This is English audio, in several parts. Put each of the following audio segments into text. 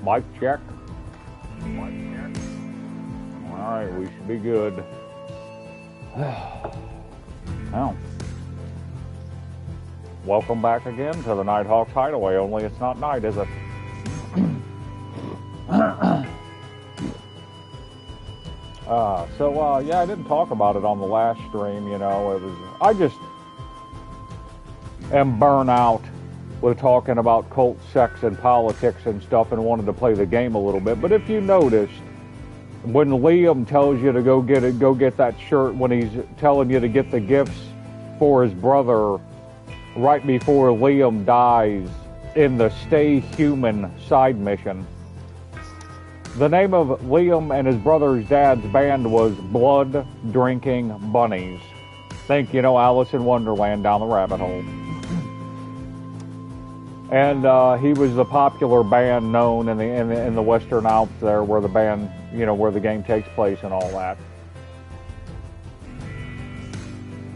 Mic check. Alright, we should be good. Well, welcome back again to the Nighthawk Hideaway, only it's not night, is it? Yeah, I didn't talk about it on the last stream, you know, I just am burnt out with talking about cult, sex, and politics and stuff and wanted to play the game a little bit. But if you noticed, when Liam tells you to go get that shirt, when he's telling you to get the gifts for his brother right before Liam dies in the Stay Human side mission, the name of Liam and his brother's dad's band was Blood Drinking Bunnies. Think, you know, Alice in Wonderland down the rabbit hole. And he was the popular band known in the Western Alps there, where the band, you know, where the game takes place and all that.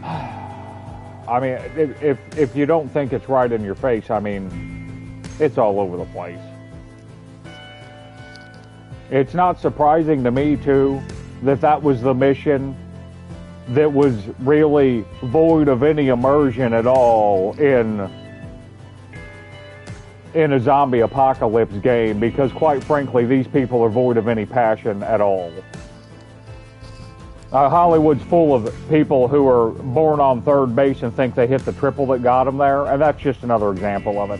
I mean, if you don't think it's right in your face, I mean, it's all over the place. It's not surprising to me, too, that was the mission that was really void of any immersion at all in a zombie apocalypse game, because quite frankly, these people are void of any passion at all. Hollywood's full of people who are born on third base and think they hit the triple that got them there, and that's just another example of it.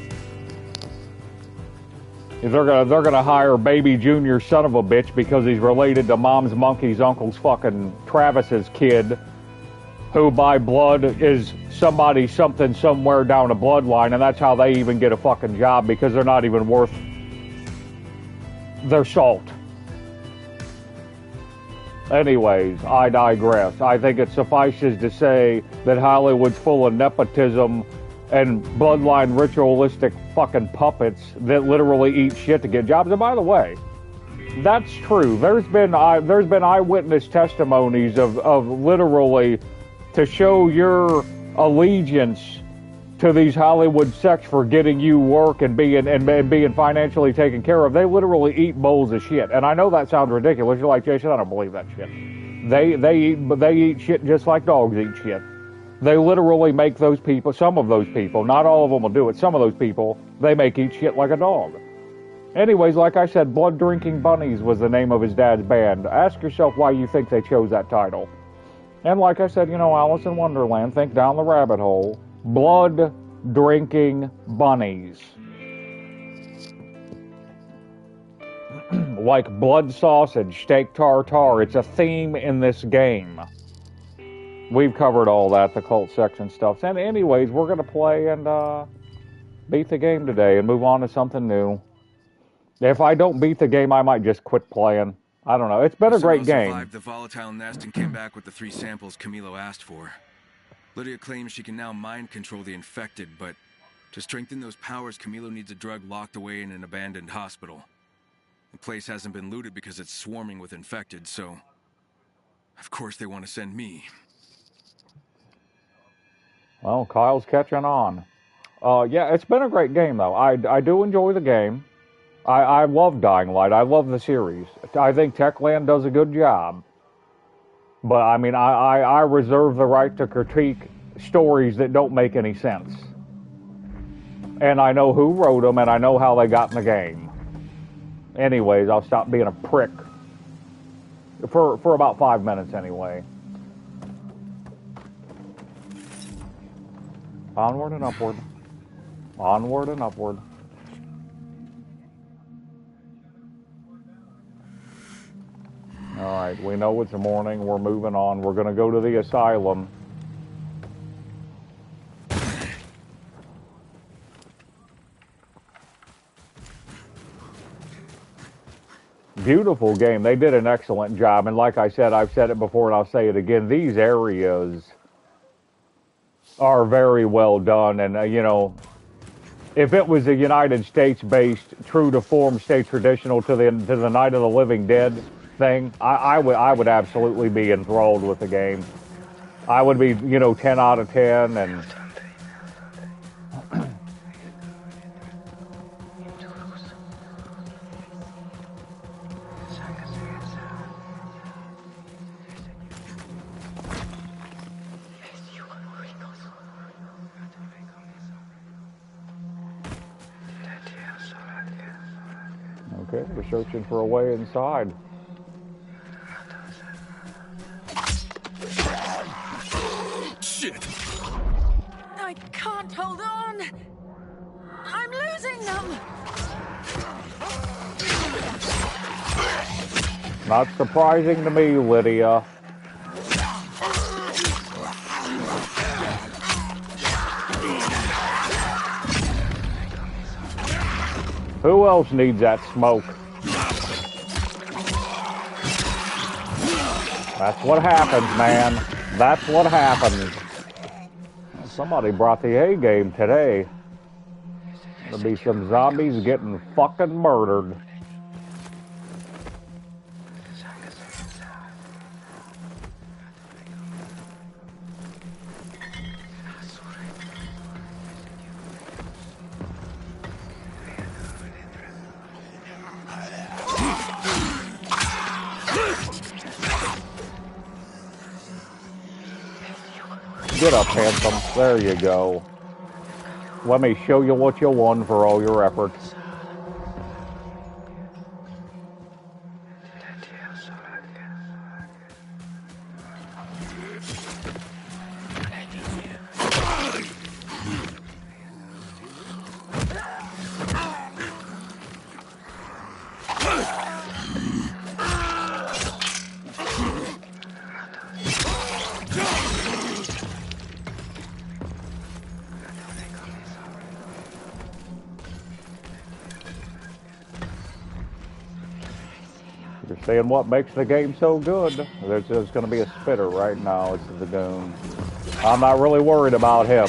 They're gonna hire Baby Junior son of a bitch because he's related to Mom's Monkey's uncle's fucking Travis's kid, who by blood is somebody something somewhere down a bloodline, and that's how they even get a fucking job, because they're not even worth their salt. Anyways, I digress. I think it suffices to say that Hollywood's full of nepotism and bloodline ritualistic fucking puppets that literally eat shit to get jobs. And by the way, that's true. There's been eyewitness testimonies of literally, to show your allegiance to these Hollywood sects for getting you work and being financially taken care of, they literally eat bowls of shit. And I know that sounds ridiculous. You're like, Jason, I don't believe that shit. They eat shit just like dogs eat shit. They literally make those people, some of those people, not all of them will do it, some of those people, they make eat shit like a dog. Anyways, like I said, Blood Drinking Bunnies was the name of his dad's band. Ask yourself why you think they chose that title. And like I said, you know, Alice in Wonderland, think down the rabbit hole. Blood Drinking Bunnies. Like blood sausage, steak tartare, it's a theme in this game. We've covered all that, the cult sex and stuff. And anyways, we're going to play and beat the game today and move on to something new. If I don't beat the game, I might just quit playing. I don't know. It's been a great game. Survived the volatile nest and came back with the 3 samples Camilo asked for. Lydia claims she can now mind control the infected, but to strengthen those powers, Camilo needs a drug locked away in an abandoned hospital. The place hasn't been looted because it's swarming with infected, so of course they want to send me. Well, Kyle's catching on. Yeah, it's been a great game, though. I do enjoy the game. I love Dying Light. I love the series. I think Techland does a good job. But, I mean, I reserve the right to critique stories that don't make any sense. And I know who wrote them, and I know how they got in the game. Anyways, I'll stop being a prick. For about 5 minutes, anyway. Onward and upward. Onward and upward. Alright, we know it's the morning. We're moving on. We're going to go to the asylum. Beautiful game. They did an excellent job. And like I said, I've said it before and I'll say it again. These areas are very well done. And, you know, if it was a United States-based, true-to-form, stay traditional to the Night of the Living Dead thing, I would absolutely be enthralled with the game. I would be, you know, 10 out of 10, and Okay, we're searching for a way inside. Shit! I can't hold on! I'm losing them! Not surprising to me, Lydia. Who else needs that smoke? That's what happens, man. That's what happens. Somebody brought the A game today. There'll be some zombies getting fucking murdered. Get up, handsome. There you go. Let me show you what you won for all your efforts. You're saying what makes the game so good? There's going to be a spitter right now. It's the goon. I'm not really worried about him.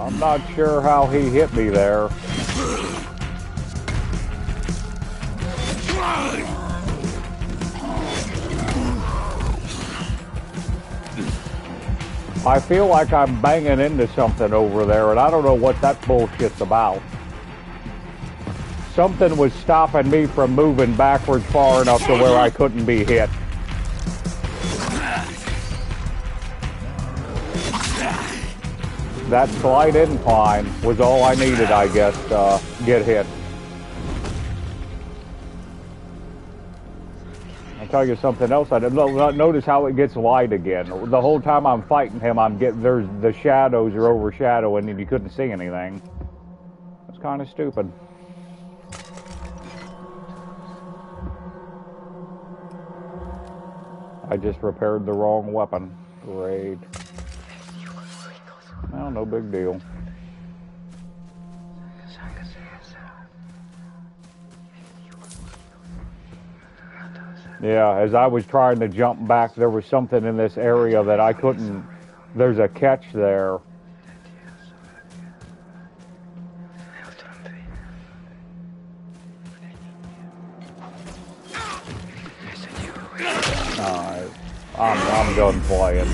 I'm not sure how he hit me there. I feel like I'm banging into something over there, and I don't know what that bullshit's about. Something was stopping me from moving backwards far enough to where I couldn't be hit. That slight incline was all I needed, I guess, to get hit. I'll tell you something else. I didn't notice how it gets light again. The whole time I'm fighting him, there's the shadows are overshadowing, and you couldn't see anything. It's kind of stupid. I just repaired the wrong weapon. Great. Well, no big deal. Yeah, as I was trying to jump back, there was something in this area that I couldn't... There's a catch there. Alright, I'm done playing.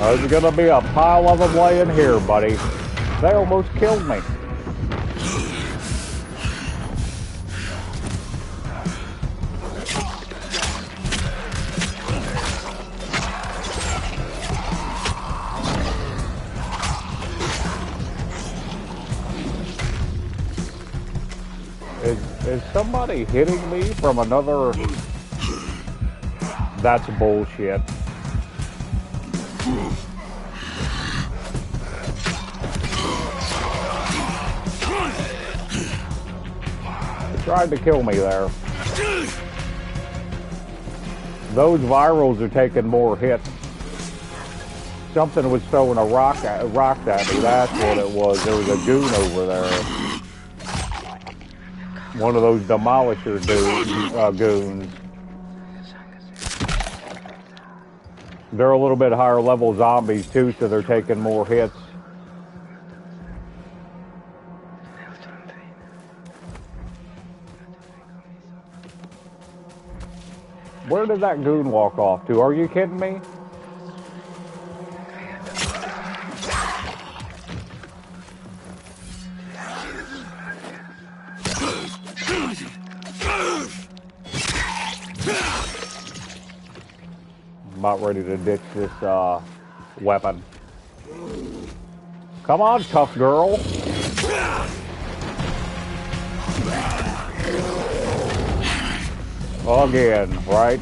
There's gonna be a pile of them laying here, buddy. They almost killed me. Is somebody hitting me from another That's bullshit. He tried to kill me there. Those virals are taking more hits. Something was throwing a rock at me. That's what it was. There was a goon over there. One of those demolisher goons. They're a little bit higher level zombies too, so they're taking more hits. Where did that goon walk off to? Are you kidding me? About ready to ditch this weapon. Come on, tough girl. Again, right?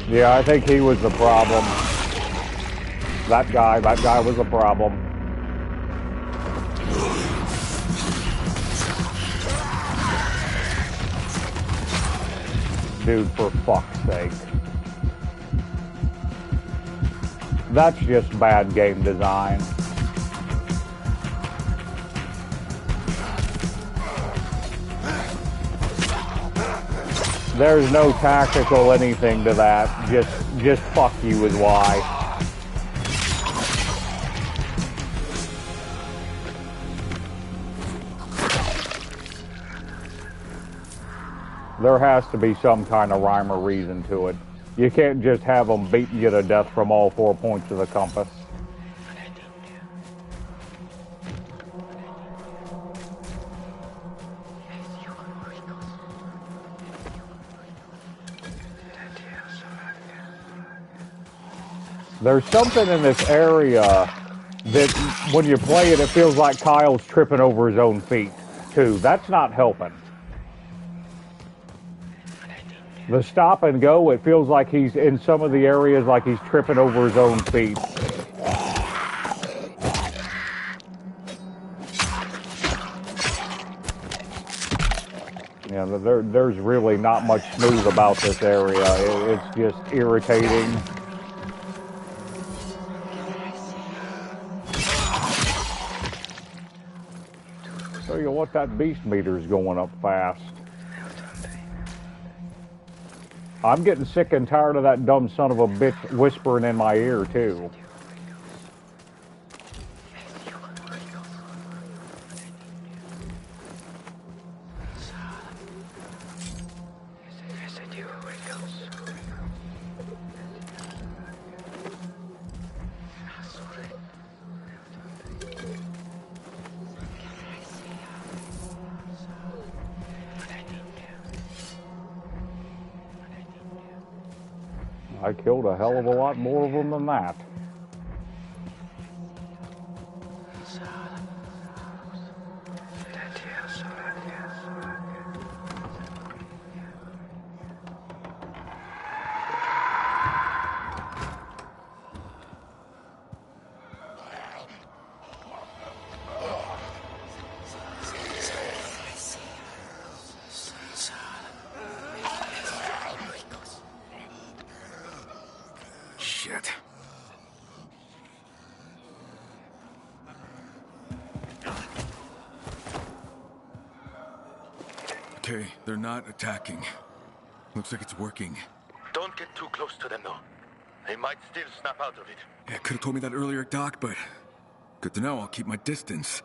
Yeah, I think he was the problem. That guy was the problem. Dude, for fuck's sake. That's just bad game design. There's no tactical anything to that. Just fuck you is why. There has to be some kind of rhyme or reason to it. You can't just have them beating you to death from all 4 points of the compass. There's something in this area that when you play it, it feels like Kyle's tripping over his own feet, too. That's not helping. The stop and go, it feels like he's in some of the areas like he's tripping over his own feet. Yeah, there's really not much smooth about this area. It's just irritating. Tell you what, that beast meter's going up fast. I'm getting sick and tired of that dumb son of a bitch whispering in my ear, too. I killed a hell of a lot more of them than that. Shit. Okay, they're not attacking. Looks like it's working. Don't get too close to them, though. They might still snap out of it. Yeah, could have told me that earlier, Doc, but good to know. I'll keep my distance.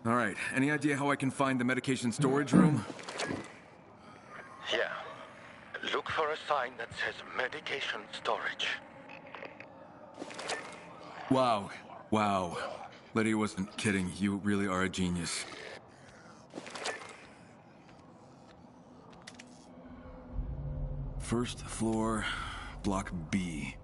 All right, any idea how I can find the medication storage room? Yeah. Look for a sign that says medication storage. Wow. Wow. Lydia wasn't kidding. You really are a genius. First floor, block B.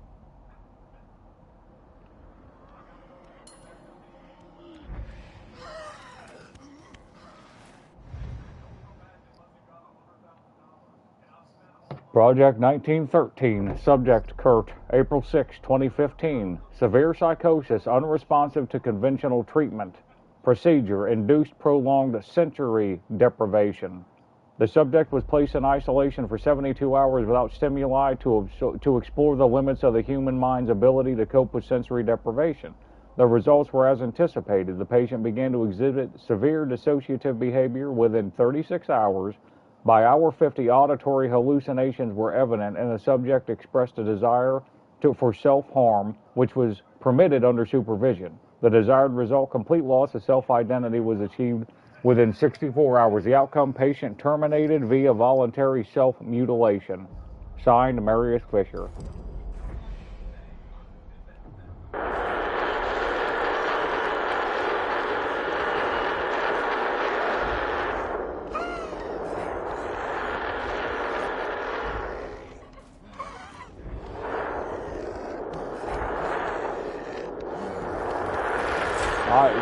Project 1913, subject Kurt, April 6, 2015. Severe psychosis, unresponsive to conventional treatment. Procedure, induced prolonged sensory deprivation. The subject was placed in isolation for 72 hours without stimuli to explore the limits of the human mind's ability to cope with sensory deprivation. The results were as anticipated. The patient began to exhibit severe dissociative behavior within 36 hours. By hour 50, auditory hallucinations were evident, and the subject expressed a desire for self-harm, which was permitted under supervision. The desired result, complete loss of self-identity, was achieved within 64 hours. The outcome, patient terminated via voluntary self-mutilation. Signed, Marius Fisher.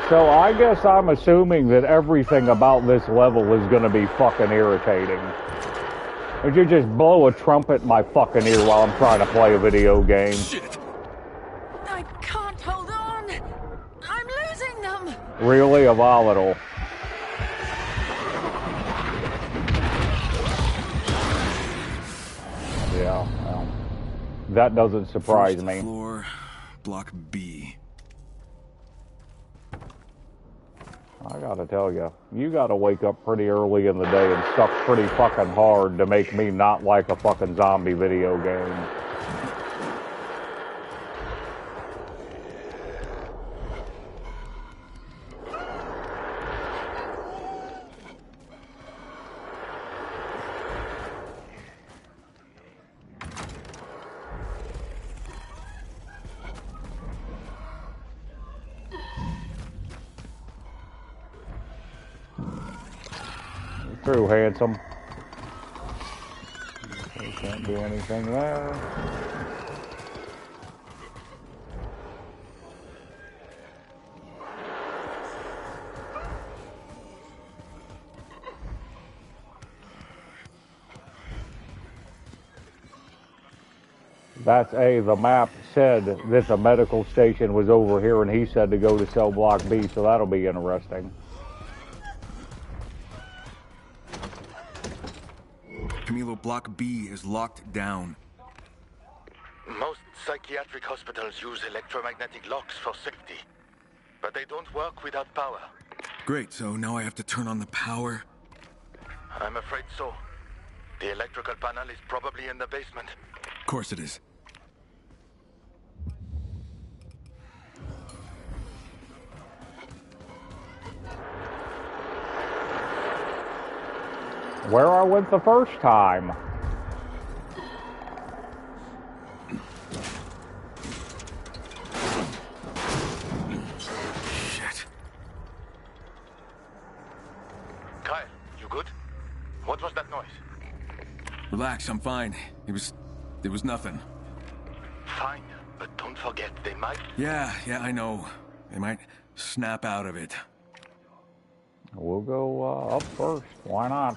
So I guess I'm assuming that everything about this level is going to be fucking irritating. Would you just blow a trumpet in my fucking ear while I'm trying to play a video game? Shit! I can't hold on. I'm losing them. Really, a volatile. Yeah, well, that doesn't surprise First me. Floor, block B. I gotta tell you, you gotta wake up pretty early in the day and suck pretty fucking hard to make me not like a fucking zombie video game. True, handsome. We can't do anything there. That's A. The map said that the medical station was over here, and he said to go to cell block B, so that'll be interesting. Camilo, block B is locked down. Most psychiatric hospitals use electromagnetic locks for safety, but they don't work without power. Great, so now I have to turn on the power? I'm afraid so. The electrical panel is probably in the basement. Of course it is. Where I went the first time. Shit. Kyle, you good? What was that noise? Relax, I'm fine. It was nothing. Fine, but don't forget, they might... Yeah, I know. They might snap out of it. We'll go up first. Why not?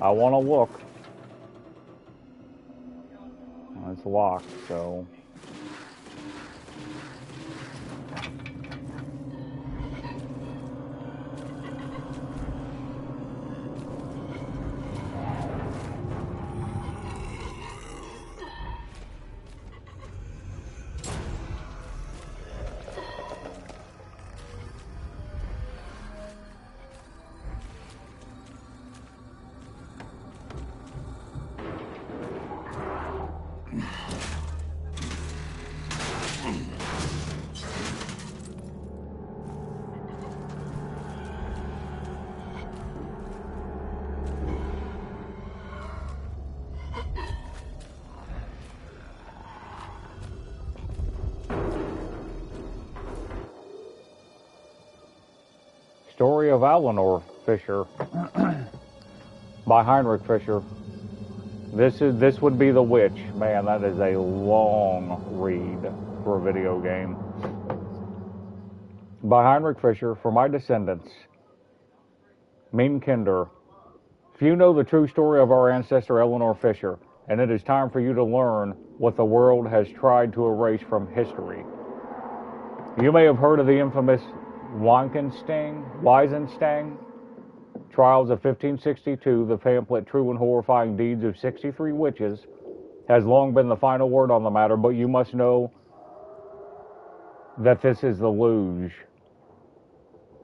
I want to look. It's locked, so... Story of Eleanor Fisher. by Heinrich Fischer. This would be The Witch. Man, that is a long read for a video game. By Heinrich Fischer, for my descendants, mein Kinder. Few know the true story of our ancestor Eleanor Fisher, and it is time for you to learn what the world has tried to erase from history. You may have heard of the infamous Weisenstein trials of 1562. The pamphlet True and Horrifying Deeds of 63 Witches has long been the final word on the matter, but you must know that this is the luge.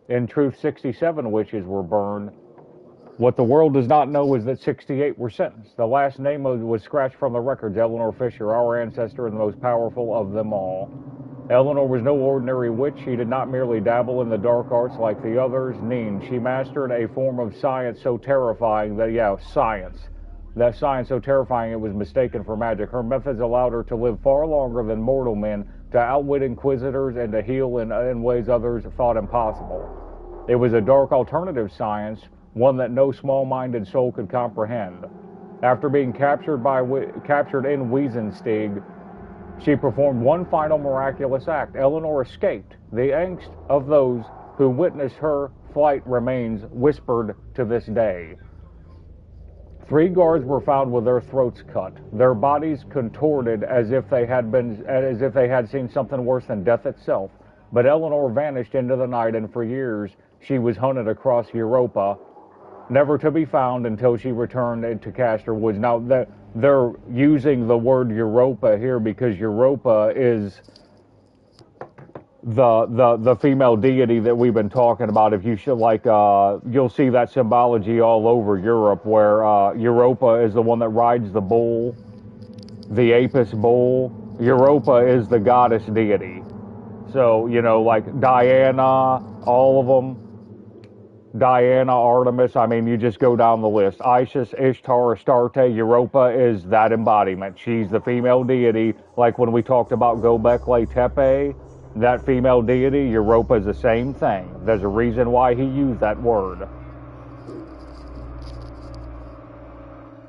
In truth, 67 witches were burned. What the world does not know is that 68 were sentenced. The last name was scratched from the records, Eleanor Fisher, our ancestor and the most powerful of them all. Eleanor was no ordinary witch. She did not merely dabble in the dark arts like the others. She mastered a form of science so terrifying that, that science so terrifying it was mistaken for magic. Her methods allowed her to live far longer than mortal men, to outwit inquisitors, and to heal in ways others thought impossible. It was a dark alternative science, one that no small-minded soul could comprehend. After being captured in Wiesensteig, she performed one final miraculous act. Eleanor escaped. The angst of those who witnessed her flight remains whispered to this day. 3 guards were found with their throats cut, their bodies contorted as if they had seen something worse than death itself. But Eleanor vanished into the night, and for years she was hunted across Europa, never to be found until she returned to Castor Woods. Now, they're using the word Europa here because Europa is the female deity that we've been talking about. If you should, you'll see that symbology all over Europe, where Europa is the one that rides the bull, the Apis bull. Europa is the goddess deity. So, like Diana, all of them. Diana, Artemis, you just go down the list. Isis, Ishtar, Astarte, Europa is that embodiment. She's the female deity. Like when we talked about Göbekli Tepe, that female deity, Europa is the same thing. There's a reason why he used that word.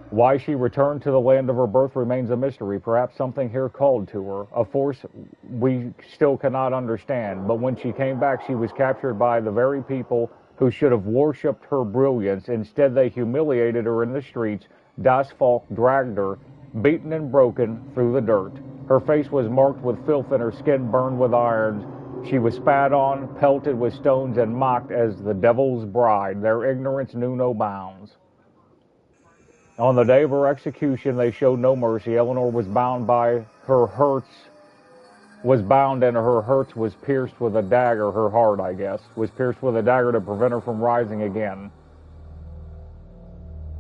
Why she returned to the land of her birth remains a mystery. Perhaps something here called to her, a force we still cannot understand. But when she came back, she was captured by the very people who should have worshipped her brilliance. Instead, they humiliated her in the streets. Das Volk dragged her, beaten and broken, through the dirt. Her face was marked with filth and her skin burned with irons. She was spat on, pelted with stones, and mocked as the devil's bride. Their ignorance knew no bounds. On the day of her execution, they showed no mercy. Eleanor was bound and her hurts was pierced with a dagger. Her heart, was pierced with a dagger to prevent her from rising again.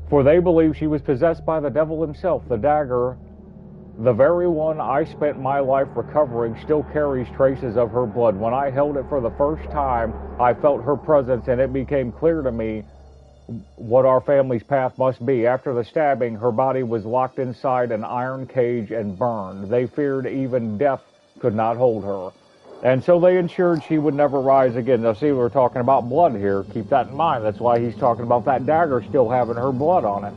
For they believed she was possessed by the devil himself. The dagger, the very one I spent my life recovering, still carries traces of her blood. When I held it for the first time, I felt her presence, and it became clear to me what our family's path must be. After the stabbing, her body was locked inside an iron cage and burned. They feared even death could not hold her. And so they ensured she would never rise again. Now see, we're talking about blood here. Keep that in mind. That's why he's talking about that dagger still having her blood on it.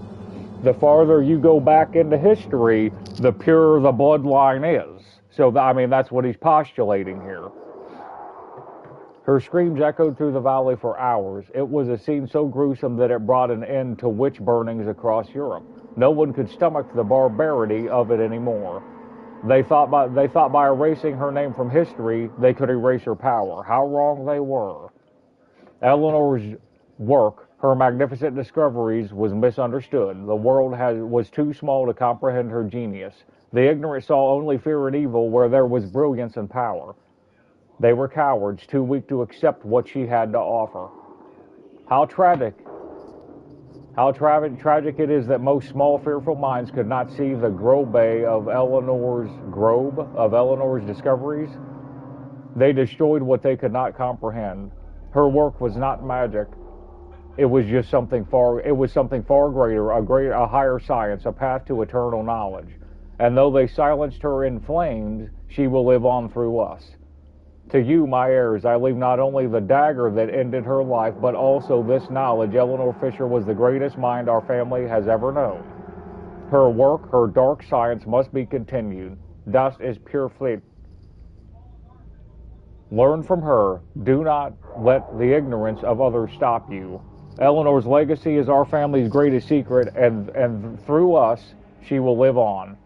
The farther you go back into history, the purer the bloodline is. So, that's what he's postulating here. Her screams echoed through the valley for hours. It was a scene so gruesome that it brought an end to witch burnings across Europe. No one could stomach the barbarity of it anymore. They thought by erasing her name from history, they could erase her power. How wrong they were. Eleanor's work, her magnificent discoveries, was misunderstood. The world was too small to comprehend her genius. The ignorant saw only fear and evil where there was brilliance and power. They were cowards, too weak to accept what she had to offer. How tragic it is that most small, fearful minds could not see the grobe of Eleanor's discoveries. They destroyed what they could not comprehend. Her work was not magic. It was just something far greater, a higher science, a path to eternal knowledge. And though they silenced her in flames, she will live on through us. To you, my heirs, I leave not only the dagger that ended her life, but also this knowledge: Eleanor Fisher was the greatest mind our family has ever known. Her work, her dark science, must be continued. Das ist pure Pflicht. Learn from her. Do not let the ignorance of others stop you. Eleanor's legacy is our family's greatest secret, and through us, she will live on.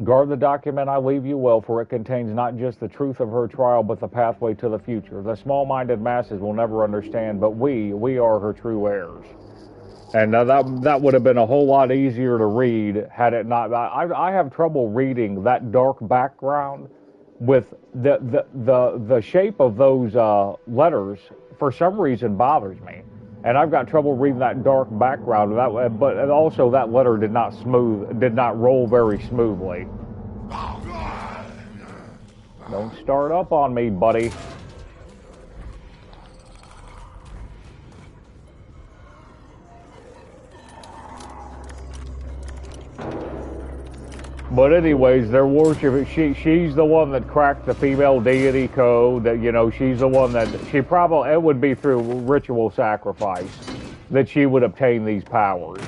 Guard the document I leave you well, for it contains not just the truth of her trial, but the pathway to the future. The small-minded masses will never understand, but we are her true heirs. And that would have been a whole lot easier to read had it not. I have trouble reading that dark background with the shape of those letters. For some reason, bothers me, and I've got trouble reading that dark background. But also that letter did not roll very smoothly. Don't start up on me, buddy. But anyways, they're worshiping. She's the one that cracked the female deity code. That, you know, she's the one that it would be through ritual sacrifice that she would obtain these powers.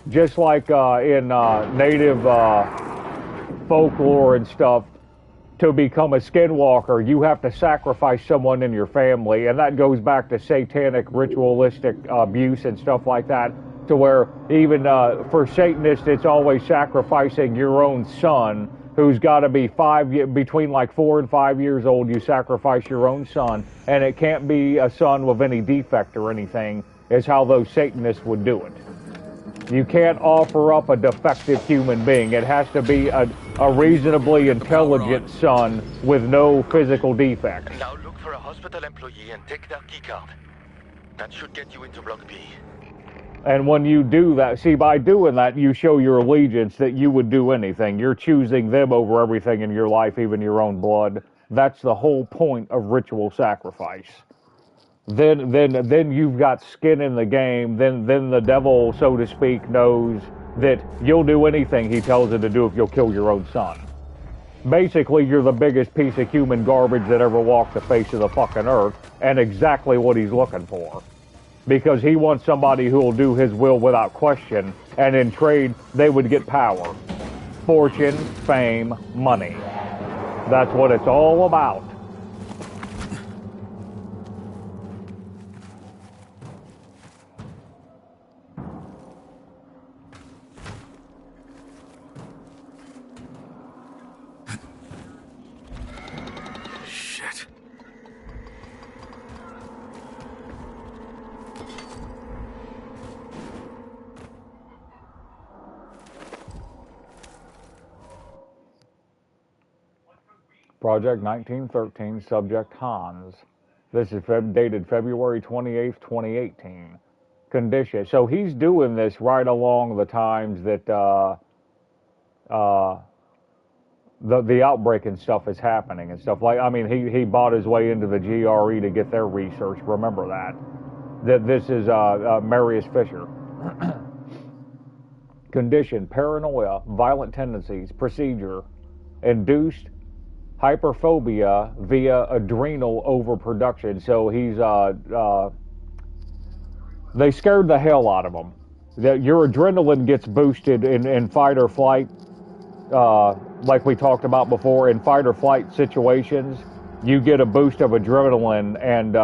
Just like in native folklore and stuff, to become a skinwalker, you have to sacrifice someone in your family, and that goes back to satanic ritualistic abuse and stuff like that. To where even for Satanists, it's always sacrificing your own son, who's got to be between like 4 and 5 years old. You sacrifice your own son, and it can't be a son with any defect or anything, is how those Satanists would do it. You can't offer up a defective human being. It has to be a reasonably intelligent son with no physical defects. Now look for a hospital employee and take their keycard. That should get you into Block B. And when you do that, see, by doing that, you show your allegiance that you would do anything. You're choosing them over everything in your life, even your own blood. That's the whole point of ritual sacrifice. Then you've got skin in the game. Then the devil, so to speak, knows that you'll do anything he tells you to do if you'll kill your own son. Basically, you're the biggest piece of human garbage that ever walked the face of the fucking earth, and exactly what he's looking for. Because he wants somebody who will do his will without question, and in trade, they would get power, fortune, fame, money. That's what it's all about. Project 1913, subject Hans. This is dated February 28th, 2018. Condition. So he's doing this right along the times that the outbreak and stuff is happening and stuff. Like, I mean, he bought his way into the GRE to get their research. Remember that. That this is Marius Fisher. Condition: paranoia, violent tendencies. Procedure: induced hyperphobia via adrenal overproduction. So he's they scared the hell out of him. That your adrenaline gets boosted in fight or flight, like we talked about before. In fight or flight situations, you get a boost of adrenaline, and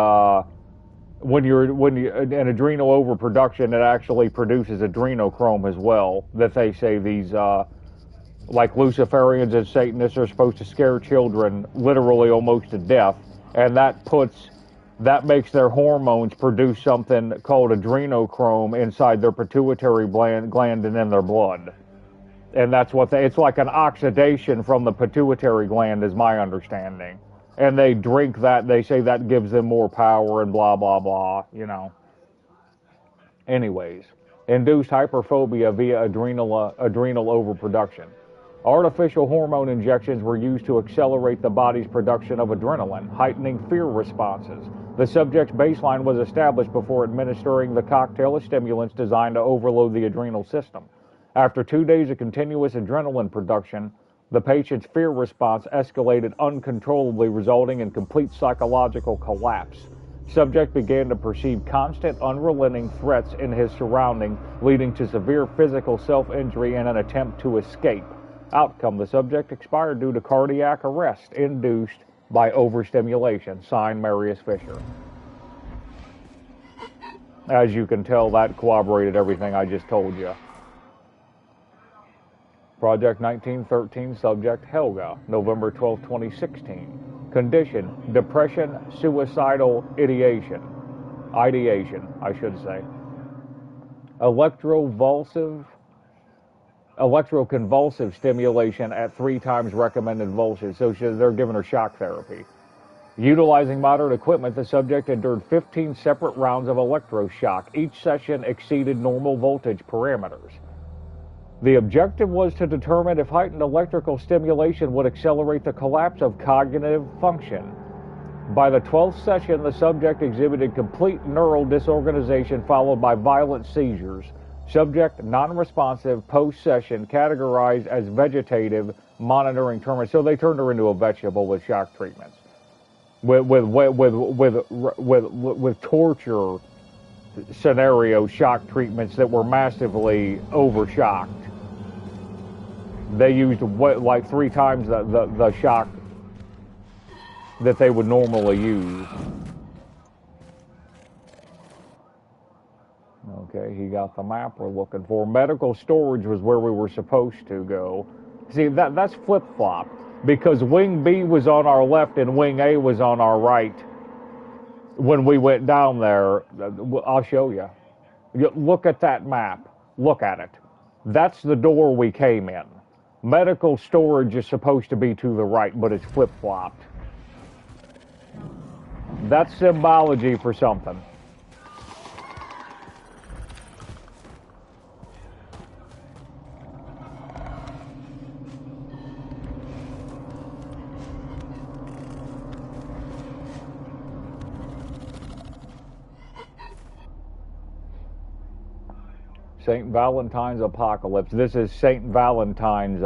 when you in adrenal overproduction, it actually produces adrenochrome as well. That they say these like Luciferians and Satanists are supposed to scare children literally almost to death, and that makes their hormones produce something called adrenochrome inside their pituitary gland and in their blood. And that's what it's like an oxidation from the pituitary gland, is my understanding. And they drink that, they say that gives them more power and blah, blah, blah, you know. Anyways, induced hyperphobia via adrenal overproduction. Artificial hormone injections were used to accelerate the body's production of adrenaline, heightening fear responses. The subject's baseline was established before administering the cocktail of stimulants designed to overload the adrenal system. After 2 days of continuous adrenaline production, The patient's fear response escalated uncontrollably, resulting in complete psychological collapse. Subject began to perceive constant, unrelenting threats in his surroundings, leading to severe physical self-injury and an attempt to escape. Outcome: the subject expired due to cardiac arrest induced by overstimulation. Signed, Marius Fisher. As you can tell, that corroborated everything I just told you. Project 1913, subject Helga, November 12, 2016. Condition: depression, suicidal ideation, I should say. Electroconvulsive stimulation at 3 times recommended voltage. So they're giving her shock therapy. Utilizing modern equipment, the subject endured 15 separate rounds of electroshock. Each session exceeded normal voltage parameters. The objective was to determine if heightened electrical stimulation would accelerate the collapse of cognitive function. By the 12th session, the subject exhibited complete neural disorganization followed by violent seizures. Subject non-responsive post-session, categorized as vegetative, monitoring terminal. So they turned her into a vegetable with shock treatments, with torture scenario shock treatments that were massively overshocked. They used like 3 times the shock that they would normally use. Okay, he got the map we're looking for. Medical storage was where we were supposed to go. See, that's flip-flop, because Wing B was on our left and Wing A was on our right when we went down there. I'll show you. Look at that map. Look at it. That's the door we came in. Medical storage is supposed to be to the right, but it's flip-flopped. That's symbology for something. St. Valentine's Apocalypse. This is St. Valentine's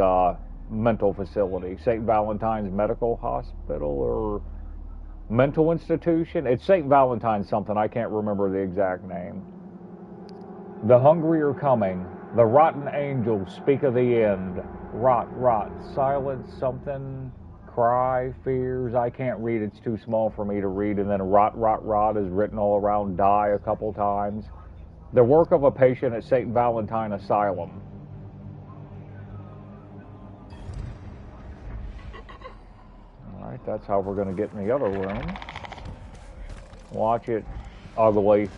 mental facility. St. Valentine's Medical Hospital or mental institution. It's St. Valentine's something. I can't remember the exact name. The hungry are coming. The rotten angels speak of the end. Rot, silence, something, cry, fears. I can't read. It's too small for me to read. And then rot is written all around. Die a couple times. The work of a patient at St. Valentine Asylum. All right, that's how we're going to get in the other room. Watch it, ugly.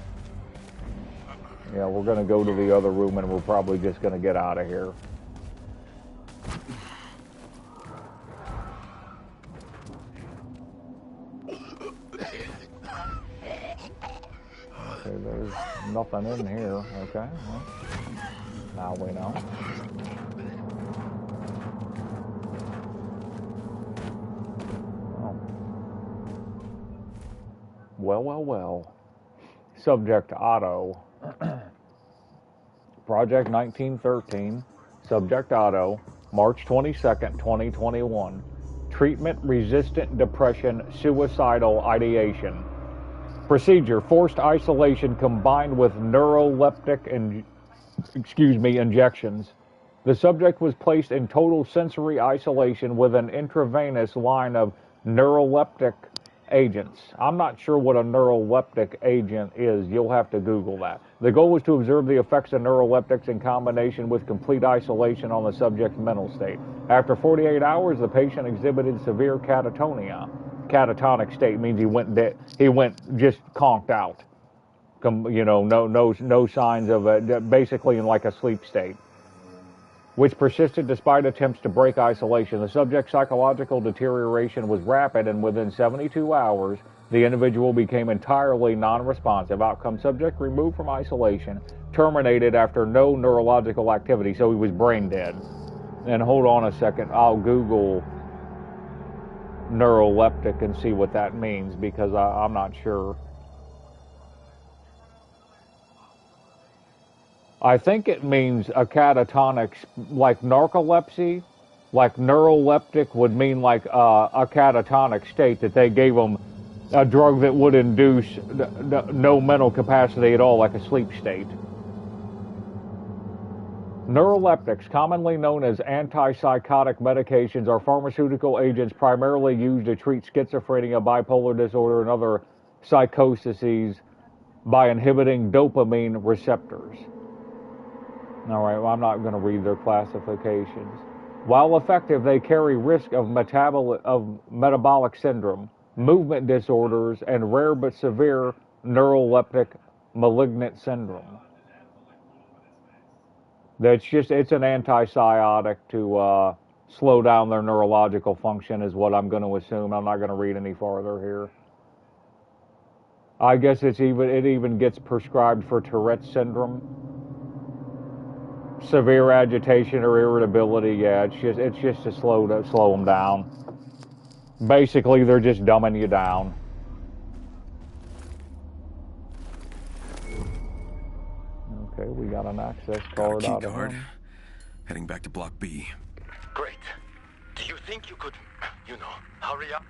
Yeah, we're going to go to the other room and we're probably just going to get out of here. Okay, there's nothing in here. Okay, well, now we know. Oh. Well. Subject Otto. Project 1913. Subject Otto. March 22nd, 2021. Treatment-resistant depression, suicidal ideation. Procedure: forced isolation combined with neuroleptic injections. The subject was placed in total sensory isolation with an intravenous line of neuroleptic agents. I'm not sure what a neuroleptic agent is. You'll have to Google that. The goal was to observe the effects of neuroleptics in combination with complete isolation on the subject's mental state. After 48 hours, the patient exhibited severe catatonia. Catatonic state means he went just conked out. No signs of it, basically in like a sleep state, which persisted despite attempts to break isolation. The subject's psychological deterioration was rapid, and within 72 hours, the individual became entirely non-responsive. Outcome: subject removed from isolation, terminated after no neurological activity, so he was brain dead. And hold on a second, I'll Google neuroleptic and see what that means, because I'm not sure. I think it means a catatonic, like narcolepsy. Like neuroleptic would mean like a catatonic state, that they gave them a drug that would induce no mental capacity at all, like a sleep state. Neuroleptics, commonly known as antipsychotic medications, are pharmaceutical agents primarily used to treat schizophrenia, bipolar disorder, and other psychoses by inhibiting dopamine receptors. All right, well, I'm not going to read their classifications. While effective, they carry risk of metabolic syndrome, movement disorders, and rare but severe neuroleptic malignant syndrome. It's an antipsychotic to slow down their neurological function, is what I'm going to assume. I'm not going to read any farther here. I guess it even gets prescribed for Tourette's syndrome, severe agitation or irritability. Yeah, it's just to slow them down. Basically, they're just dumbing you down. Okay, we got an access card out of him. Heading back to Block B. Great. Do you think you could, hurry up?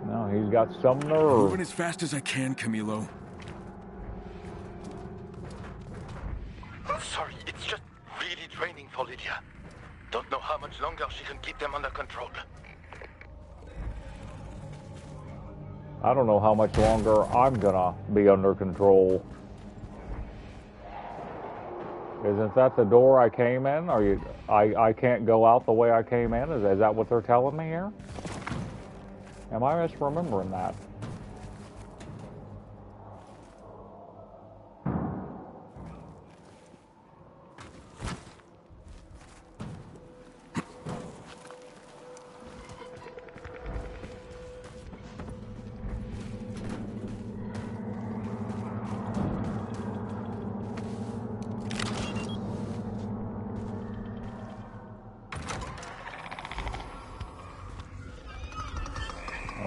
No, he's got some nerve. Moving as fast as I can, Camilo. Sorry, it's just really draining for Lydia. Don't know how much longer she can keep them under control. I don't know how much longer I'm gonna be under control. Isn't that the door I came in? I can't go out the way I came in? Is that what they're telling me here? Am I misremembering that?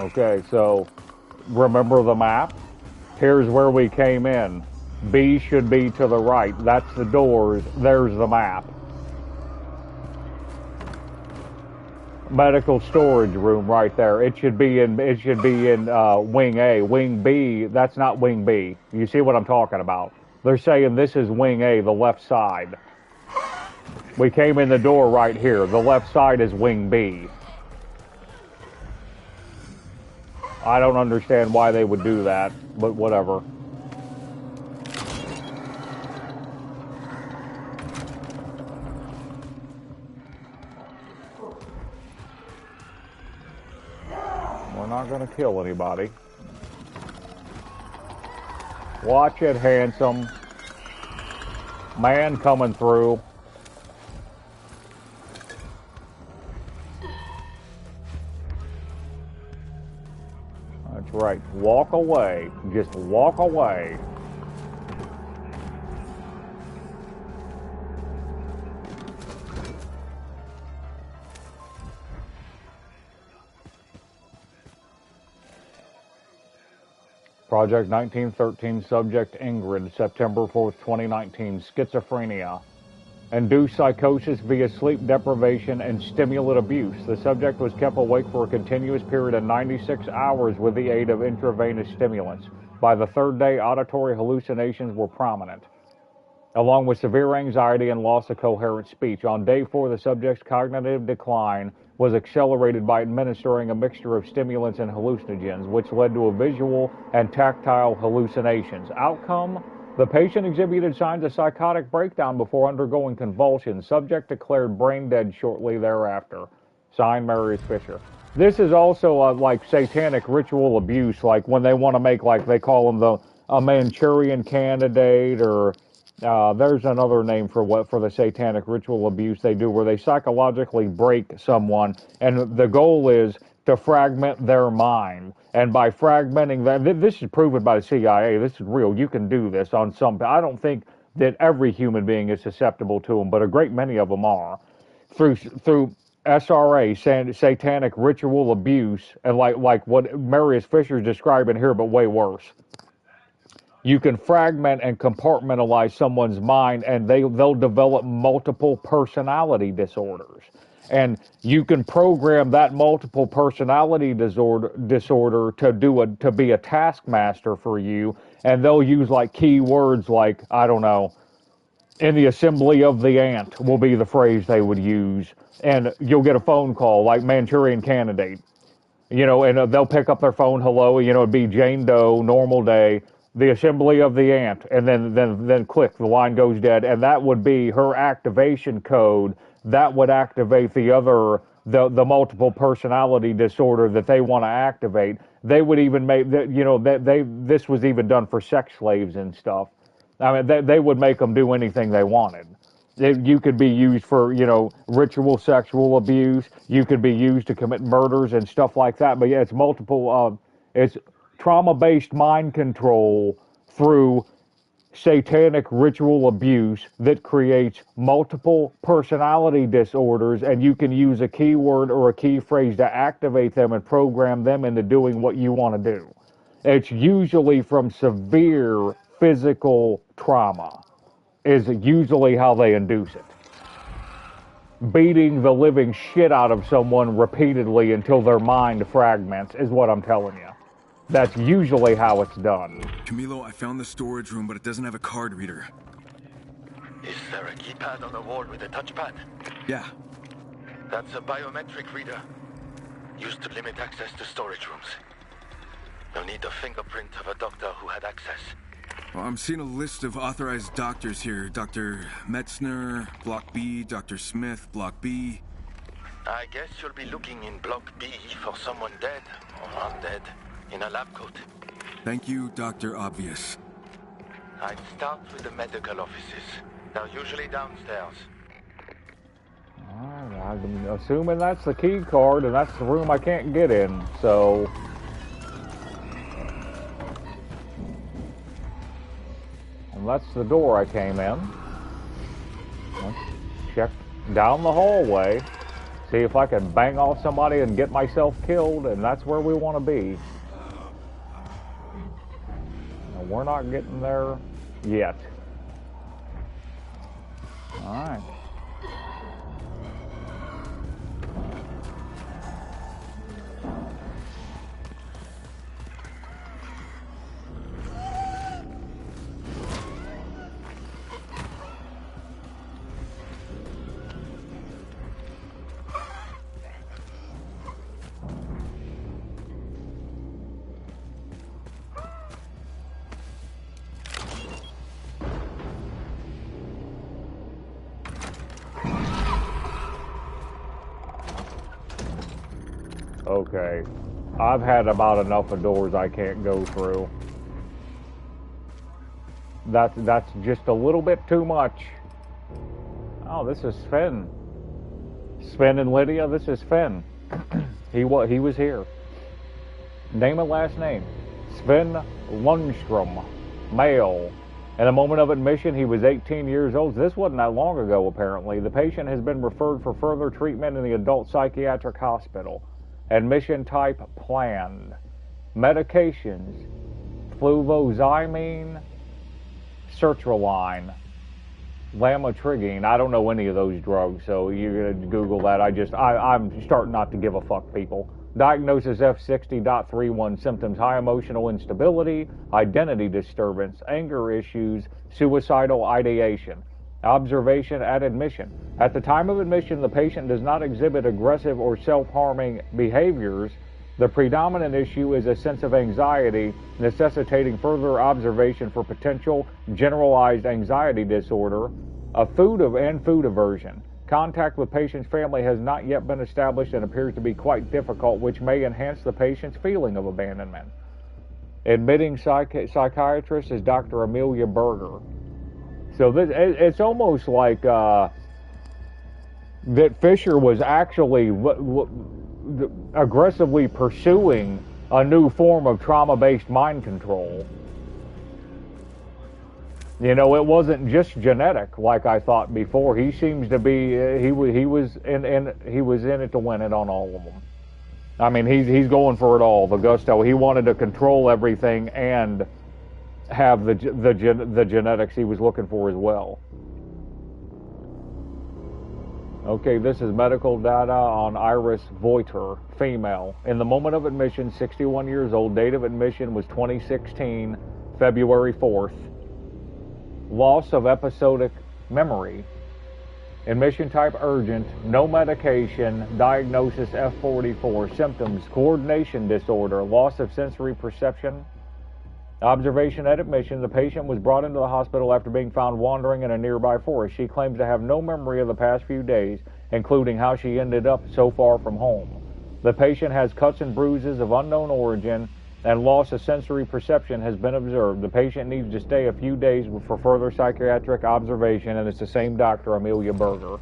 Okay, so remember the map? Here's where we came in. B should be to the right. That's the doors. There's the map. Medical storage room right there. It should be in wing A. Wing B, that's not wing B. You see what I'm talking about? They're saying this is wing A, the left side. We came in the door right here. The left side is wing B. I don't understand why they would do that, but whatever. We're not going to kill anybody. Watch it, handsome. Man coming through. That's right. Walk away. Just walk away. Project 1913, subject Ingrid, September 4th, 2019, schizophrenia. Induced psychosis via sleep deprivation and stimulant abuse. The subject was kept awake for a continuous period of 96 hours with the aid of intravenous stimulants. By the third day, auditory hallucinations were prominent, along with severe anxiety and loss of coherent speech. On day 4, the subject's cognitive decline was accelerated by administering a mixture of stimulants and hallucinogens, which led to a visual and tactile hallucinations. Outcome: the patient exhibited signs of psychotic breakdown before undergoing convulsions. Subject declared brain dead shortly thereafter. Signed, Marius Fisher. This is also like satanic ritual abuse, like when they want to make, like they call them a Manchurian Candidate, or there's another name for the satanic ritual abuse they do, where they psychologically break someone, and the goal is to fragment their mind. And by fragmenting that, this is proven by the CIA. This is real. You can do this on some. I don't think that every human being is susceptible to them, but a great many of them are. Through SRA, satanic ritual abuse, and like what Marius Fisher is describing here, but way worse. You can fragment and compartmentalize someone's mind, and they'll develop multiple personality disorders. And you can program that multiple personality disorder to be a taskmaster for you, and they'll use like keywords like, I don't know, in the assembly of the ant will be the phrase they would use, and you'll get a phone call like Manchurian Candidate, and they'll pick up their phone, hello, it'd be Jane Doe, normal day, the assembly of the ant, and then click, the line goes dead, and that would be her activation code. That would activate the multiple personality disorder that they want to activate. They would even make this was even done for sex slaves and stuff. I mean, they would make them do anything they wanted. You could be used for, ritual sexual abuse. You could be used to commit murders and stuff like that. But yeah, it's it's trauma-based mind control through satanic ritual abuse that creates multiple personality disorders, and you can use a keyword or a key phrase to activate them and program them into doing what you want to do. It's usually from severe physical trauma is usually how they induce it. Beating the living shit out of someone repeatedly until their mind fragments is what I'm telling you. That's usually how it's done. Camilo, I found the storage room, but it doesn't have a card reader. Is there a keypad on the wall with a touchpad? Yeah. That's a biometric reader, used to limit access to storage rooms. You'll need the fingerprint of a doctor who had access. Well, I'm seeing a list of authorized doctors here. Dr. Metzner, Block B, Dr. Smith, Block B. I guess you'll be looking in Block B for someone dead or undead in a lab coat. Thank you, Dr. Obvious. I'd start with the medical offices. They're usually downstairs. I'm assuming that's the key card, and that's the room I can't get in, so... And that's the door I came in. Let's check down the hallway, see if I can bang off somebody and get myself killed, and that's where we want to be. No, we're not getting there yet. Alright. Okay, I've had about enough of doors I can't go through. That's just a little bit too much. Oh, this is Sven. Sven and Lydia, this is Sven. He was here. Name and last name. Sven Lundstrom, male. In a moment of admission, he was 18 years old. This wasn't that long ago, apparently. The patient has been referred for further treatment in the adult psychiatric hospital. Admission type planned. Medications: fluvoxamine, sertraline, lamotrigine. I don't know any of those drugs, so you're gonna Google that. I'm starting not to give a fuck, people. Diagnosis F60.31, symptoms: high emotional instability, identity disturbance, anger issues, suicidal ideation. Observation at admission. At the time of admission, the patient does not exhibit aggressive or self-harming behaviors. The predominant issue is a sense of anxiety, necessitating further observation for potential generalized anxiety disorder, food aversion. Contact with patient's family has not yet been established and appears to be quite difficult, which may enhance the patient's feeling of abandonment. Admitting psychiatrist is Dr. Amelia Berger. So it's almost like that Fisher was actually aggressively pursuing a new form of trauma-based mind control. You know, it wasn't just genetic like I thought before. He seems to be he was in it to win it on all of them. I mean, he's going for it all. The gusto. He wanted to control everything and have the genetics he was looking for as well. Okay, this is medical data on Iris Voiter, female. In the moment of admission, 61 years old. Date of admission was 2016, February 4th. Loss of episodic memory. Admission type urgent. No medication. Diagnosis F44. Symptoms coordination disorder. Loss of sensory perception. Observation at admission. The patient was brought into the hospital after being found wandering in a nearby forest. She claims to have no memory of the past few days, including how she ended up so far from home. The patient has cuts and bruises of unknown origin, and loss of sensory perception has been observed. The patient needs to stay a few days for further psychiatric observation, and it's the same doctor, Amelia Berger.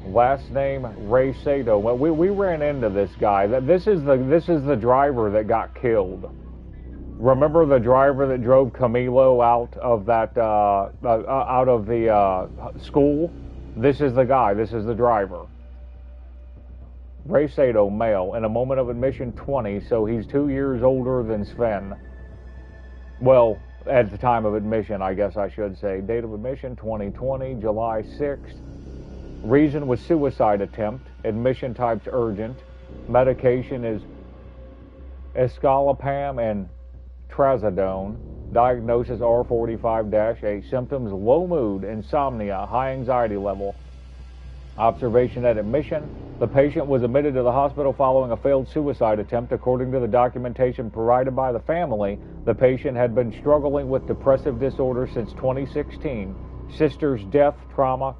Last name Ray Sato. Well, we ran into this guy. This is the driver that got killed. Remember the driver that drove Camilo out of that out of the school? This is the guy. This is the driver. Ray Sato, male. In a moment of admission, 20. So he's 2 years older than Sven. Well, at the time of admission, I guess I should say. Date of admission, 2020, July 6th. Reason was suicide attempt. Admission types urgent. Medication is escitalopram and trazodone. Diagnosis R45-8. Symptoms low mood, insomnia, high anxiety level. Observation at admission. The patient was admitted to the hospital following a failed suicide attempt. According to the documentation provided by the family, the patient had been struggling with depressive disorder since 2016. Sister's death, trauma, ?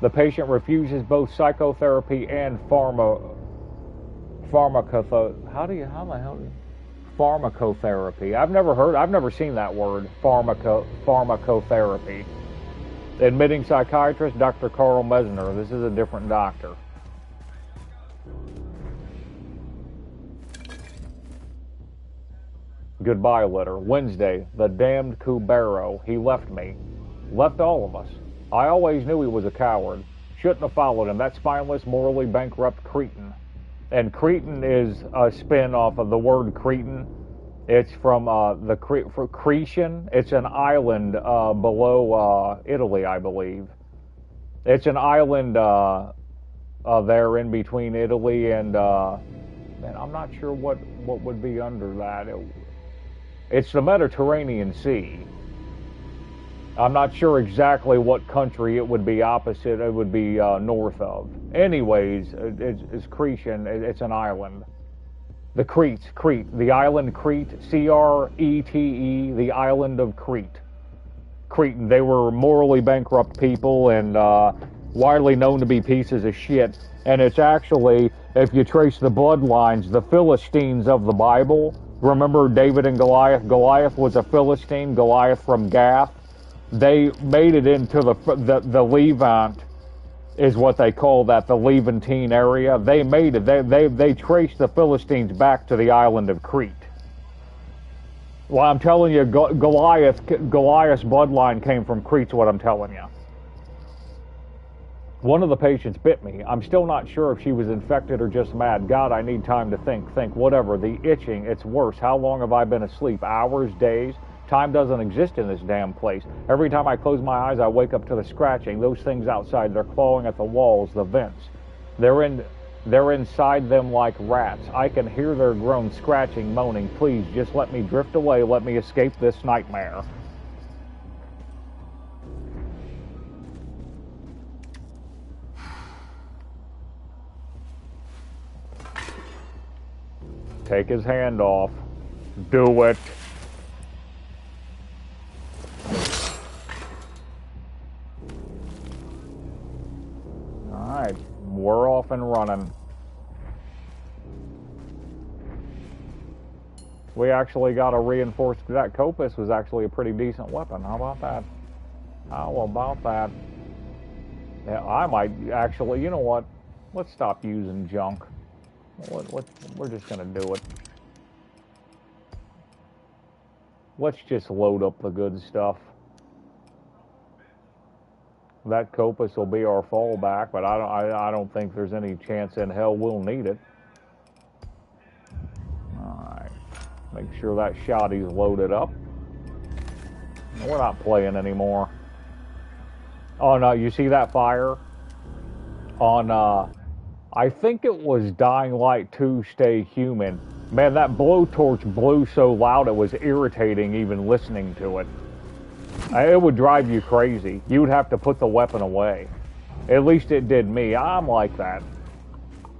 The patient refuses both psychotherapy and pharmacotherapy. I've never seen that word, pharmacotherapy. Admitting psychiatrist, Dr. Carl Mesner. This is a different doctor. Goodbye letter. Wednesday, the damned Cubero. He left me. Left all of us. I always knew he was a coward. Shouldn't have followed him. That spineless, morally bankrupt cretin. And cretin is a spin-off of the word Cretan. It's from Cretian. It's an island below Italy, I believe. It's an island there in between Italy and... man, I'm not sure what would be under that. It's the Mediterranean Sea. I'm not sure exactly what country it would be opposite. It would be north of. Anyways, it's Cretian. It's an island. The Crete. The island Crete. Crete. The island of Crete. Cretan. They were morally bankrupt people and widely known to be pieces of shit. And it's actually, if you trace the bloodlines, the Philistines of the Bible. Remember David and Goliath? Goliath was a Philistine. Goliath from Gath. They made it into the Levant, is what they call that, the Levantine area. They made it. They traced the Philistines back to the island of Crete. Well, I'm telling you, Goliath's bloodline came from Crete's what I'm telling you. One of the patients bit me. I'm still not sure if she was infected or just mad. God, I need time to think, whatever. The itching, it's worse. How long have I been asleep? Hours, days? Time doesn't exist in this damn place. Every time I close my eyes, I wake up to the scratching. Those things outside, they're clawing at the walls, the vents. They're inside them like rats. I can hear their groans, scratching, moaning. Please, just let me drift away. Let me escape this nightmare. Take his hand off. Do it. Alright, we're off and running. We actually got a reinforced... That Copus was actually a pretty decent weapon. How about that? How about that? Yeah, I might actually... You know what? Let's stop using junk. We're just going to do it. Let's just load up the good stuff. That Copus will be our fallback, but I don't think there's any chance in hell we'll need it. Alright. Make sure that shotty's loaded up. We're not playing anymore. Oh no, you see that fire? On, I think it was Dying Light 2 Stay Human. Man, that blowtorch blew so loud it was irritating even listening to it. It would drive you crazy. You would have to put the weapon away. At least it did me. I'm like that.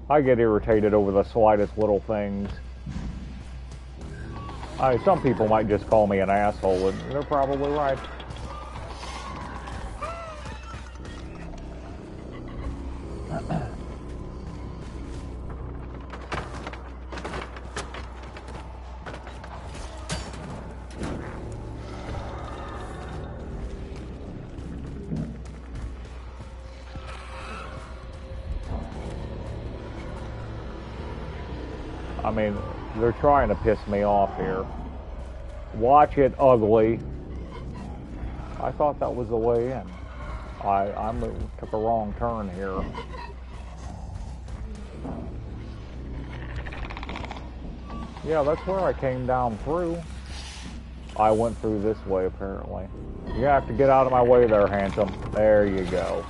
I get irritated over the slightest little things. Some people might just call me an asshole, and they're probably right. I mean, they're trying to piss me off here. Watch it, ugly. I thought that was the way in. I took a wrong turn here. Yeah, that's where I came down through. I went through this way, apparently. You have to get out of my way there, handsome. There you go.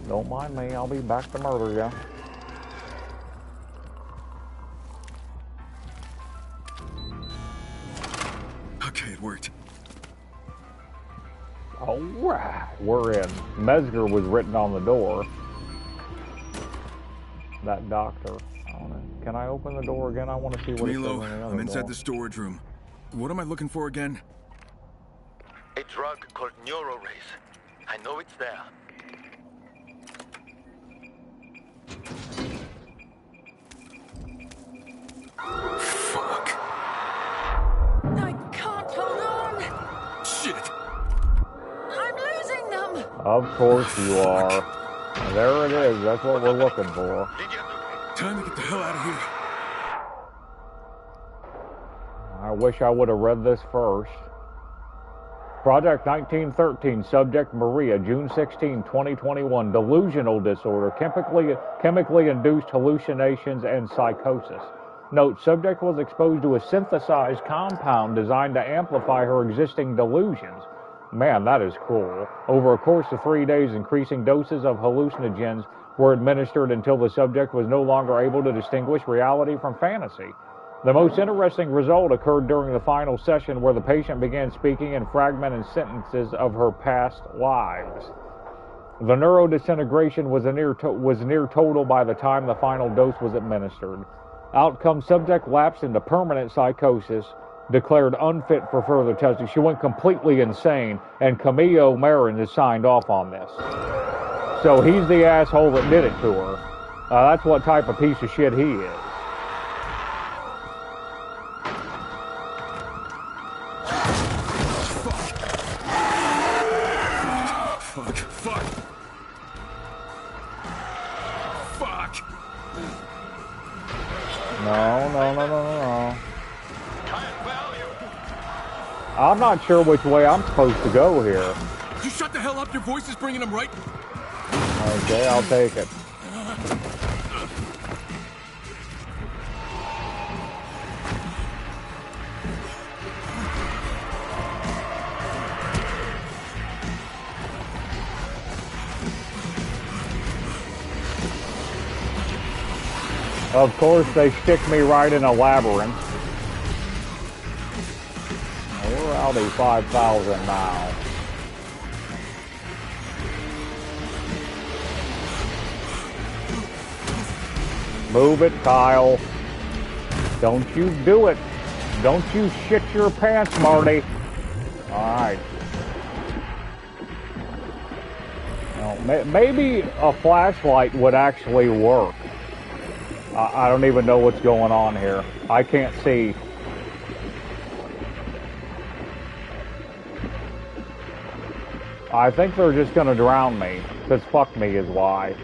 Don't mind me, I'll be back to murder you. Okay, it worked. Alright, we're in. Mesger was written on the door. That doctor. Can I open the door again? I want to see what Camilo, it says on the other I'm inside door. the storage room. What am I looking for again? A drug called NeuroRace. I know it's there. Fuck. I can't hold on. Shit. I'm losing them. Of course you are. There it is. That's what we're looking for. Time to get the hell out of here. I wish I would have read this first. Project 1913, subject Maria, June 16, 2021. Delusional disorder, chemically induced hallucinations and psychosis. Note, subject was exposed to a synthesized compound designed to amplify her existing delusions. Man, that is cruel. Over a course of 3 days, increasing doses of hallucinogens were administered until the subject was no longer able to distinguish reality from fantasy. The most interesting result occurred during the final session, where the patient began speaking in fragmented sentences of her past lives. The neurodisintegration was near total by the time the final dose was administered. Outcome: subject lapsed into permanent psychosis, declared unfit for further testing. She went completely insane, and Camilo Marin has signed off on this. So he's the asshole that did it to her. That's what type of piece of shit he is. No. I'm not sure which way I'm supposed to go here. You shut the hell up, your voice is bringing them right. Okay, I'll take it. Of course, they stick me right in a labyrinth. We're Audi 5000 now. Move it, Kyle. Don't you do it. Don't you shit your pants, Marty. Alright. Well, maybe a flashlight would actually work. I don't even know what's going on here. I can't see. I think they're just gonna drown me, because fuck me is why.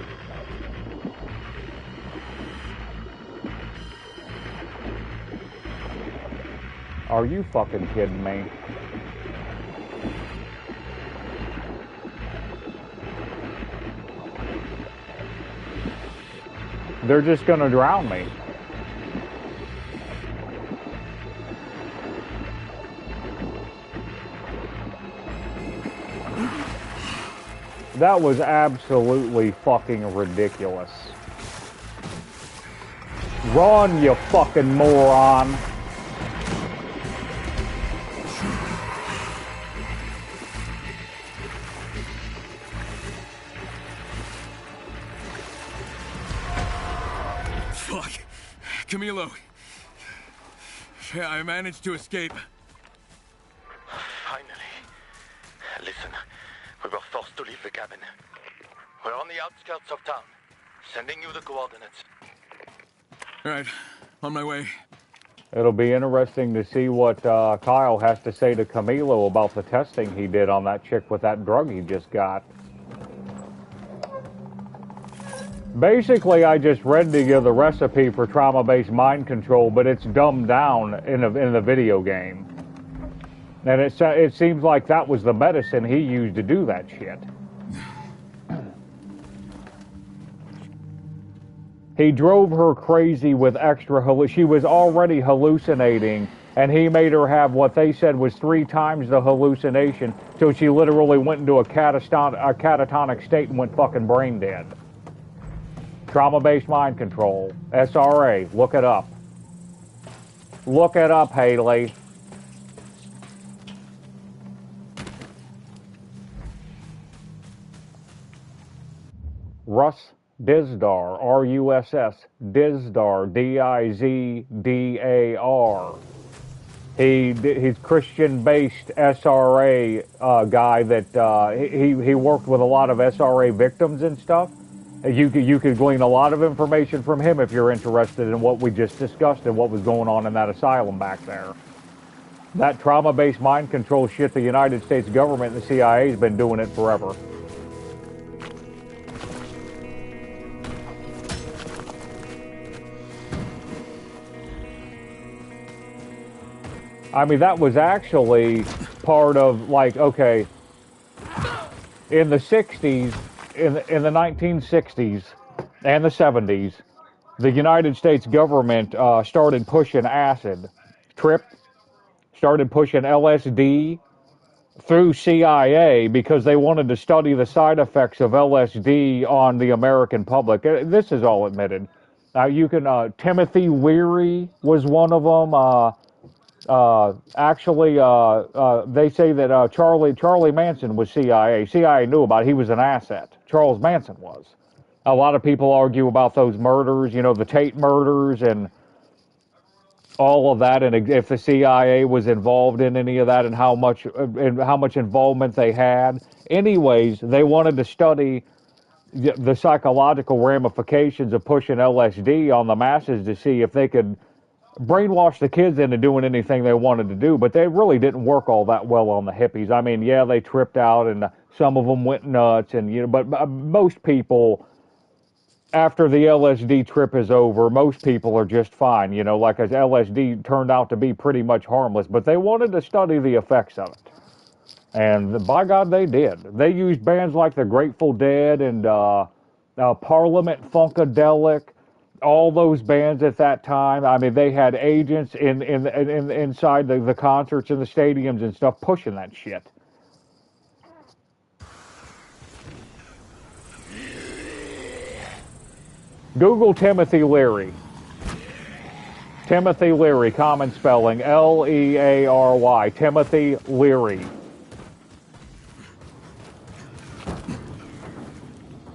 Are you fucking kidding me? They're just gonna drown me. That was absolutely fucking ridiculous. Run, you fucking moron. Fuck. Camilo. Yeah, I managed to escape. Finally. Listen, we were forced to leave the cabin. We're on the outskirts of town. Sending you the coordinates. All right, on my way. It'll be interesting to see what Kyle has to say to Camilo about the testing he did on that chick with that drug he just got. Basically, I just read to you the recipe for trauma-based mind control, but it's dumbed down in the video game. And it seems like that was the medicine he used to do that shit. He drove her crazy with she was already hallucinating, and he made her have what they said was 3 times the hallucination, so she literally went into a catatonic state and went fucking brain dead. Trauma-based mind control. SRA. Look it up. Look it up, Haley. Russ Dizdar, R-U-S-S, Dizdar, D-I-Z-D-A-R. He's Christian-based SRA guy that he worked with a lot of SRA victims and stuff. You could glean a lot of information from him if you're interested in what we just discussed and what was going on in that asylum back there. That trauma-based mind control shit, the United States government and the CIA has been doing it forever. I mean, that was actually part of, like, okay, in the 60s, in the 1960s and the 70s, the United States government started pushing acid, started pushing LSD through CIA because they wanted to study the side effects of LSD on the American public. This is all admitted. You can, Timothy Leary was one of them. They say that Charlie Manson was CIA. CIA knew about it. He was an asset. Charles Manson was. A lot of people argue about those murders, you know, the Tate murders and all of that, and if the CIA was involved in any of that and how much involvement they had. Anyways, they wanted to study the psychological ramifications of pushing LSD on the masses to see if they could brainwash the kids into doing anything they wanted to do, but they really didn't work all that well on the hippies. I mean, yeah, they tripped out and some of them went nuts, and but most people, after the LSD trip is over, most people are just fine. Like as LSD turned out to be pretty much harmless, but they wanted to study the effects of it, and by God, they did. They used bands like the Grateful Dead and Parliament Funkadelic. All those bands at that time, I mean, they had agents inside the concerts and the stadiums and stuff pushing that shit. Google Timothy Leary. Timothy Leary, common spelling, L-E-A-R-Y. Timothy Leary.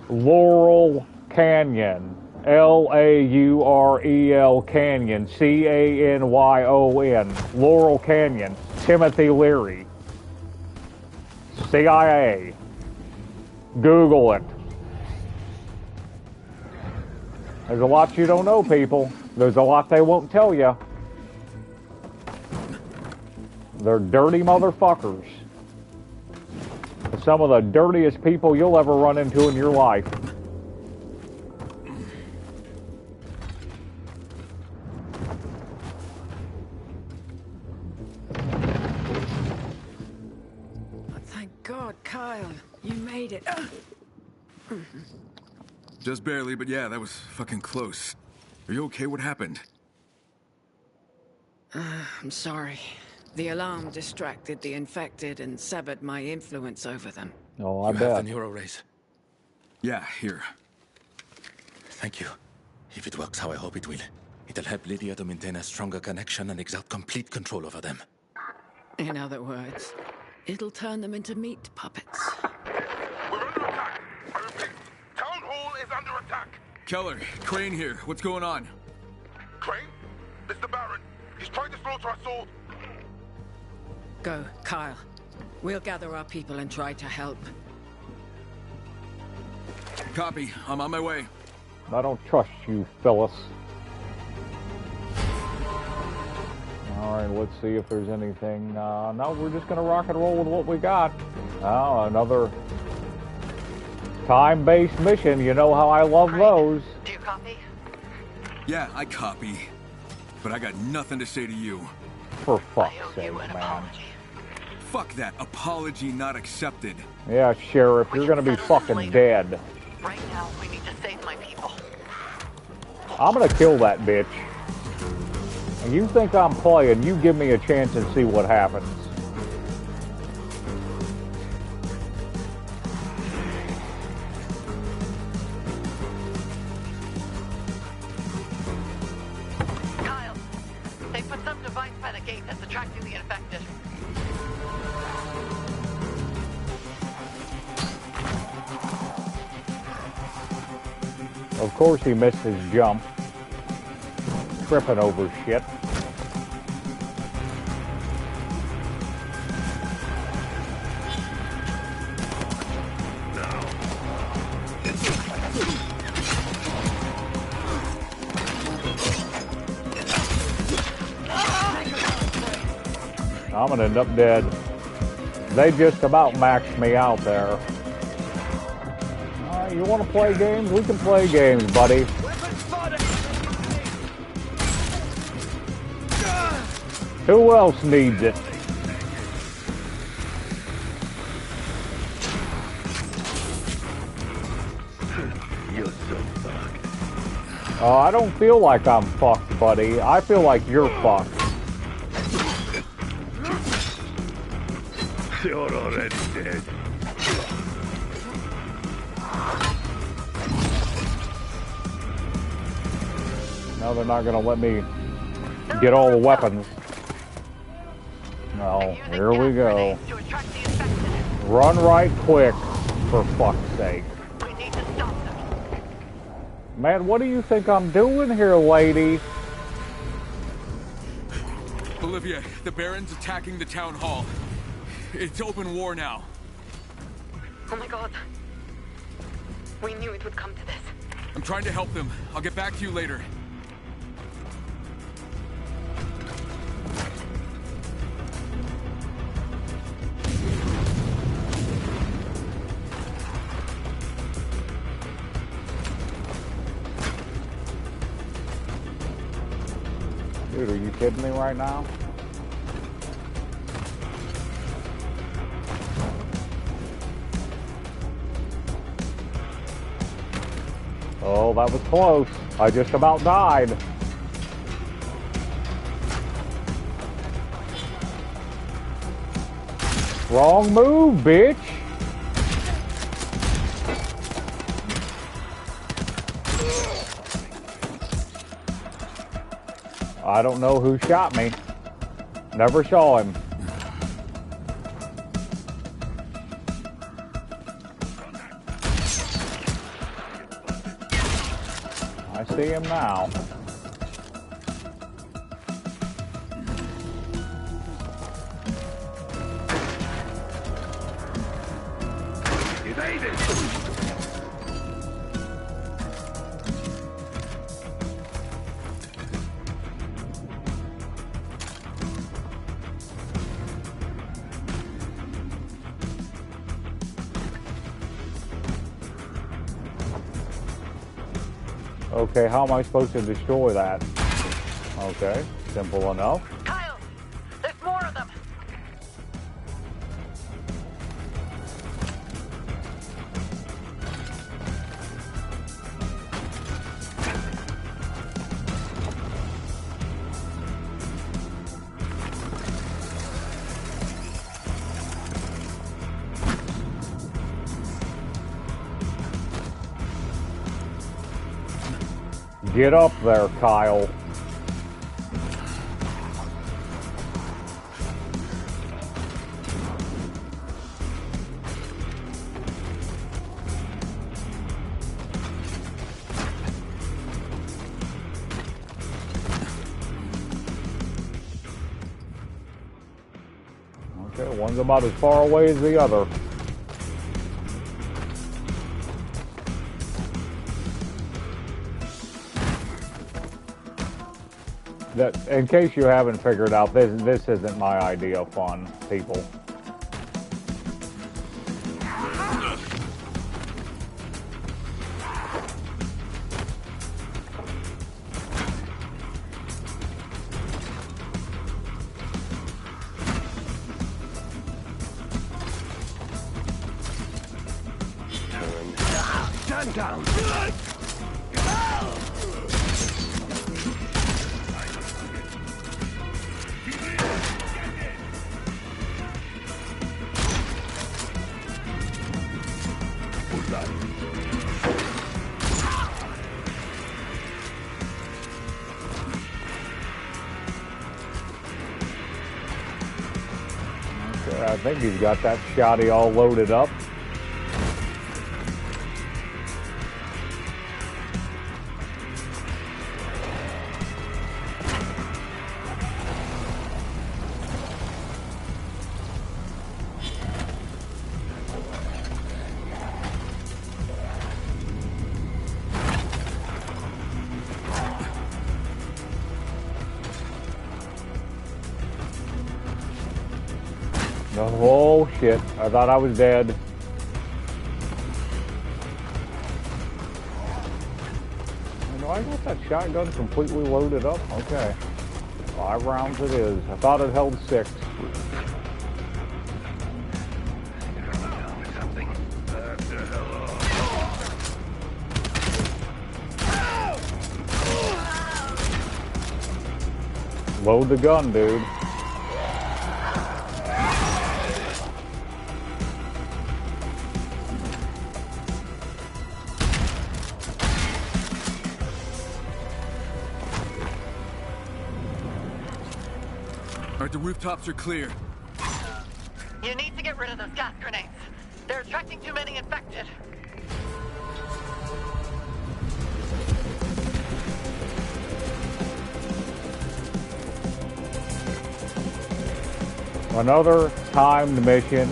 Laurel Canyon. L-A-U-R-E-L Canyon, C-A-N-Y-O-N, Laurel Canyon, Timothy Leary, CIA. Google it. There's a lot you don't know, people. There's a lot they won't tell you. They're dirty motherfuckers. Some of the dirtiest people you'll ever run into in your life. Kyle, you made it. Just barely, but yeah, that was fucking close. Are you okay? What happened? I'm sorry. The alarm distracted the infected and severed my influence over them. Oh, I You have bet. the neural rays. Yeah, here. Thank you. If it works how I hope it will, it'll help Lydia to maintain a stronger connection and exert complete control over them. In other words, it'll turn them into meat puppets. We're under attack. I repeat, Town Hall is under attack. Keller, Crane here. What's going on? Crane? It's the Baron. He's trying to slaughter us all. Go, Kyle. We'll gather our people and try to help. Copy. I'm on my way. I don't trust you, Phyllis. Alright, let's see if there's anything. No, we're just gonna rock and roll with what we got. Oh, another time-based mission. You know how I love those. Do you copy? Yeah, I copy. But I got nothing to say to you. For I fuck's owe sake, you an man. apology. Fuck that. Apology not accepted. Yeah, Sheriff, you're gonna be settle this fucking later. dead. Right now, we need to save my people. I'm gonna kill that bitch. And you think I'm playing, you give me a chance and see what happens. Kyle, they put some device by the gate that's attracting the infected. Of course he missed his jump. Tripping over shit. I'm gonna end up dead. They just about maxed me out there. You want to play games? We can play games, buddy. Who else needs it? You're so fucked. Oh, I don't feel like I'm fucked, buddy. I feel like you're fucked. You're already dead. No, they're not gonna let me get all the weapons. No, here we go. To attract the infected. Run right quick, for fuck's sake. We need to stop them. Man, what do you think I'm doing here, lady? Olivia, the Baron's attacking the town hall. It's open war now. Oh my god. We knew it would come to this. I'm trying to help them. I'll get back to you later. Dude, are you kidding me right now? Oh, that was close. I just about died. Wrong move, bitch. I don't know who shot me. Never saw him. I see him now. Evaded! Okay, how am I supposed to destroy that? Okay, simple enough. Kyle! There's more of them! Get up there, Kyle. Okay, one's about as far away as the other. That, in case you haven't figured out, this isn't my idea of fun, people. Stand down. Okay, I think he's got that shotty all loaded up. Oh shit, I thought I was dead. I got that shotgun completely loaded up? Okay. 5 rounds it is. I thought it held 6. Load the gun, dude. Alright, the rooftops are clear. You need to get rid of those gas grenades. They're attracting too many infected. Another timed mission.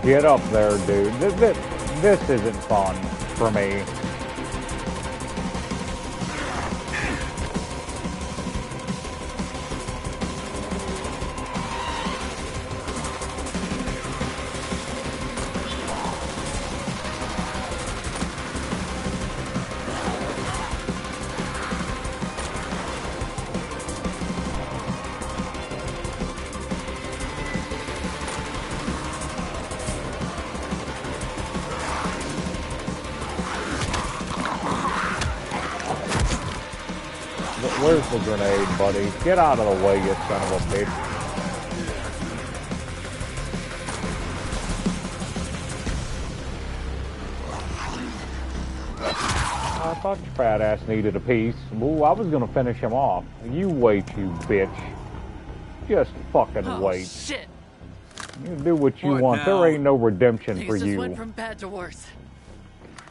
Get up there, dude. This isn't fun for me. Where's the grenade, buddy? Get out of the way, you son of a bitch. I thought your fat ass needed a piece. Ooh, I was gonna finish him off. You wait, you bitch. Just fucking wait. Shit. You do what you What want. now? There ain't no redemption Things for just you. went from bad to worse.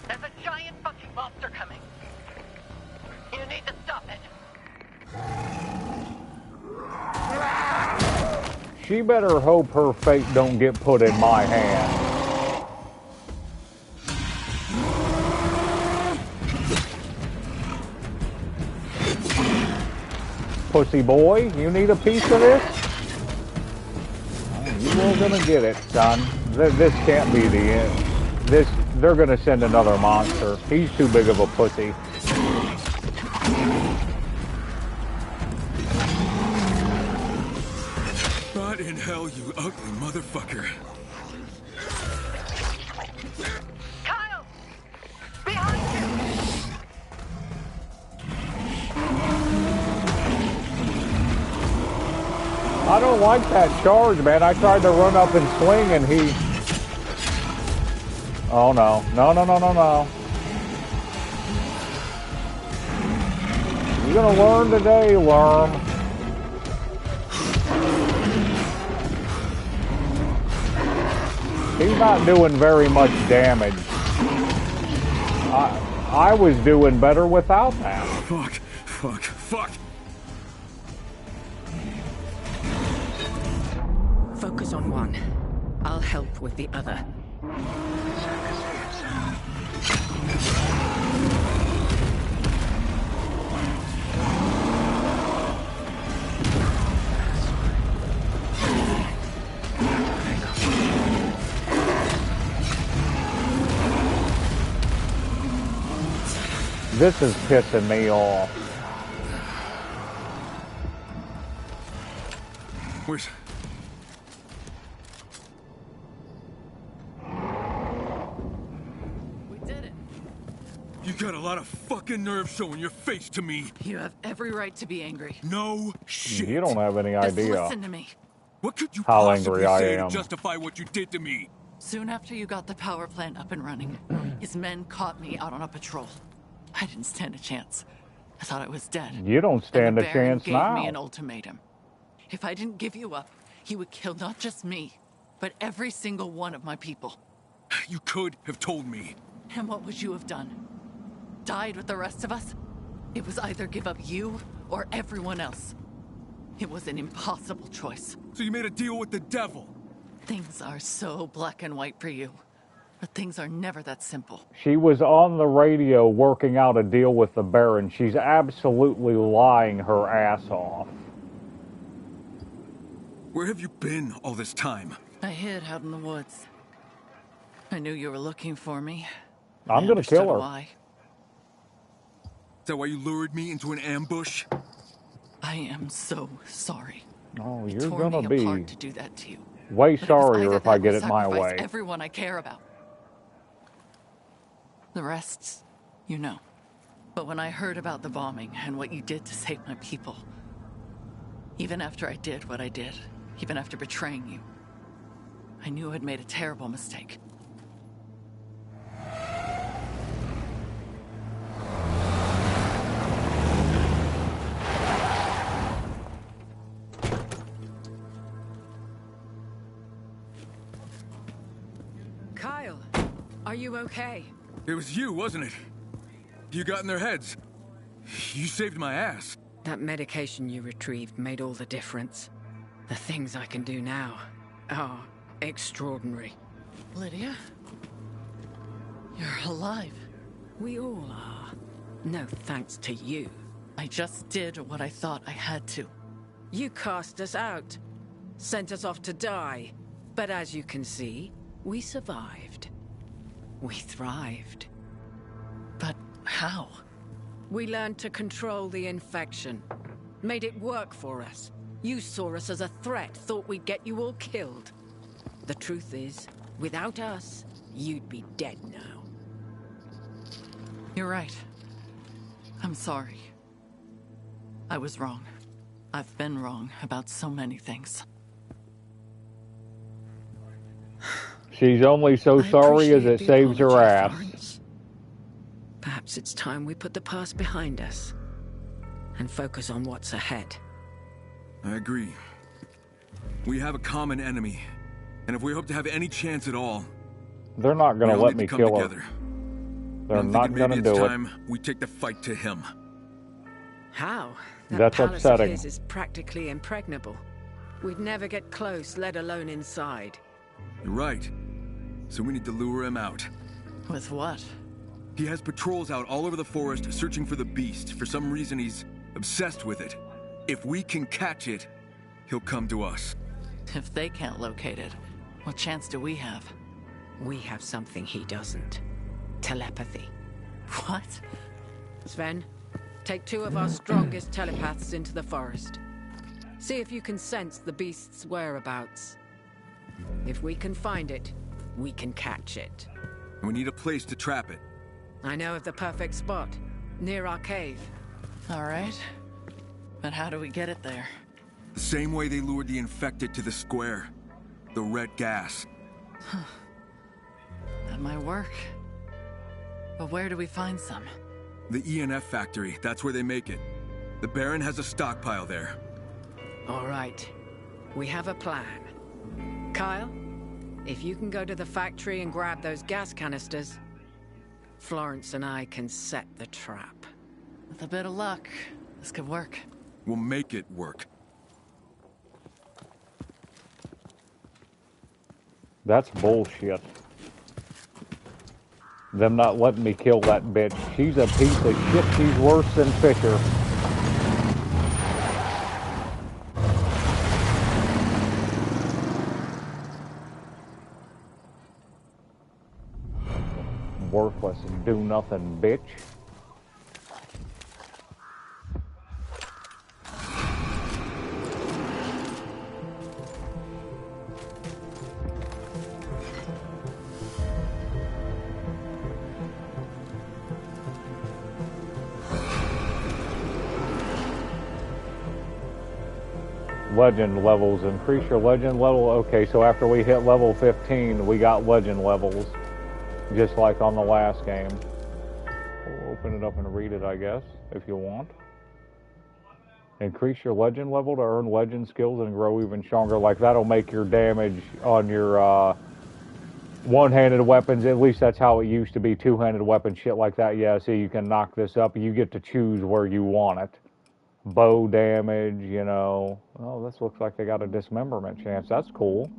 There's a giant fucking monster coming. You need to stop it. She better hope her fate don't get put in my hand. Pussy boy, you need a piece of this? You are gonna get it, son. This can't be the end. They're gonna send another monster. He's too big of a pussy. Not in hell, you ugly motherfucker. Kyle! Behind you! I don't like that charge, man. I tried to run up and swing and he... Oh no. No, no, no, no, no. You're gonna learn today, Worm. He's not doing very much damage. I was doing better without that. Fuck, fuck, fuck. Focus on one. I'll help with the other. This is pissing me off. Where's... We did it. You got a lot of fucking nerve showing your face to me. You have every right to be angry. No shit. You don't have any Just idea. listen to me. What could you How possibly angry I say am. to justify what you did to me? Soon after you got the power plant up and running, his men caught me out on a patrol. I didn't stand a chance. I thought I was dead. You don't stand And the a Baron chance gave now. me an ultimatum. If I didn't give you up, he would kill not just me, but every single one of my people. You could have told me. And what would you have done? Died with the rest of us? It was either give up you or everyone else. It was an impossible choice. So you made a deal with the devil. Things are so black and white for you, but things are never that simple. She was on the radio working out a deal with the Baron. She's absolutely lying her ass off. Where have you been all this time? I hid out in the woods. I knew you were looking for me. I'm gonna kill her. Why. Is that why you lured me into an ambush? I am so sorry. Oh, It you're tore gonna me be apart to do that to you. way But it was sorrier either if I that get or it my sacrifice way. Everyone I care about. The rest, you know. But when I heard about the bombing and what you did to save my people, even after I did what I did, even after betraying you, I knew I'd made a terrible mistake. Kyle, are you okay? It was you, wasn't it? You got in their heads. You saved my ass. That medication you retrieved made all the difference. The things I can do now are extraordinary. Lydia? You're alive. We all are. No thanks to you. I just did what I thought I had to. You cast us out. Sent us off to die. But as you can see, we survived. We thrived. But how? We learned to control the infection. Made it work for us. You saw us as a threat, thought we'd get you all killed. The truth is, without us, you'd be dead now. You're right. I'm sorry. I was wrong. I've been wrong about so many things. She's only so sorry as it saves her ass. Florence. Perhaps it's time we put the past behind us and focus on what's ahead. I agree. We have a common enemy, and if we hope to have any chance at all, They're not we gonna all let need me to come kill her. together. They're I'm not thinking gonna maybe it's do it. time we take the fight to him. How? That That's palace upsetting. of his is practically impregnable. We'd never get close, let alone inside. You're right. So we need to lure him out. With what? He has patrols out all over the forest searching for the beast. For some reason, he's obsessed with it. If we can catch it, he'll come to us. If they can't locate it, what chance do we have? We have something he doesn't. Telepathy. What? Sven, take 2 of our strongest telepaths into the forest. See if you can sense the beast's whereabouts. If we can find it, we can catch it. We need a place to trap it. I know of the perfect spot, near our cave. All right. But how do we get it there? The same way they lured the infected to the square. The red gas. That might work. But where do we find some? The ENF factory, that's where they make it. The Baron has a stockpile there. All right. We have a plan. Kyle, if you can go to the factory and grab those gas canisters, Florence and I can set the trap. With a bit of luck, this could work. We'll make it work. That's bullshit. Them not letting me kill that bitch. She's a piece of shit. She's worse than Fisher. Worthless and do nothing, bitch. Legend levels. Increase your legend level. Okay, so after we hit level 15, we got legend levels. Just like on the last game. We'll open it up and read it, I guess, if you want. Increase your legend level to earn legend skills and grow even stronger. Like, that'll make your damage on your one-handed weapons. At least that's how it used to be. Two-handed weapons, shit like that. Yeah, see, you can knock this up. You get to choose where you want it. Bow damage, you know. Oh, this looks like they got a dismemberment chance. That's cool.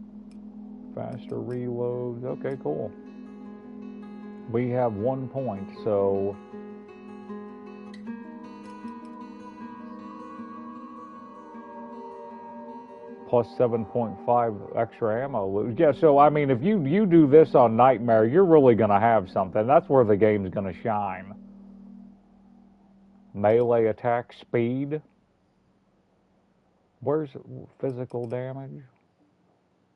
Faster reloads. Okay, cool. We have 1 point, so plus 7.5 extra ammo. Yeah, so I mean, if you do this on Nightmare, you're really gonna have something. That's where the game's gonna shine. Melee attack speed. Where's physical damage?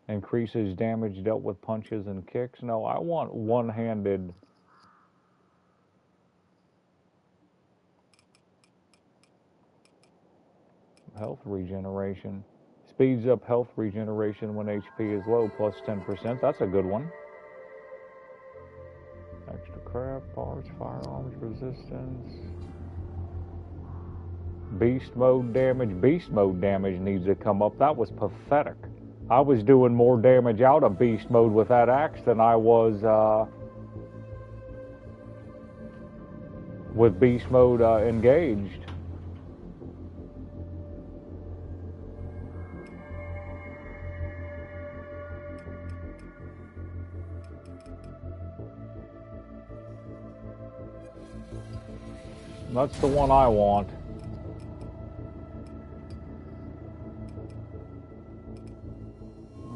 Increases damage dealt with punches and kicks. No, I want one-handed. Health regeneration. Speeds up health regeneration when HP is low, plus 10%. That's a good one. Extra craft parts, firearms resistance. Beast mode damage. Beast mode damage needs to come up. That was pathetic. I was doing more damage out of beast mode with that axe than I was with beast mode engaged. That's the one I want.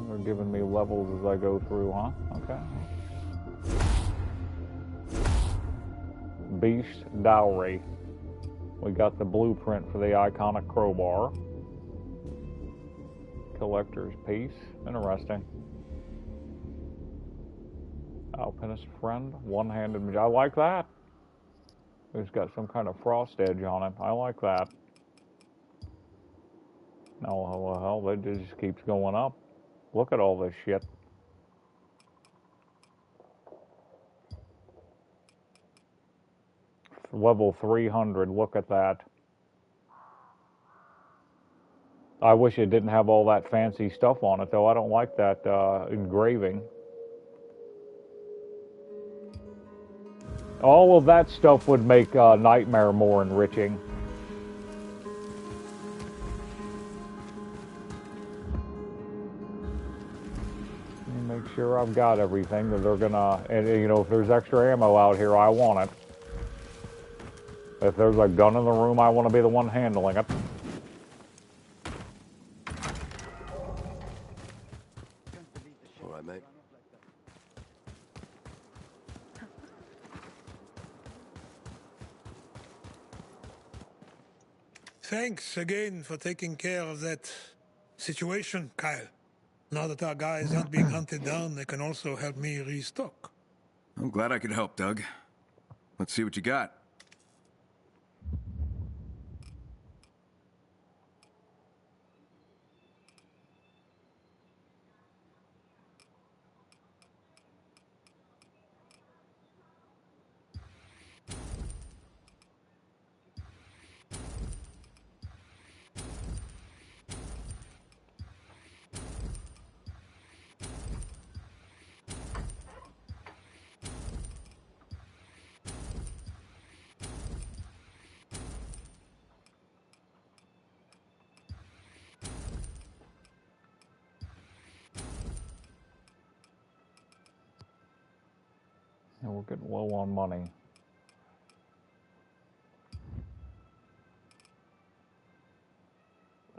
They're giving me levels as I go through, huh? Okay. Beast Dowry. We got the blueprint for the iconic crowbar. Collector's Piece. Interesting. Alpinist Friend. One-handed. I like that. It's got some kind of frost edge on it. I like that. Oh, hell, it just keeps going up. Look at all this shit. Level 300, look at that. I wish it didn't have all that fancy stuff on it, though. I don't like that engraving. All of that stuff would make Nightmare more enriching. Make sure I've got everything that they're gonna, and you know, if there's extra ammo out here, I want it. If there's a gun in the room, I want to be the one handling it. All right, mate. Thanks again for taking care of that situation, Kyle. Now that our guys aren't being hunted down, they can also help me restock. I'm glad I could help, Doug. Let's see what you got. We're getting low on money.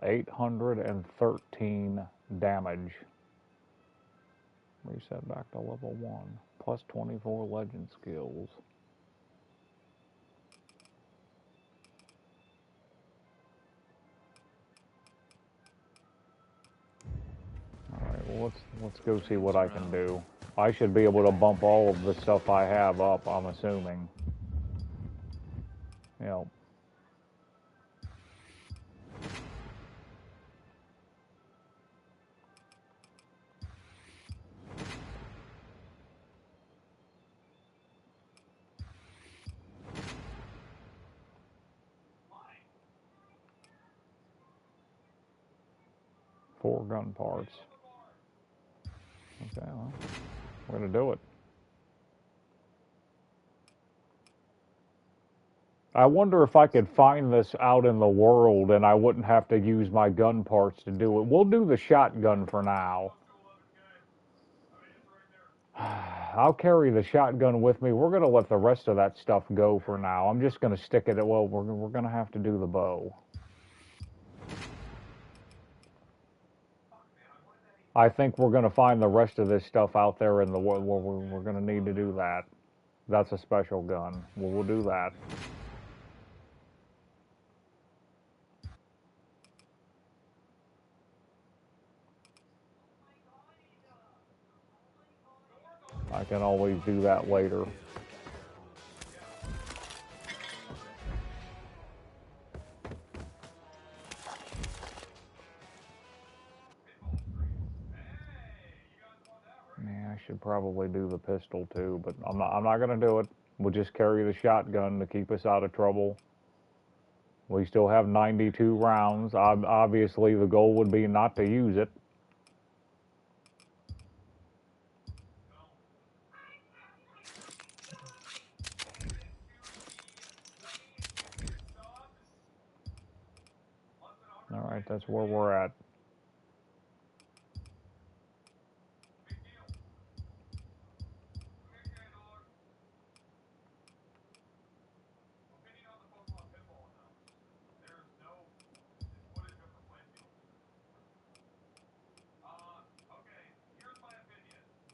$813 damage. Reset back to level 1. Plus 24 legend skills. Alright, well let's go see what I can do. I should be able to bump all of the stuff I have up, I'm assuming. You know. Four gun parts. Okay, well, we're gonna do it. I wonder if I could find this out in the world and I wouldn't have to use my gun parts to do it. We'll do the shotgun for now. I'll carry the shotgun with me. We're gonna let the rest of that stuff go for now. I'm just gonna stick it. Well, we're gonna have to do the bow. I think we're going to find the rest of this stuff out there in the world. We're going to need to do that. That's a special gun. We'll do that. I can always do that later. Yeah, I should probably do the pistol too, but I'm not going to do it. We'll just carry the shotgun to keep us out of trouble. We still have 92 rounds. Obviously, the goal would be not to use it. All right, that's where we're at.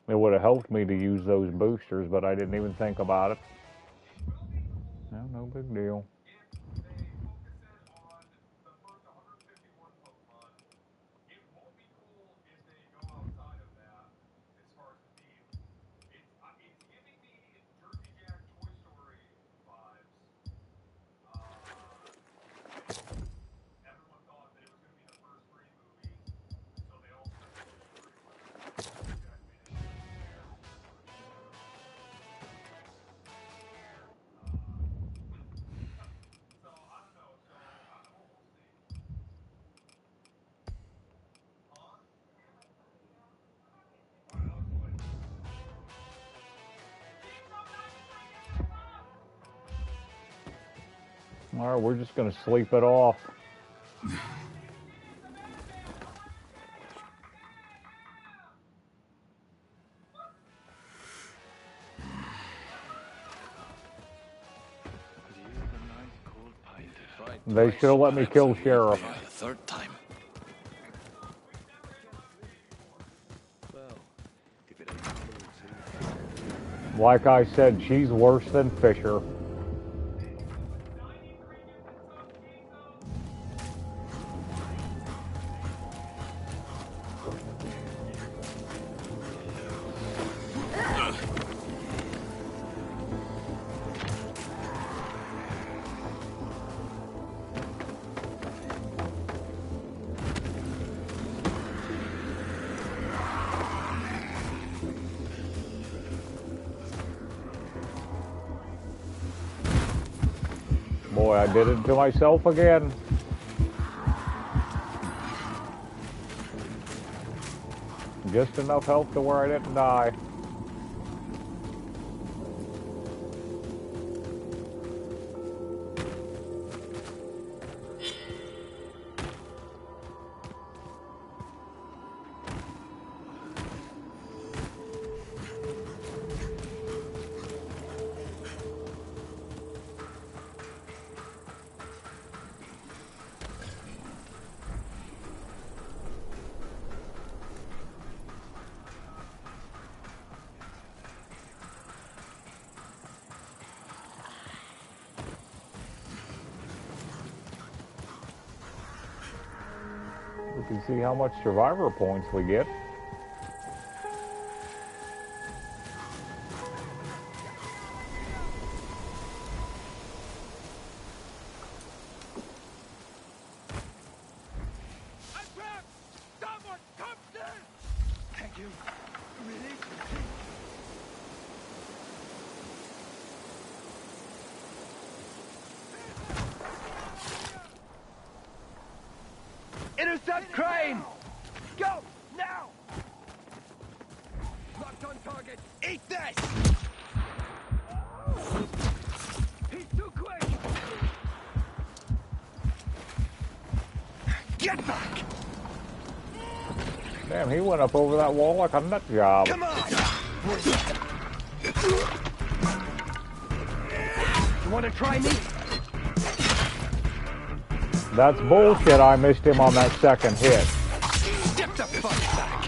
It would have helped me to use those boosters, but I didn't even think about it. No big deal. All right, we're just going to sleep it off. They should have let me kill Sheriff. Third time. Like I said, she's worse than Fisher. Boy, I did it to myself again. Just enough health to where I didn't die. can see how much survivor points we get. Thank you. Really? Intercept Crane! Go! Now! Locked on target. Eat this! He's too quick! Get back! Damn, he went up over that wall like a nut job. Come on! You want to try me? That's bullshit. I missed him on that second hit. Step the fuck back!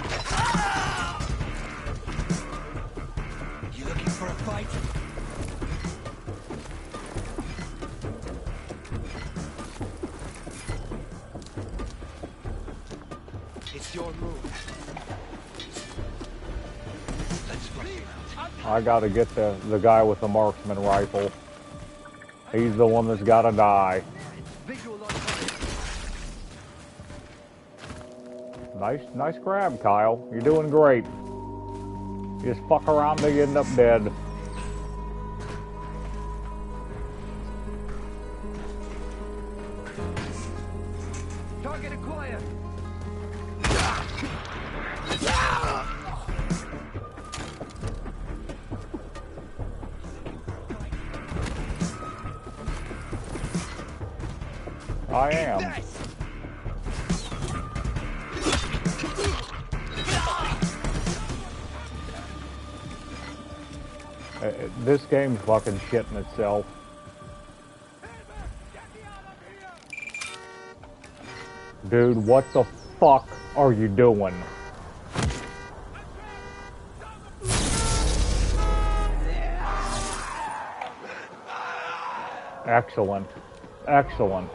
You looking for a fight? It's your move. Let's flush him out. I gotta get the guy with the marksman rifle. He's the one that's gotta die. Visual on target. Nice grab, Kyle. You're doing great. You just fuck around till you end up dead. Target acquired. I am. This game's fucking shitting itself. Dude, what the fuck are you doing? Excellent. Excellent.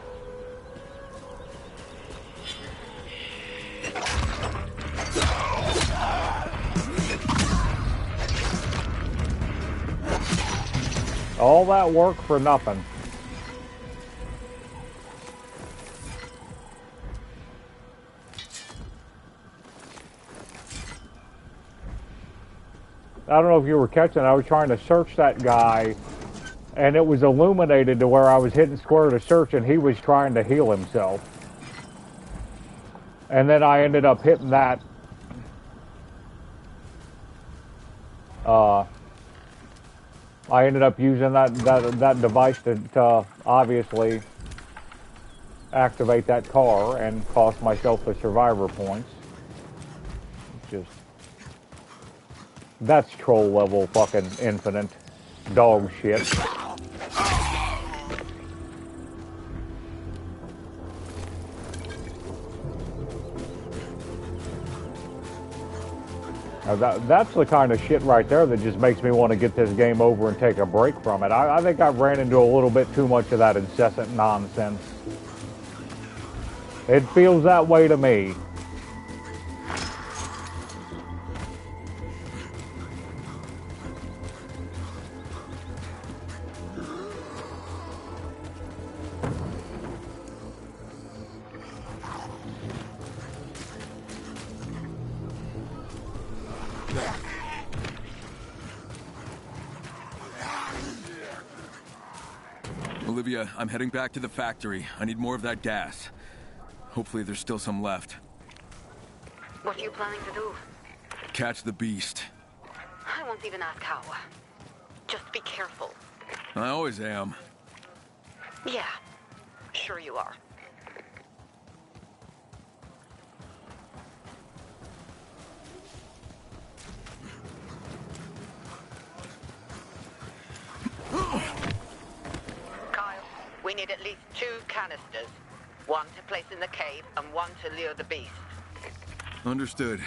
All that work for nothing. I don't know if you were catching, I was trying to search that guy, and it was illuminated to where I was hitting square to search, and he was trying to heal himself. And then I ended up hitting that. I ended up using that device to obviously activate that car and cost myself the survivor points. Just that's troll level fucking infinite dog shit. Now that's the kind of shit right there that just makes me want to get this game over and take a break from it. I think I've ran into a little bit too much of that incessant nonsense. It feels that way to me. Olivia, I'm heading back to the factory. I need more of that gas. Hopefully there's still some left. What are you planning to do? Catch the beast. I won't even ask how. Just be careful. I always am. Yeah, sure you are. Kyle, we need at least 2 canisters. One to place in the cave and one to lure the beast. Understood.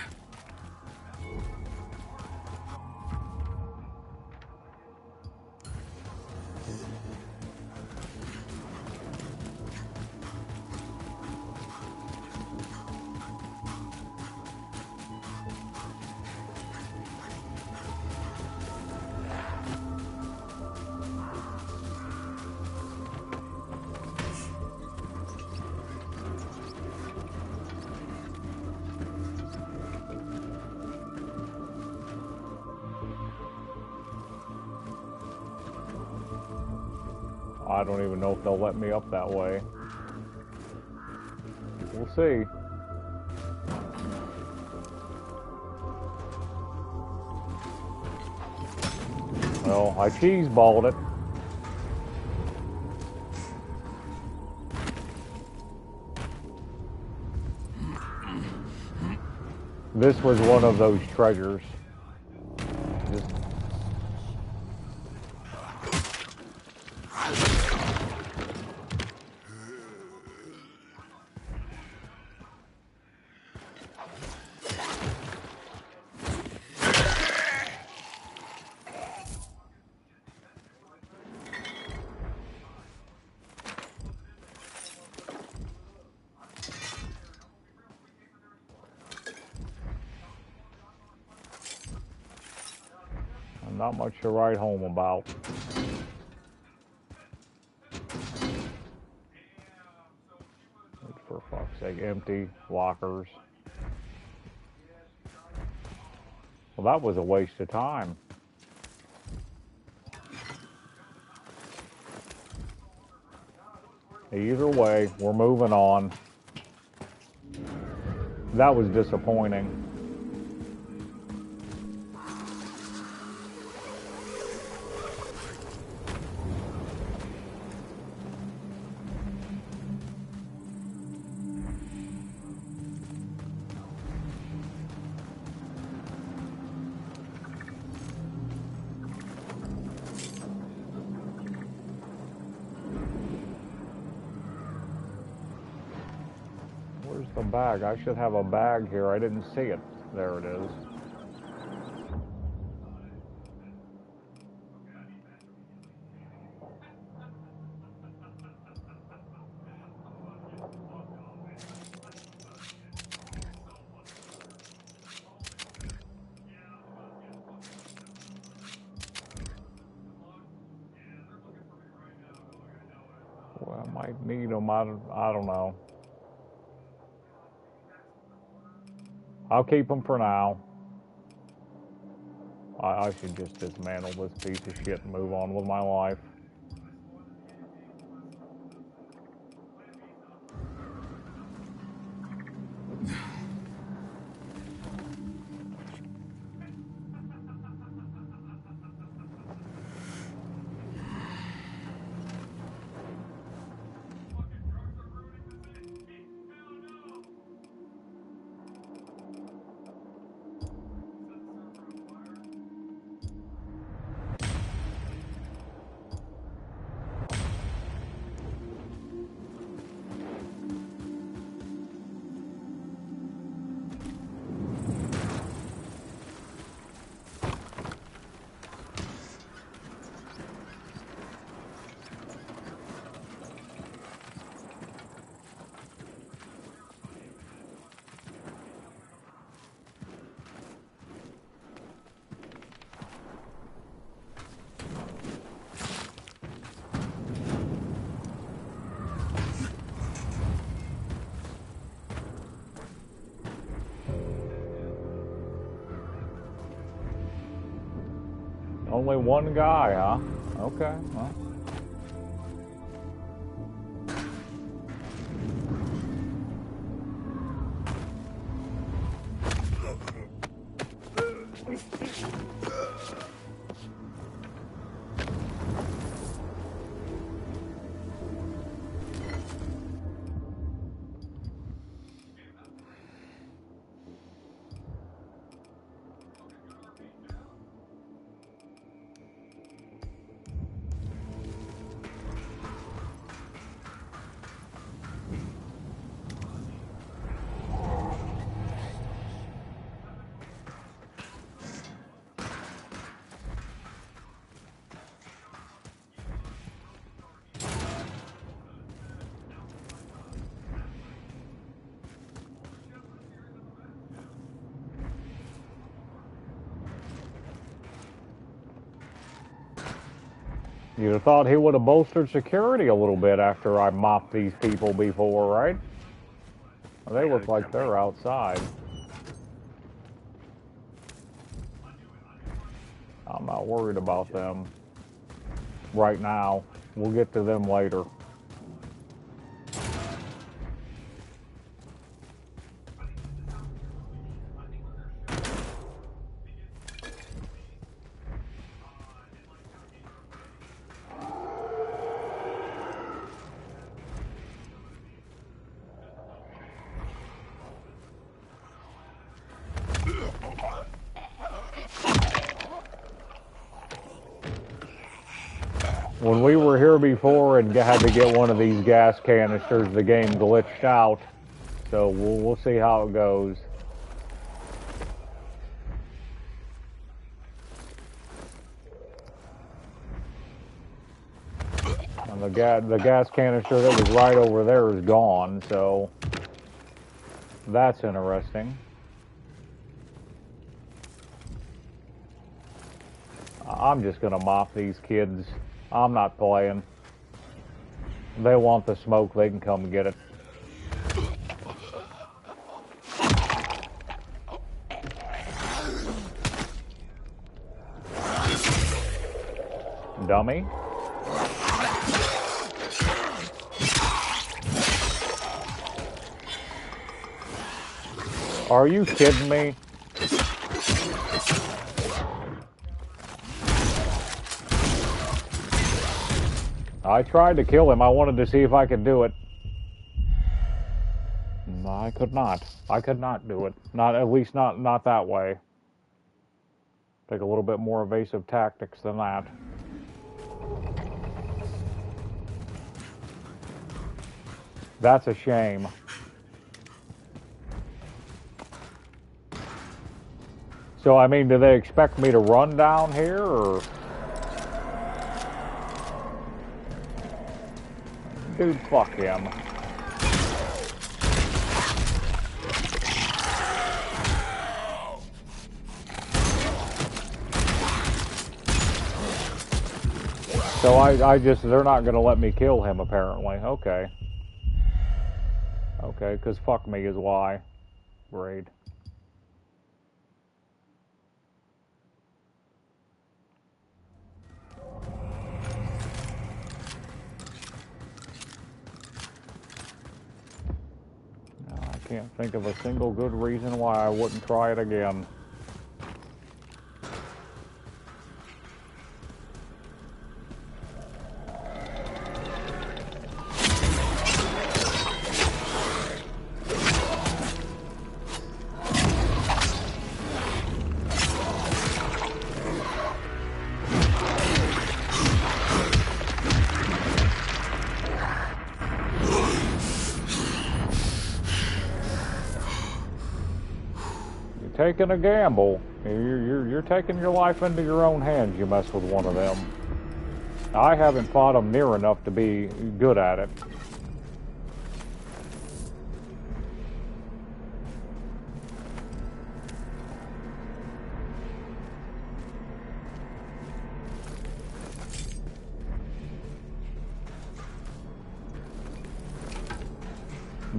I don't even know if they'll let me up that way. We'll see. Well, I cheese-balled it. This was one of those treasures. Not much to write home about. For fuck's sake, empty lockers. Well, that was a waste of time. Either way, we're moving on. That was disappointing. The bag. I should have a bag here. I didn't see it. There it is. Well, I might need them. I don't know. I'll keep them for now. I should just dismantle this piece of shit and move on with my life. Only one guy, huh? Okay, well. You'd have thought he would have bolstered security a little bit after I mopped these people before, right? Well, they look like they're outside. I'm not worried about them right now. We'll get to them later. When we were here before and had to get one of these gas canisters, the game glitched out. So we'll see how it goes. And the gas canister that was right over there is gone, so that's interesting. I'm just gonna mop these kids. I'm not playing. They want the smoke, they can come get it. Dummy. Are you kidding me? I tried to kill him. I wanted to see if I could do it. I could not. I could not do it. Not, at least not that way. Take a little bit more evasive tactics than that. That's a shame. So, I mean, do they expect me to run down here, or... Dude, fuck him. So I just, they're not gonna let me kill him apparently. Okay. Okay, because fuck me is why. Great. Can't think of a single good reason why I wouldn't try it again. Taking a gamble. You're taking your life into your own hands. You mess with one of them. I haven't fought them near enough to be good at it.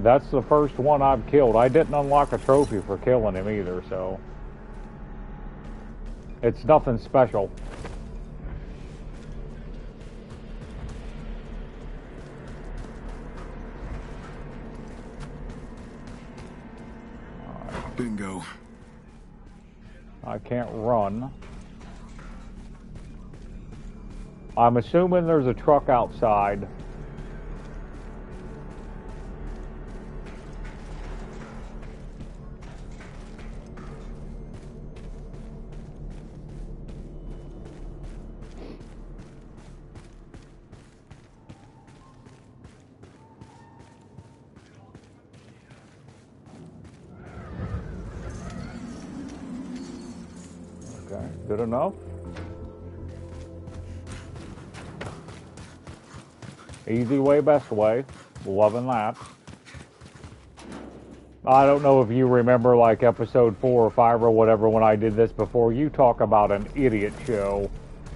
That's the first one I've killed. I didn't unlock a trophy for killing him either, so... It's nothing special. Bingo. I can't run. I'm assuming there's a truck outside. Good enough. Easy way, best way. Loving that. I don't know if you remember like episode 4 or 5 or whatever when I did this before. You talk about an idiot show.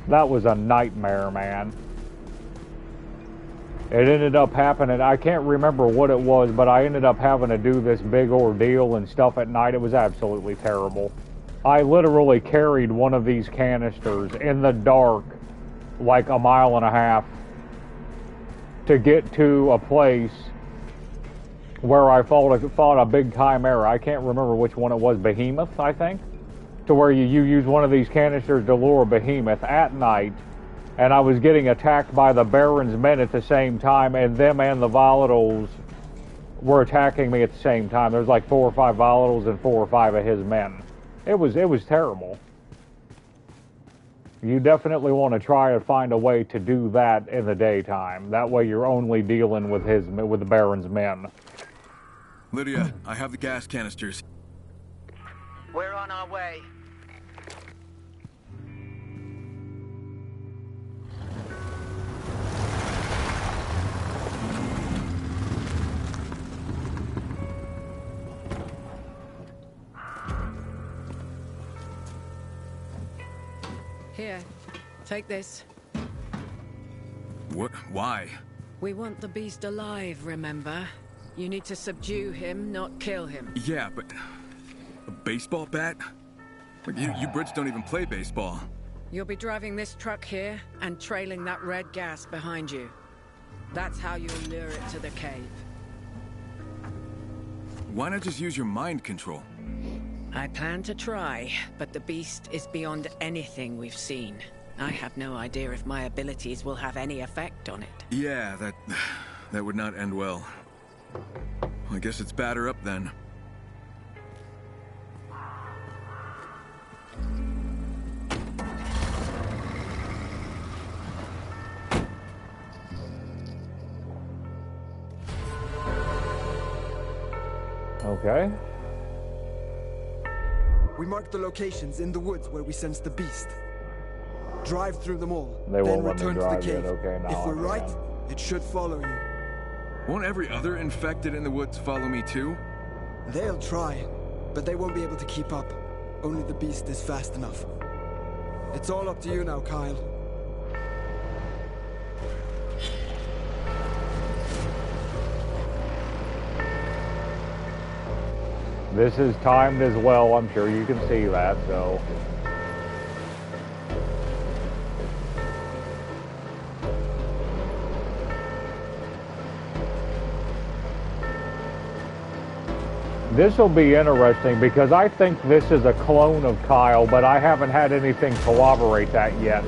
That was a nightmare, man. It ended up happening, I can't remember what it was, but I ended up having to do this big ordeal and stuff at night. It was absolutely terrible. I literally carried one of these canisters in the dark like a mile and a half to get to a place where I fought a big chimera. I can't remember which one it was, Behemoth, I think, to where you use one of these canisters to lure a behemoth at night, and I was getting attacked by the Baron's men at the same time, and them and the volatiles were attacking me at the same time. There's like 4 or 5 volatiles and 4 or 5 of his men. It was terrible. You definitely want to try to find a way to do that in the daytime. That way you're only dealing with the Baron's men. Lydia, I have the gas canisters. We're on our way. Here, take this. What? Why? We want the beast alive, remember? You need to subdue him, not kill him. Yeah, but... a baseball bat? Like, you Brits don't even play baseball. You'll be driving this truck here and trailing that red gas behind you. That's how you'll lure it to the cave. Why not just use your mind control? I plan to try, but the beast is beyond anything we've seen. I have no idea if my abilities will have any effect on it. Yeah, that would not end well. I guess it's batter up then. Okay. We marked the locations in the woods where we sensed the beast. Drive through them all, They then won't let me return to the drive cave. yet. Okay, now If we're I right, can. it should follow you. Won't every other infected in the woods follow me too? They'll try, but they won't be able to keep up. Only the beast is fast enough. It's all up to you now, Kyle. This is timed as well. I'm sure you can see that, so... This will be interesting because I think this is a clone of Kyle, but I haven't had anything corroborate that yet.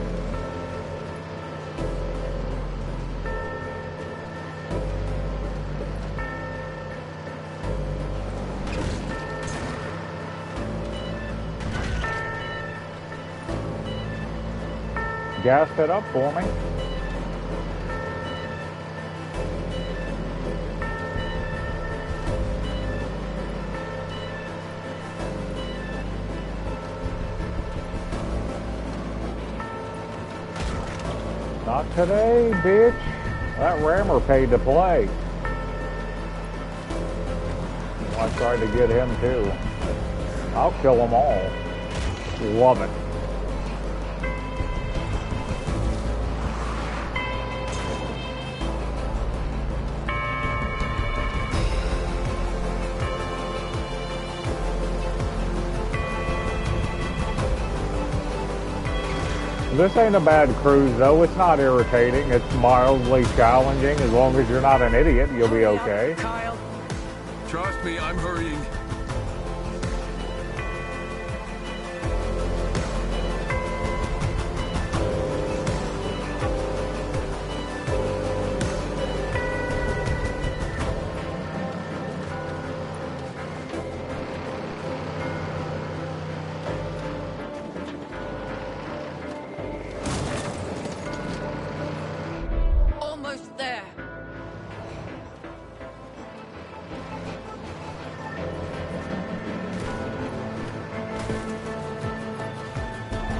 Gas it up for me. Not today, bitch. That rammer paid to play. I tried to get him too. I'll kill them all. Love it. This ain't a bad cruise, though. It's not irritating. It's mildly challenging. As long as you're not an idiot, you'll be okay. Kyle. Trust me, I'm hurrying. Almost there.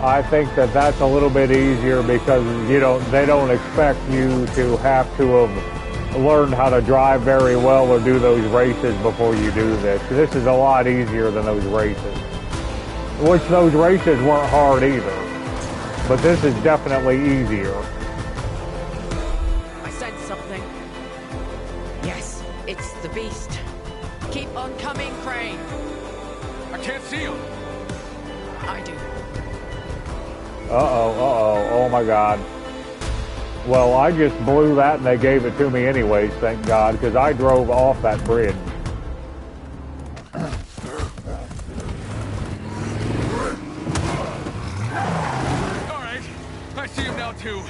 I think that that's a little bit easier because they don't expect you to have to have learned how to drive very well or do those races before you do this. This is a lot easier than those races. Which those races weren't hard either. But this is definitely easier. I sense something. Yes, it's the beast. Keep on coming, Crane. I can't see him. I do. Uh-oh, oh my God. Well, I just blew that and they gave it to me anyways, thank God, because I drove off that bridge. Alright, I see him now too.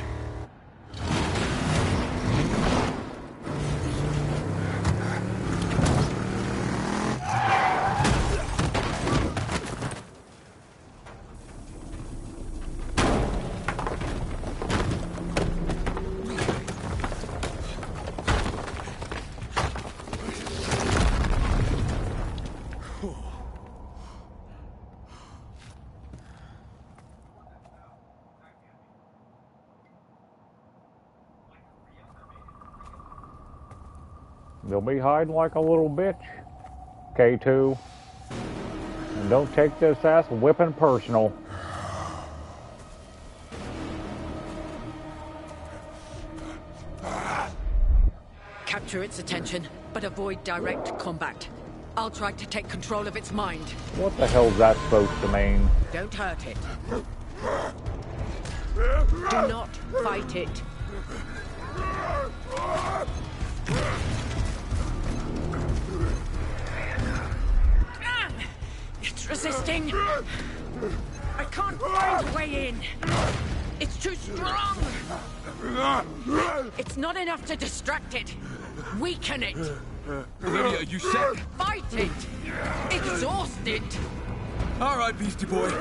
You'll be hiding like a little bitch, K2. And don't take this ass whipping personal. Capture its attention, but avoid direct combat. I'll try to take control of its mind. What the hell's that supposed to mean? Don't hurt it. Do not fight it. It's resisting. I can't find a way in. It's too strong. It's not enough to distract it. Weaken it. Lydia, you said... Fight it. Exhaust it. Alright, Beastie Boy.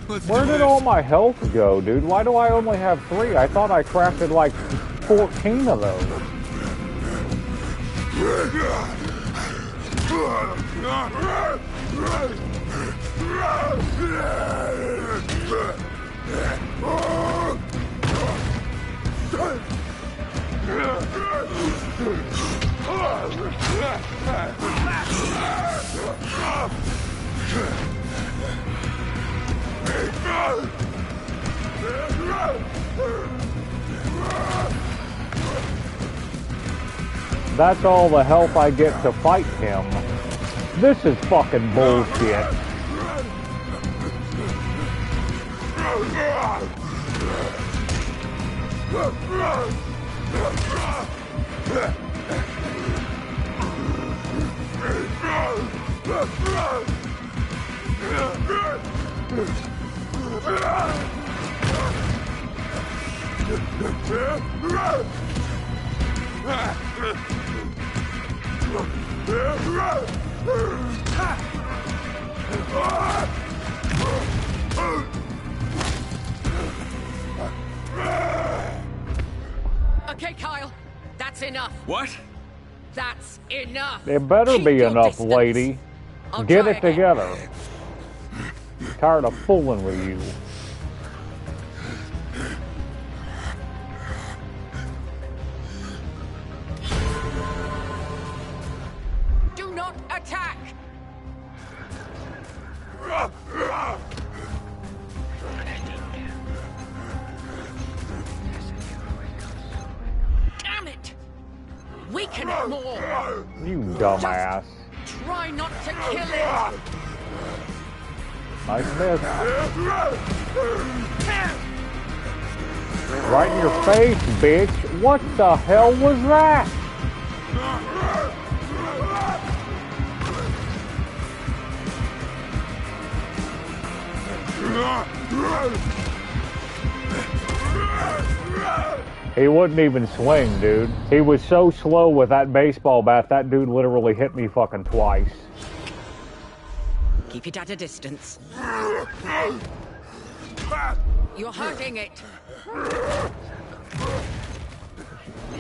Let's Where do did this. all my health go, dude? Why do I only have 3? I thought I crafted like 14 of those. That's all the help I get to fight him. This is fucking bullshit. Okay, Kyle. That's enough. What? That's enough. It better Keep be your enough, distance. lady. I'll Get try it again. together. Tired of fooling with you. Do not attack. Damn it! Weaken it more. You dumbass. Try not to kill it. Nice miss. Right in your face, bitch. What the hell was that? He wouldn't even swing, dude. He was so slow with that baseball bat, that dude literally hit me fucking twice. Keep it at a distance. You're hurting it.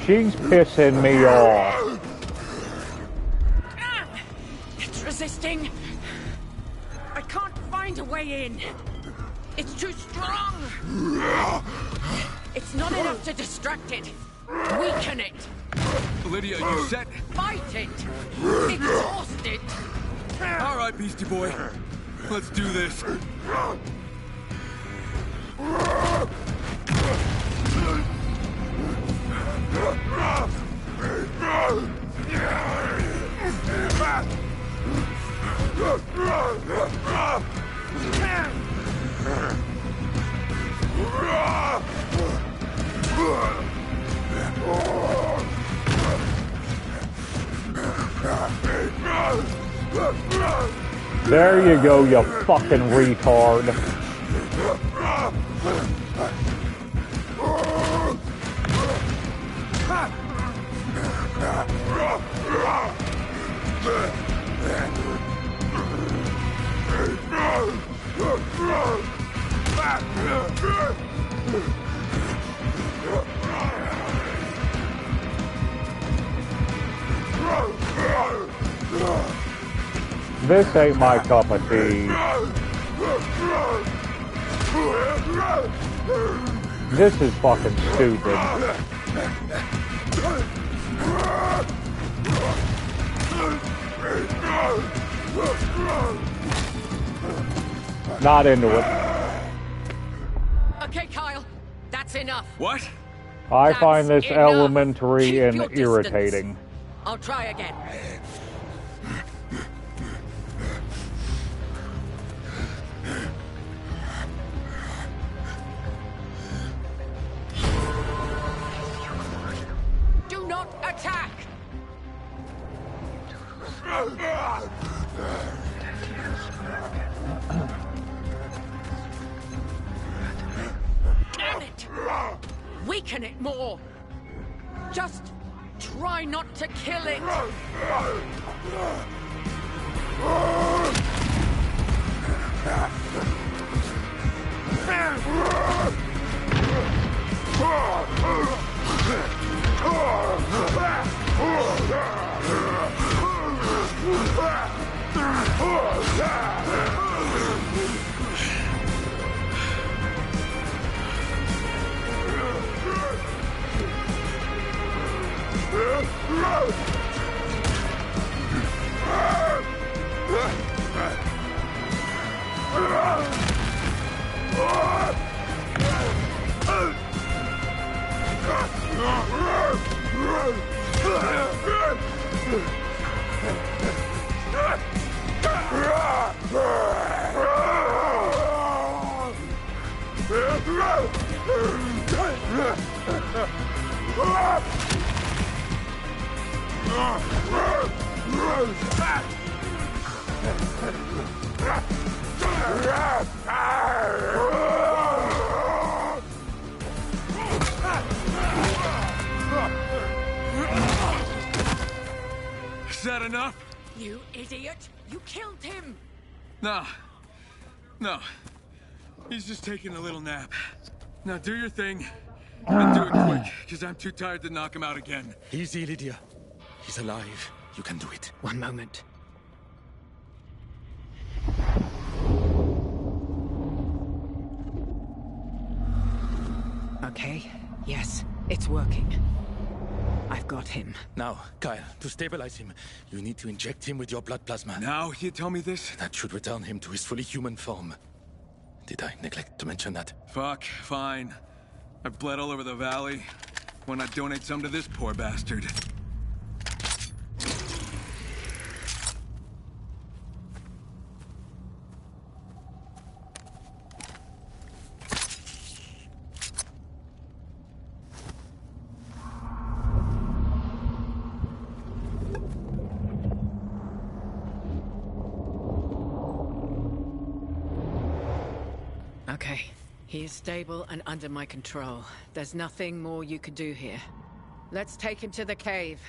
She's pissing me off. It's resisting. I can't find a way in. It's too strong. It's not enough to distract it. Weaken it. Lydia, you said... Fight it. Exhaust it. Alright, Beastie Boy. Let's do this. There you go, you fucking retard. This ain't my cup of tea. This is fucking stupid. Not into it. Okay, Kyle. That's enough. What? I find this That's enough. elementary Keep and your distance. irritating. I'll try again. Do not attack! Damn it! Weaken it more! Just try not to kill it! Is that enough? You idiot! You killed him! No. No. He's just taking a little nap. Now do your thing, and do it quick, because I'm too tired to knock him out again. Easy, Lydia. He's alive. You can do it. One moment. Okay, yes, it's working. I've got him. Now, Kyle, to stabilize him, you need to inject him with your blood plasma. Now you tell me this? That should return him to his fully human form. Did I neglect to mention that? Fuck, fine. I've bled all over the valley. Why not donate some to this poor bastard? Okay. He is stable and under my control. There's nothing more you could do here. Let's take him to the cave.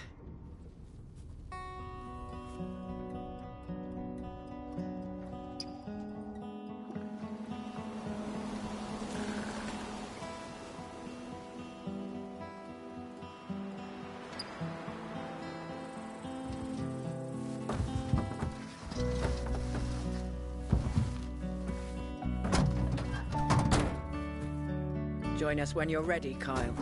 Join us when you're ready, Kyle.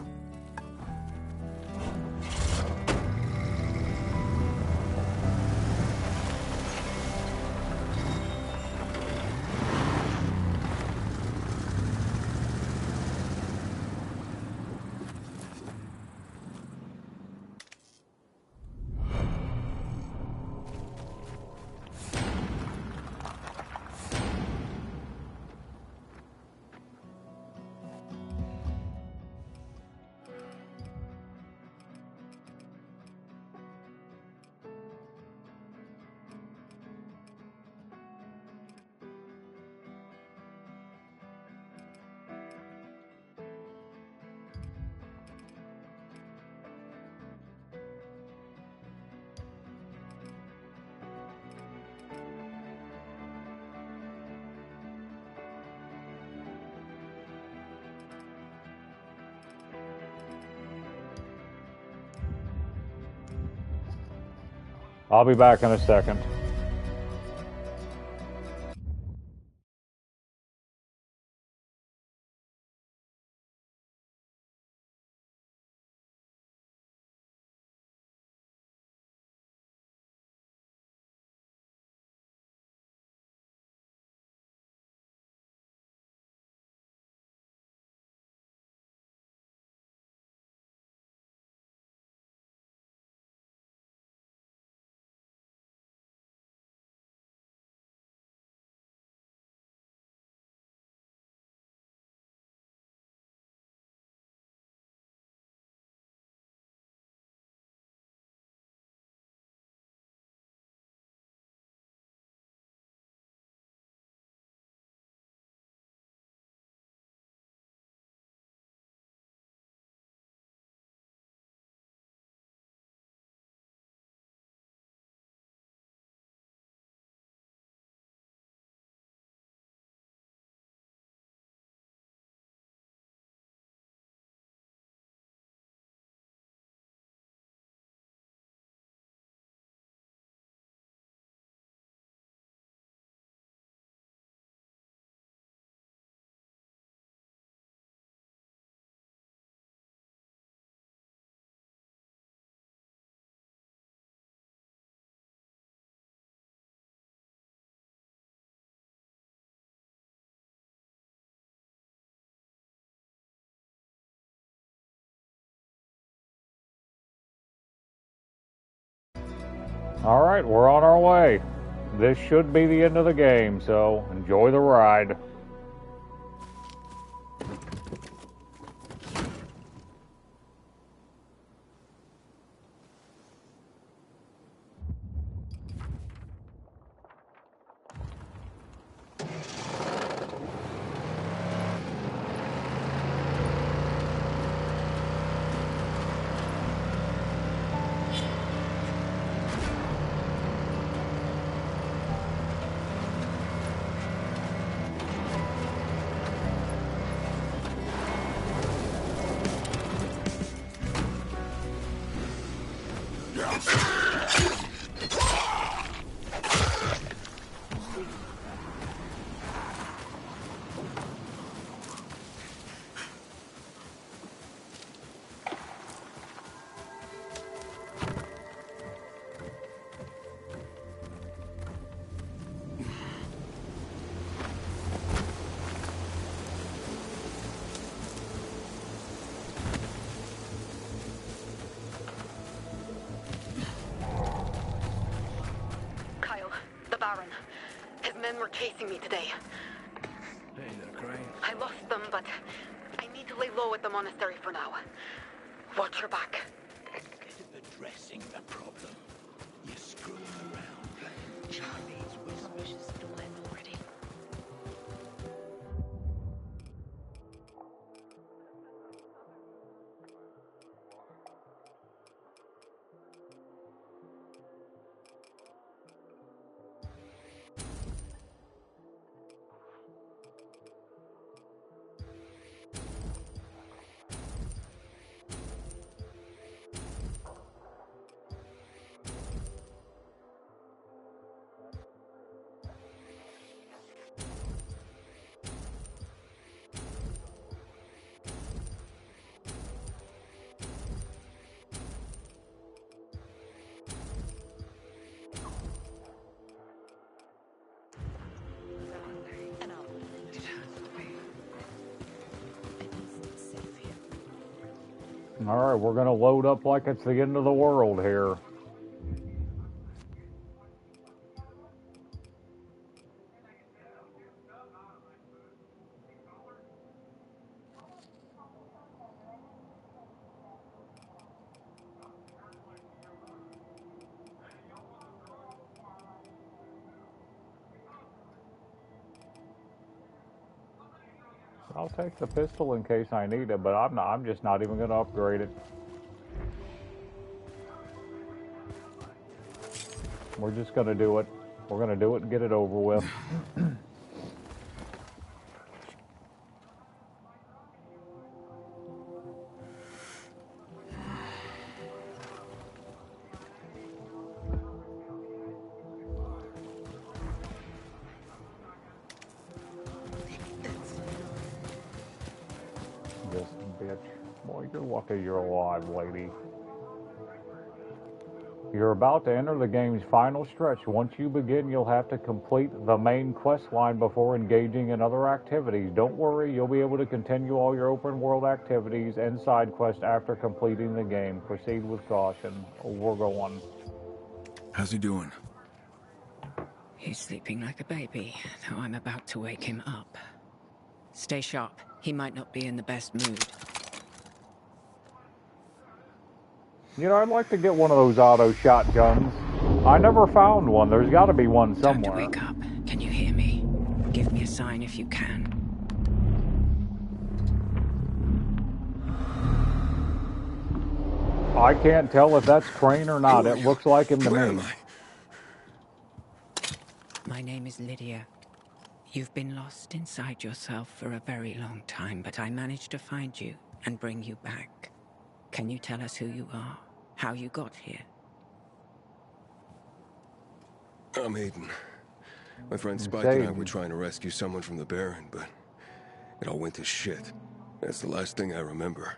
I'll be back in a second. All right, we're on our way. This should be the end of the game, so enjoy the ride. Baron. His men were chasing me today. Hey there, Crane. I lost them, but I need to lay low at the monastery for now. Watch your back. Instead of addressing the problem, you're screwing around playing Chinese whispers. All right, we're going to load up like it's the end of the world here. I'll take the pistol in case I need it, but I'm just not even going to upgrade it. We're just going to do it. We're going to do it and get it over with. this bitch. Boy, you're lucky you're alive, lady. You're about to enter the game's final stretch. Once you begin, you'll have to complete the main quest line before engaging in other activities. Don't worry, you'll be able to continue all your open world activities and side quests after completing the game. Proceed with caution. We're going. How's he doing? He's sleeping like a baby, though I'm about to wake him up. Stay sharp. He might not be in the best mood. You know, I'd like to get one of those auto shotguns. I never found one. There's got to be one somewhere. Time to wake up. Can you hear me? Give me a sign if you can. I can't tell if that's Crane or not. It looks like him to me. My name is Lydia. You've been lost inside yourself for a very long time, but I managed to find you and bring you back. Can you tell us who you are? How you got here? I'm Aiden. My friend Spike and I were trying to rescue someone from the Baron, but it all went to shit. That's the last thing I remember.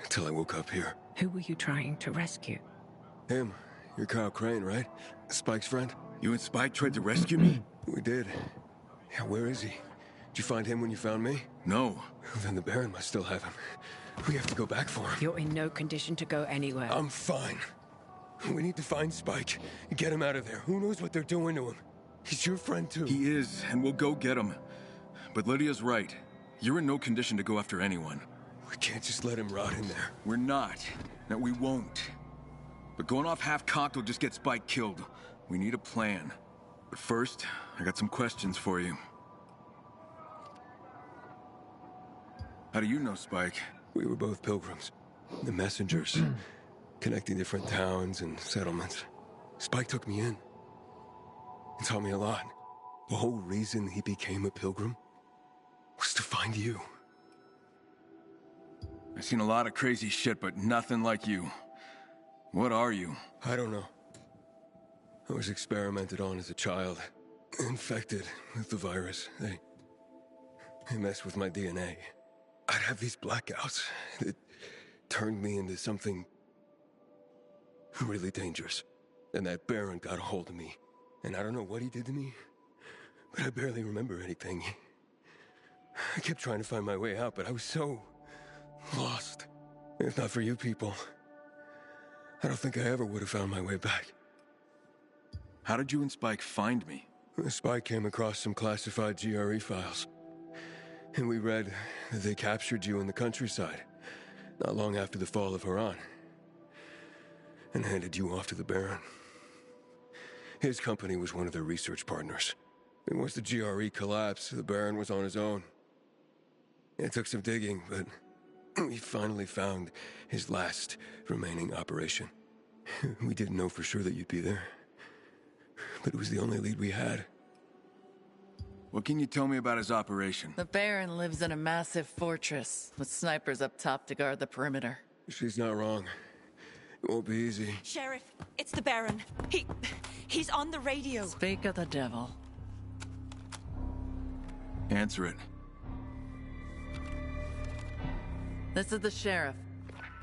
Until I woke up here. Who were you trying to rescue? Him. You're Kyle Crane, right? Spike's friend? You and Spike tried to rescue me? We did. Yeah, where is he? Did you find him when you found me? No. Then the Baron must still have him. We have to go back for him. You're in no condition to go anywhere. I'm fine. We need to find Spike. Get him out of there. Who knows what they're doing to him? He's your friend too. He is, and we'll go get him. But Lydia's right. You're in no condition to go after anyone. We can't just let him rot in there. We're not. No, we won't. But going off half-cocked will just get Spike killed. We need a plan. But first, I got some questions for you. How do you know Spike? We were both pilgrims. The messengers. Connecting different towns and settlements. Spike took me in. He taught me a lot. The whole reason he became a pilgrim was to find you. I've seen a lot of crazy shit, but nothing like you. What are you? I don't know. I was experimented on as a child. Infected with the virus. They messed with my DNA. I'd have these blackouts that turned me into something really dangerous. And that Baron got a hold of me. And I don't know what he did to me, but I barely remember anything. I kept trying to find my way out, but I was so lost. If not for you people, I don't think I ever would have found my way back. How did you and Spike find me? Spike came across some classified GRE files. And we read that they captured you in the countryside, not long after the fall of Haran, and handed you off to the Baron. His company was one of their research partners. And once the GRE collapsed, the Baron was on his own. It took some digging, but we finally found his last remaining operation. We didn't know for sure that you'd be there, but it was the only lead we had. What can you tell me about his operation? The Baron lives in a massive fortress with snipers up top to guard the perimeter. She's not wrong. It won't be easy. Sheriff, it's the Baron. He's on the radio. Speak of the devil. Answer it. This is the Sheriff.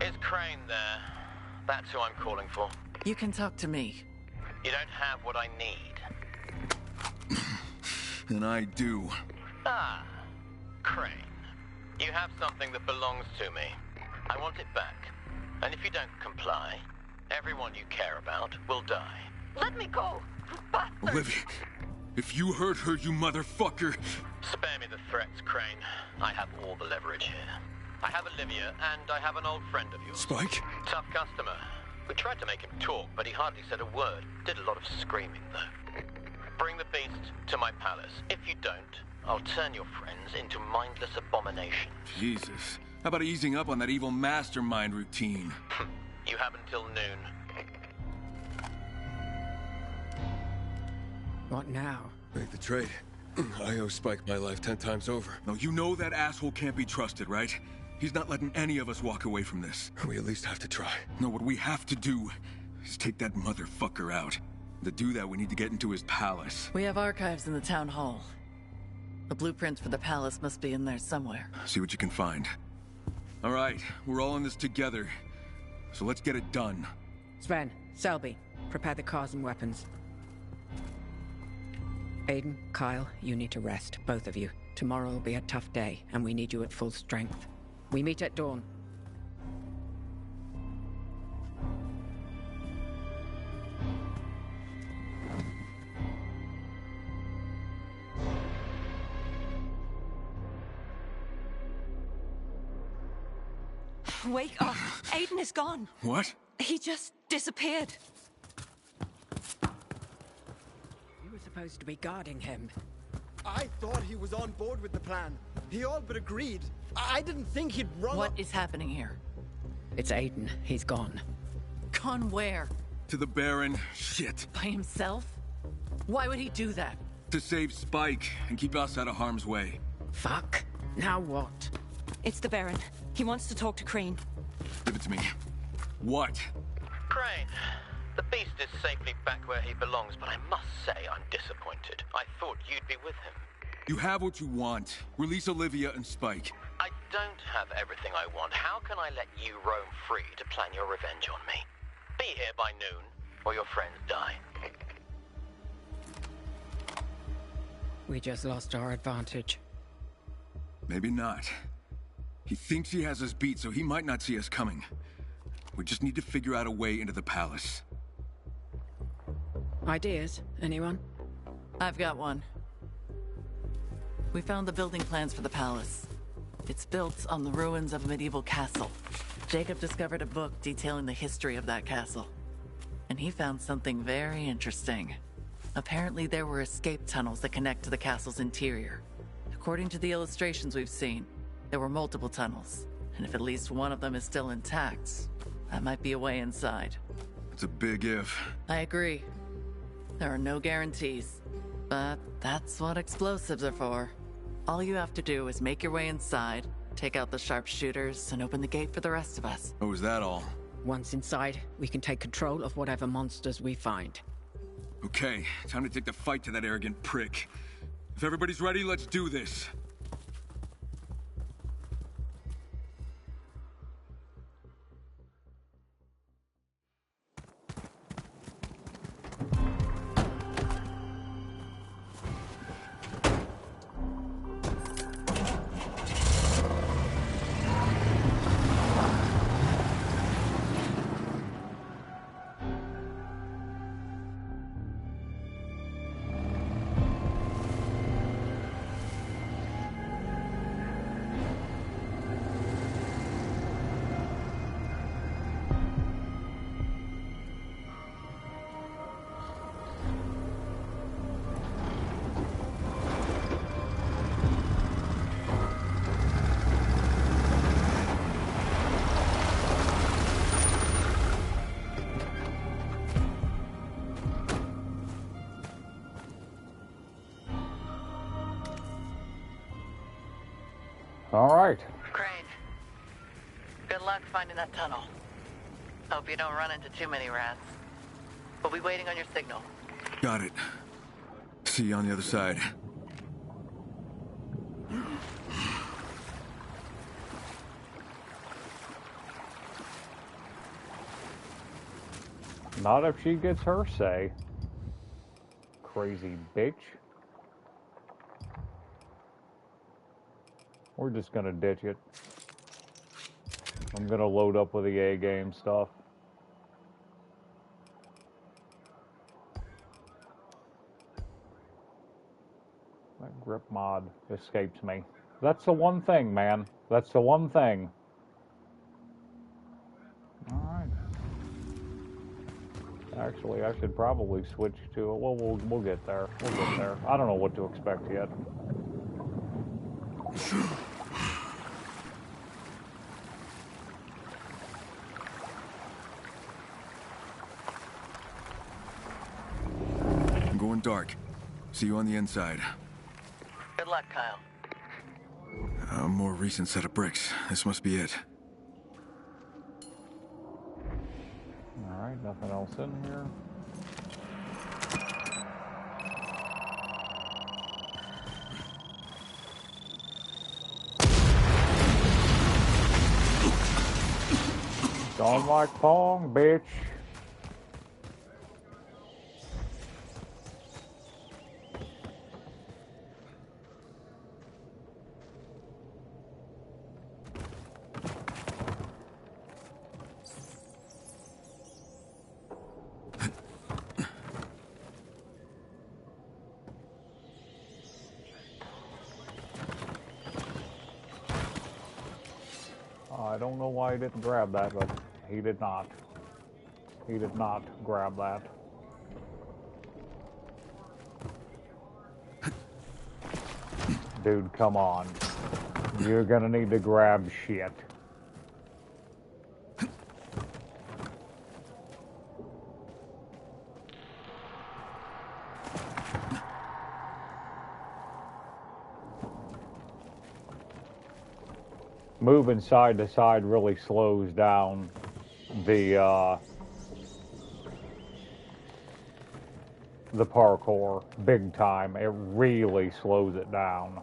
Is Crane there? That's who I'm calling for. You can talk to me. You don't have what I need. And I do. Ah, Crane. You have something that belongs to me. I want it back. And if you don't comply, everyone you care about will die. Let me go, bastard! Olivia, if you hurt her, you motherfucker! Spare me the threats, Crane. I have all the leverage here. I have Olivia, and I have an old friend of yours. Spike? Tough customer. We tried to make him talk, but he hardly said a word. Did a lot of screaming, though. Bring the beast to my palace. If you don't, I'll turn your friends into mindless abominations. Jesus. How about easing up on that evil mastermind routine? You have until noon. What now? Make the trade. I owe Spike my life 10 times over. No, you know that asshole can't be trusted, right? He's not letting any of us walk away from this. We at least have to try. No, what we have to do is take that motherfucker out. To do that, we need to get into his palace. We have archives in the town hall. The blueprints for the palace must be in there somewhere. See what you can find. All right, we're all in this together. So let's get it done. Sven, Selby, prepare the cars and weapons. Aiden, Kyle, you need to rest, both of you. Tomorrow will be a tough day, and we need you at full strength. We meet at dawn. Wake up! Aiden is gone! What? He just disappeared. You were supposed to be guarding him. I thought he was on board with the plan. He all but agreed. I didn't think he'd run What is happening here? It's Aiden. He's gone. Gone where? To the Baron. Shit. By himself? Why would he do that? To save Spike and keep us out of harm's way. Fuck. Now what? It's the Baron. He wants to talk to Crane. Give it to me. What? Crane, the beast is safely back where he belongs, but I must say I'm disappointed. I thought you'd be with him. You have what you want. Release Olivia and Spike. I don't have everything I want. How can I let you roam free to plan your revenge on me? Be here by noon, or your friends die. We just lost our advantage. Maybe not. He thinks he has us beat, so he might not see us coming. We just need to figure out a way into the palace. Ideas? Anyone? I've got one. We found the building plans for the palace. It's built on the ruins of a medieval castle. Jacob discovered a book detailing the history of that castle. And he found something very interesting. Apparently there were escape tunnels that connect to the castle's interior. According to the illustrations we've seen, there were multiple tunnels. And if at least one of them is still intact, that might be a way inside. It's a big if. I agree. There are no guarantees. But that's what explosives are for. All you have to do is make your way inside, take out the sharpshooters, and open the gate for the rest of us. Oh, is that all? Once inside, we can take control of whatever monsters we find. Okay, time to take the fight to that arrogant prick. If everybody's ready, let's do this. All right. Crane, good luck finding that tunnel. Hope you don't run into too many rats. We'll be waiting on your signal. Got it. See you on the other side. Not if she gets her say. Crazy bitch. We're just gonna ditch it. I'm gonna load up with the A-game stuff. That grip mod escapes me. That's the one thing, man. That's the one thing. Alright. Actually, I should probably switch to... Well, we'll get there. We'll get there. I don't know what to expect yet. I'm going dark. See you on the inside. Good luck, Kyle. A more recent set of bricks. This must be it. Alright, nothing else in here. Don't like Pong, bitch. I don't know why he didn't grab that, but he did not. He did not grab that. Dude, come on. You're gonna need to grab shit. Moving side to side really slows down the parkour big time. It really slows it down.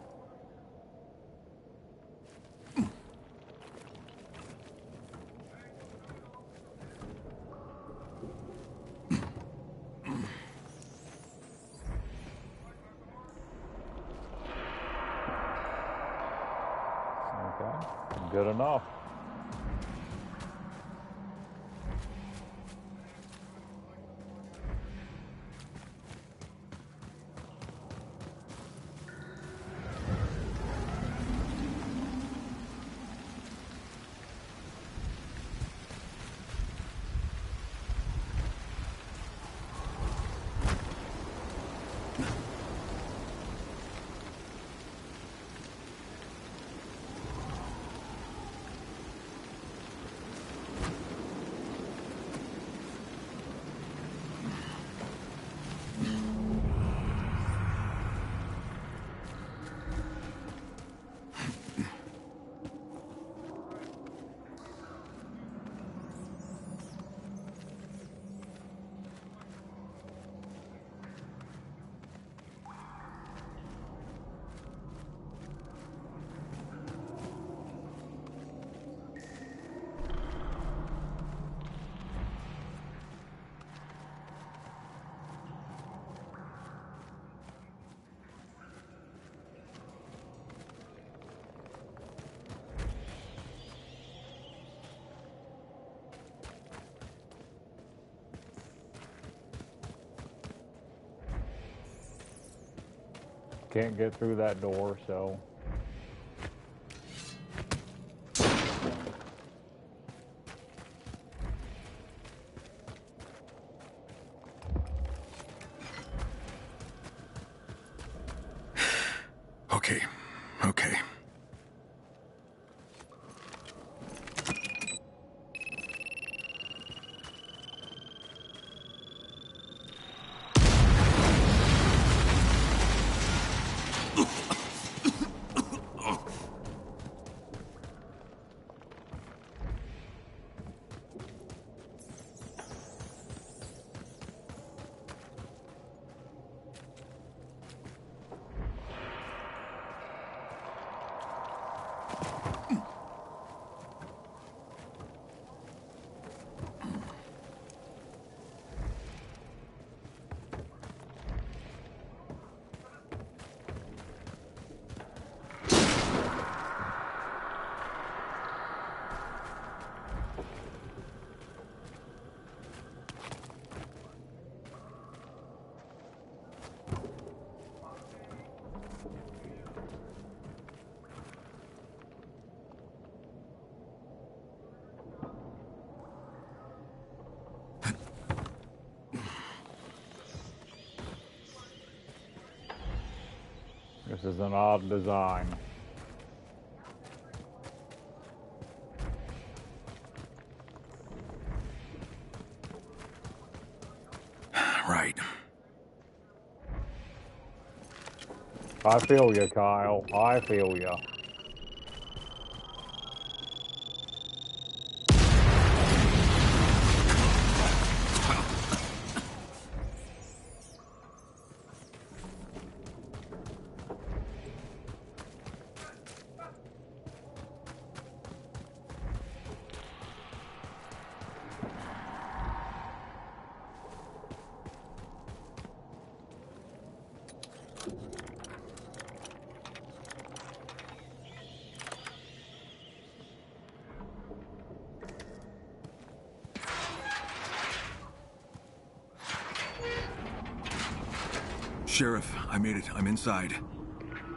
Okay, good enough. Can't get through that door, so... Okay. Okay. This is an odd design. Right. I feel you, Kyle. I feel you. Sheriff, I made it. I'm inside.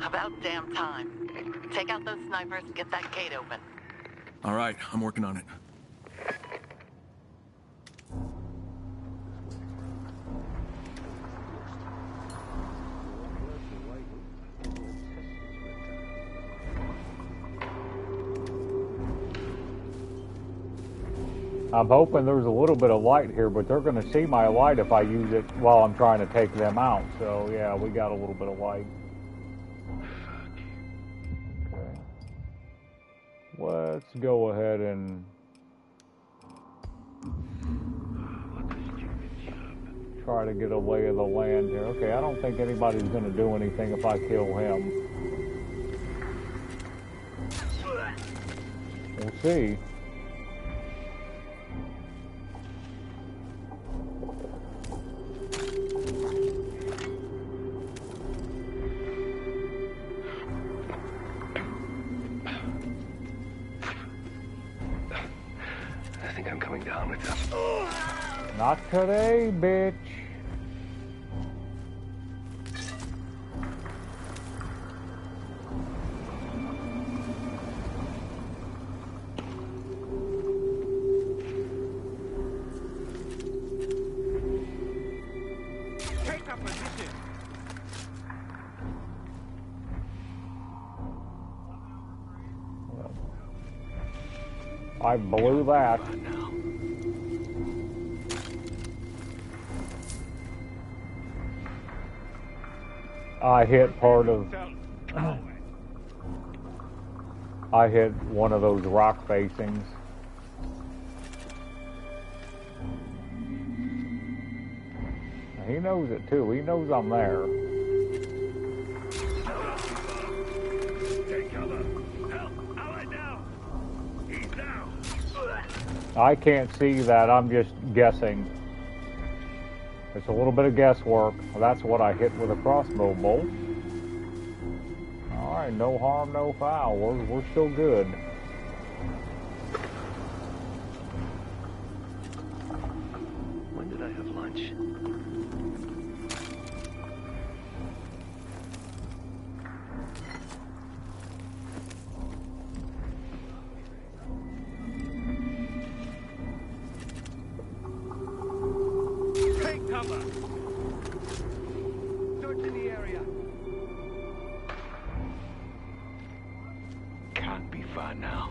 About damn time. Take out those snipers and get that gate open. All right, I'm working on it. I'm hoping there's a little bit of light here, but they're going to see my light if I use it while I'm trying to take them out. So, yeah, we got a little bit of light. Okay. Let's go ahead and try to get a lay of the land here. Okay, I don't think anybody's going to do anything if I kill him. We'll see. Not today, bitch. Take up position. I blew that. I hit part of... I hit one of those rock facings. He knows it too. He knows I'm there. Take cover. Help. Allied down. He's down. I can't see that. I'm just guessing. It's a little bit of guesswork. Well, that's what I hit with a crossbow bolt. All right, no harm, no foul. We're still good. When did I have lunch? Take cover. Searching the area. Can't be far now.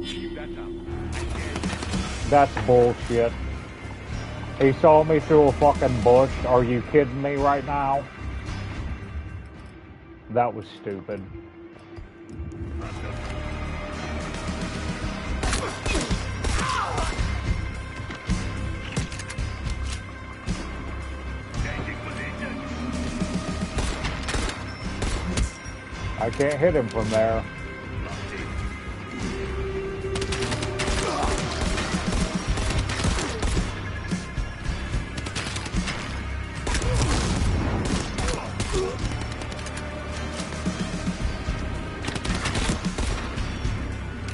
Keep that up. That's bullshit. He saw me through a fucking bush. Are you kidding me right now? That was stupid. I can't hit him from there.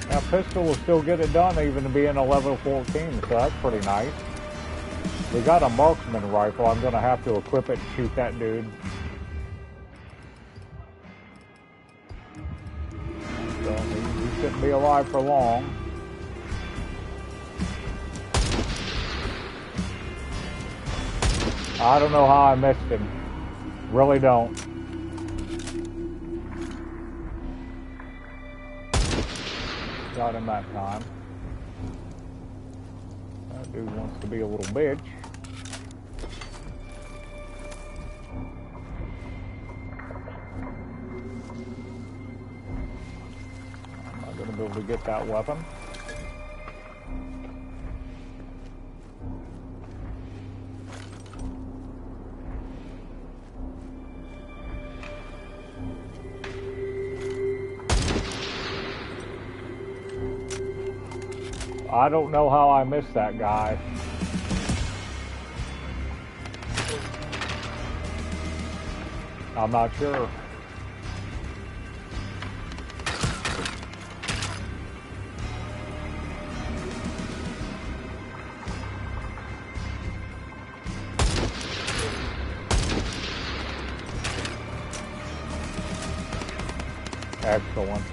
Now, pistol will still get it done even to being a level 14, so that's pretty nice. We got a marksman rifle. I'm going to have to equip it and shoot that dude. So he shouldn't be alive for long. I don't know how I missed him. Really don't. Got him that time. That dude wants to be a little bitch. I'm not going to be able to get that weapon. I don't know how I missed that guy. I'm not sure. Excellent.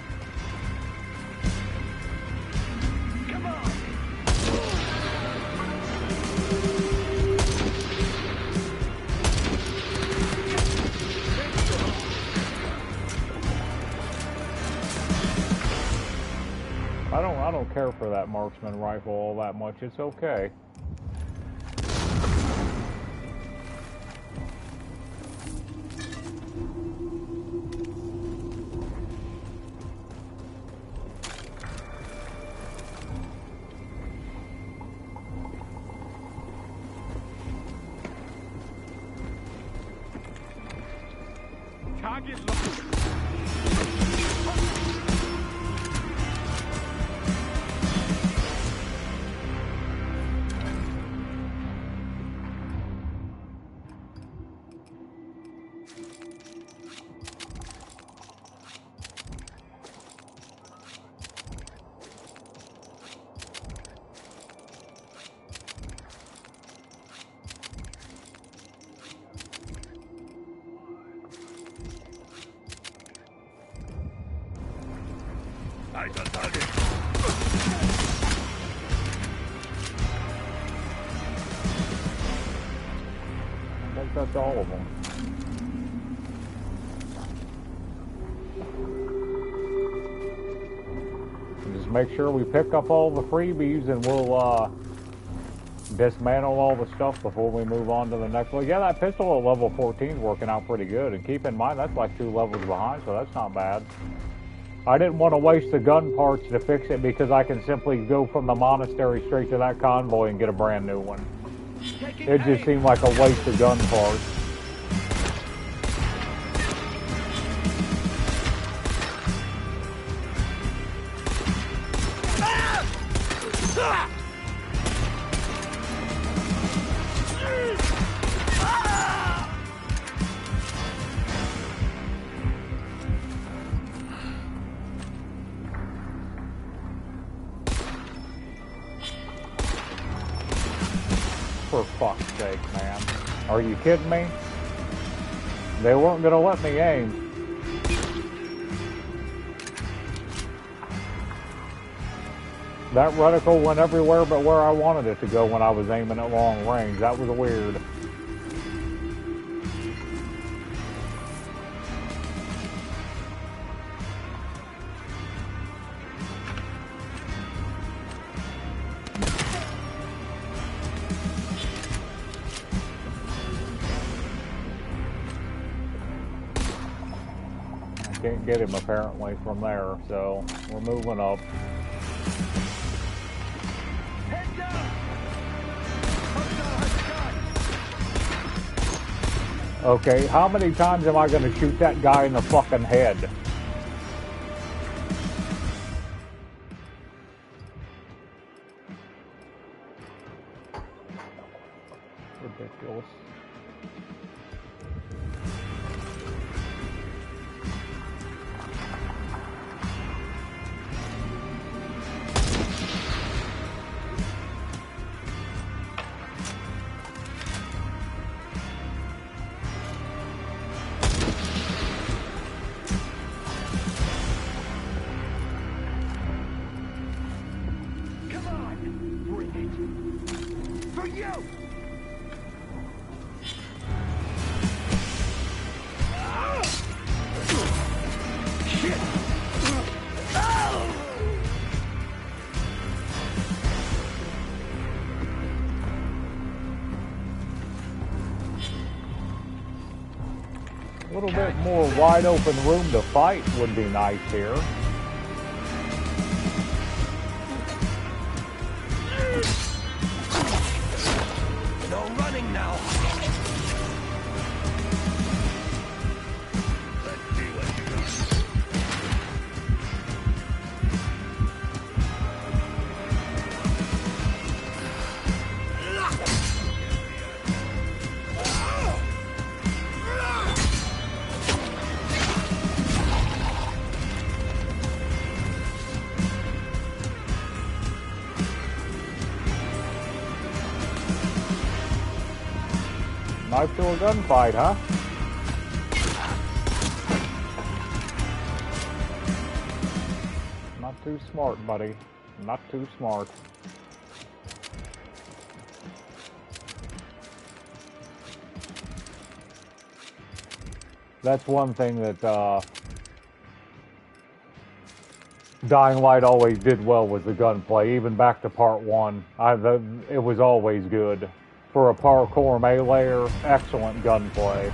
I don't care for that marksman rifle all that much. It's okay. Target locked. Eyes on target. I think that's all of them. Just make sure we pick up all the freebies and we'll dismantle all the stuff before we move on to the next one. Yeah, that pistol at level 14 is working out pretty good. And keep in mind, that's like 2 levels behind, so that's not bad. I didn't want to waste the gun parts to fix it because I can simply go from the monastery straight to that convoy and get a brand new one. It just seemed like a waste of gun parts. For fuck's sake, man. Are you kidding me? They weren't gonna let me aim. That reticle went everywhere but where I wanted it to go when I was aiming at long range. That was weird. Can't get him apparently from there, so we're moving up. Okay, how many times am I going to shoot that guy in the fucking head? Ridiculous. A little bit more wide open room to fight would be nice here. No running now. Let's see what you got. Knife to a gunfight, huh? too smart, buddy. Not too smart. That's one thing that Dying Light always did well was the gunplay. Even back to part 1, it was always good. For a parkour meleeer, excellent gunplay.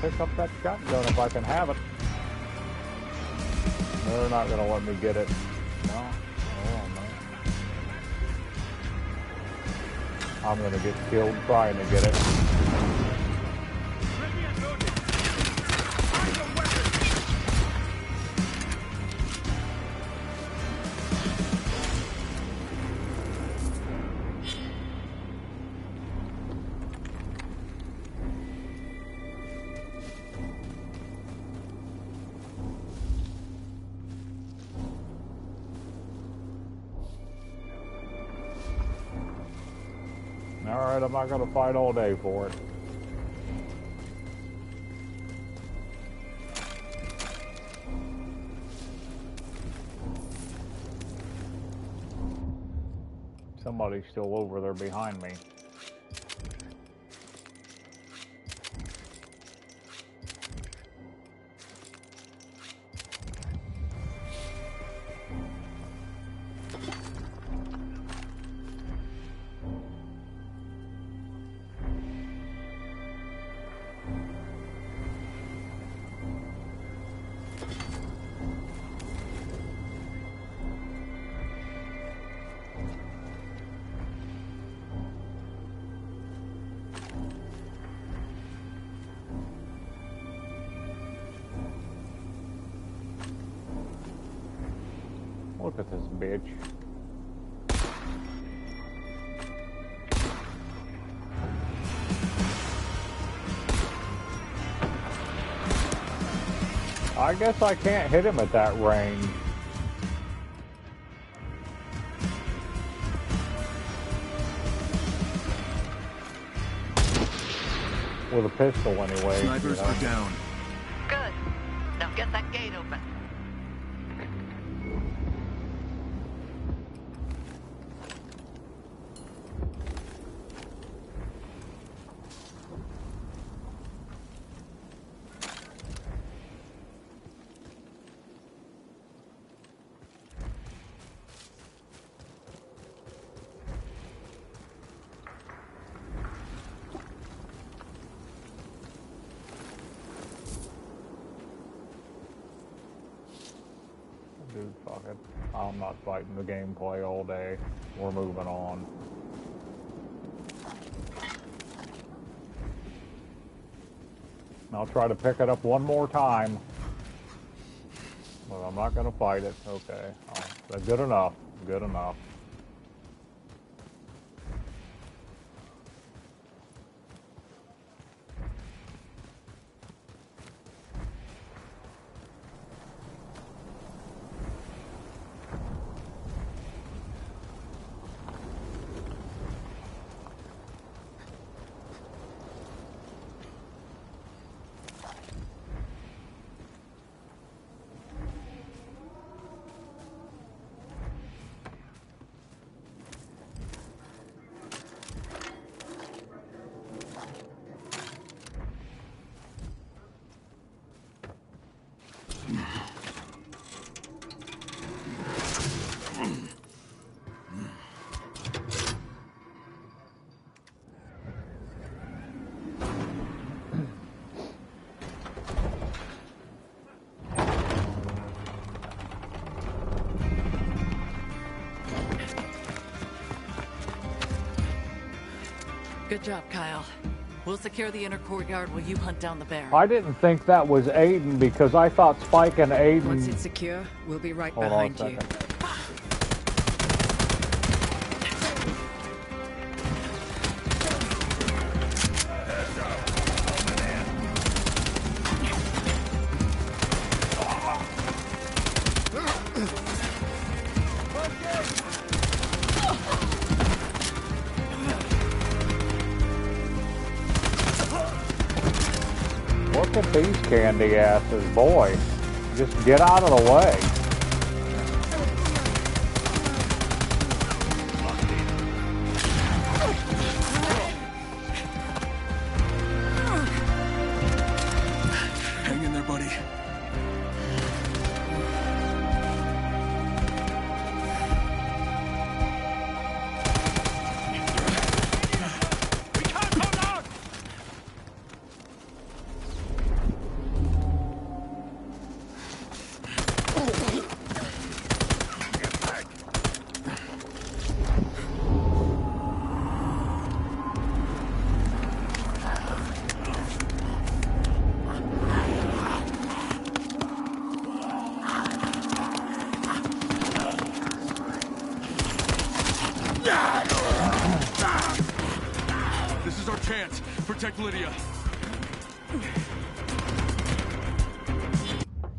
Pick up that shotgun if I can have it. They're not going to let me get it. No. Oh, no. I'm going to get killed trying to get it. Alright, I'm not going to fight all day for it. Somebody's still over there behind me. Look at this bitch. I guess I can't hit him at that range. With a pistol anyway. Snipers are down. Good. Now get that gate open. Dude, fuck it. I'm not fighting the gameplay all day. We're moving on. I'll try to pick it up one more time. But I'm not going to fight it. Okay. Oh, good enough. Good enough. Good job, Kyle. We'll secure the inner courtyard while you hunt down the bear. I didn't think that was Aiden because I thought Spike and Aiden... Once it's secure, we'll be right Hold behind on a you. second. Look at these candy asses, boy. Just get out of the way. Hang in there, buddy. This is our chance. Protect Lydia.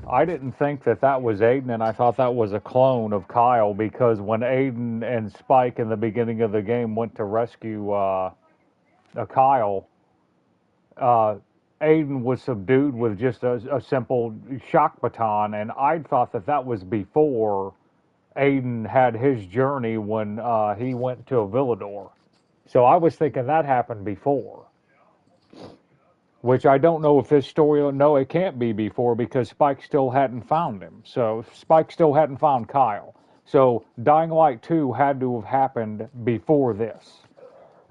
I didn't think that that was Aiden, and I thought that was a clone of Kyle, because when Aiden and Spike in the beginning of the game went to rescue Kyle, Aiden was subdued with just a simple shock baton, and I thought that that was before Aiden had his journey when he went to Villador. So I was thinking that happened before. Which I don't know if this story, no, it can't be before, because Spike still hadn't found him. So Spike still hadn't found Kyle. So Dying Light 2 had to have happened before this.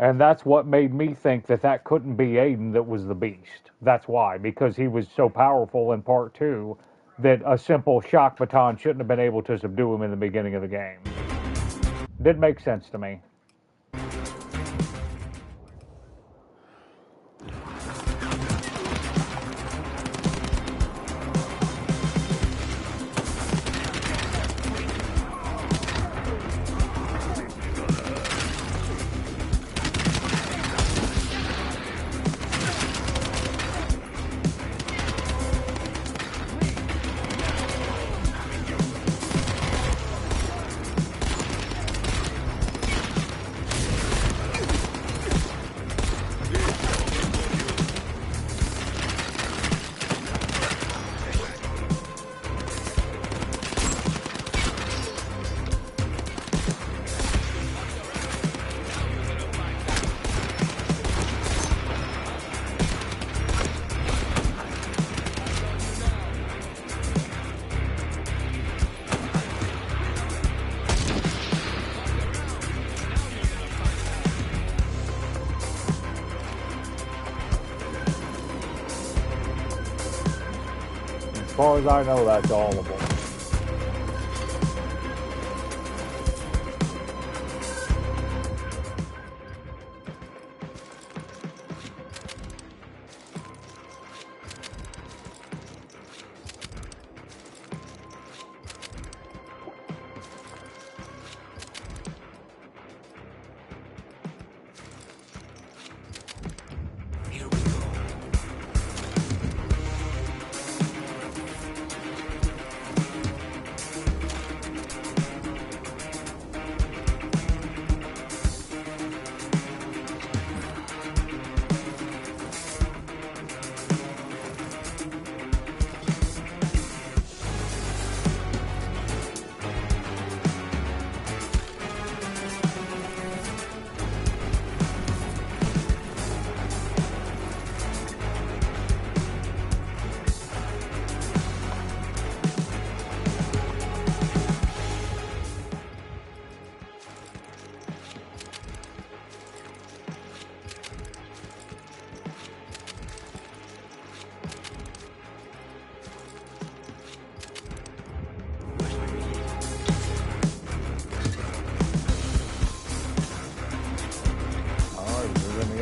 And that's what made me think that that couldn't be Aiden that was the beast. That's why, because he was so powerful in part 2 that a simple shock baton shouldn't have been able to subdue him in the beginning of the game. Didn't make sense to me. As far as I know, that's all of them.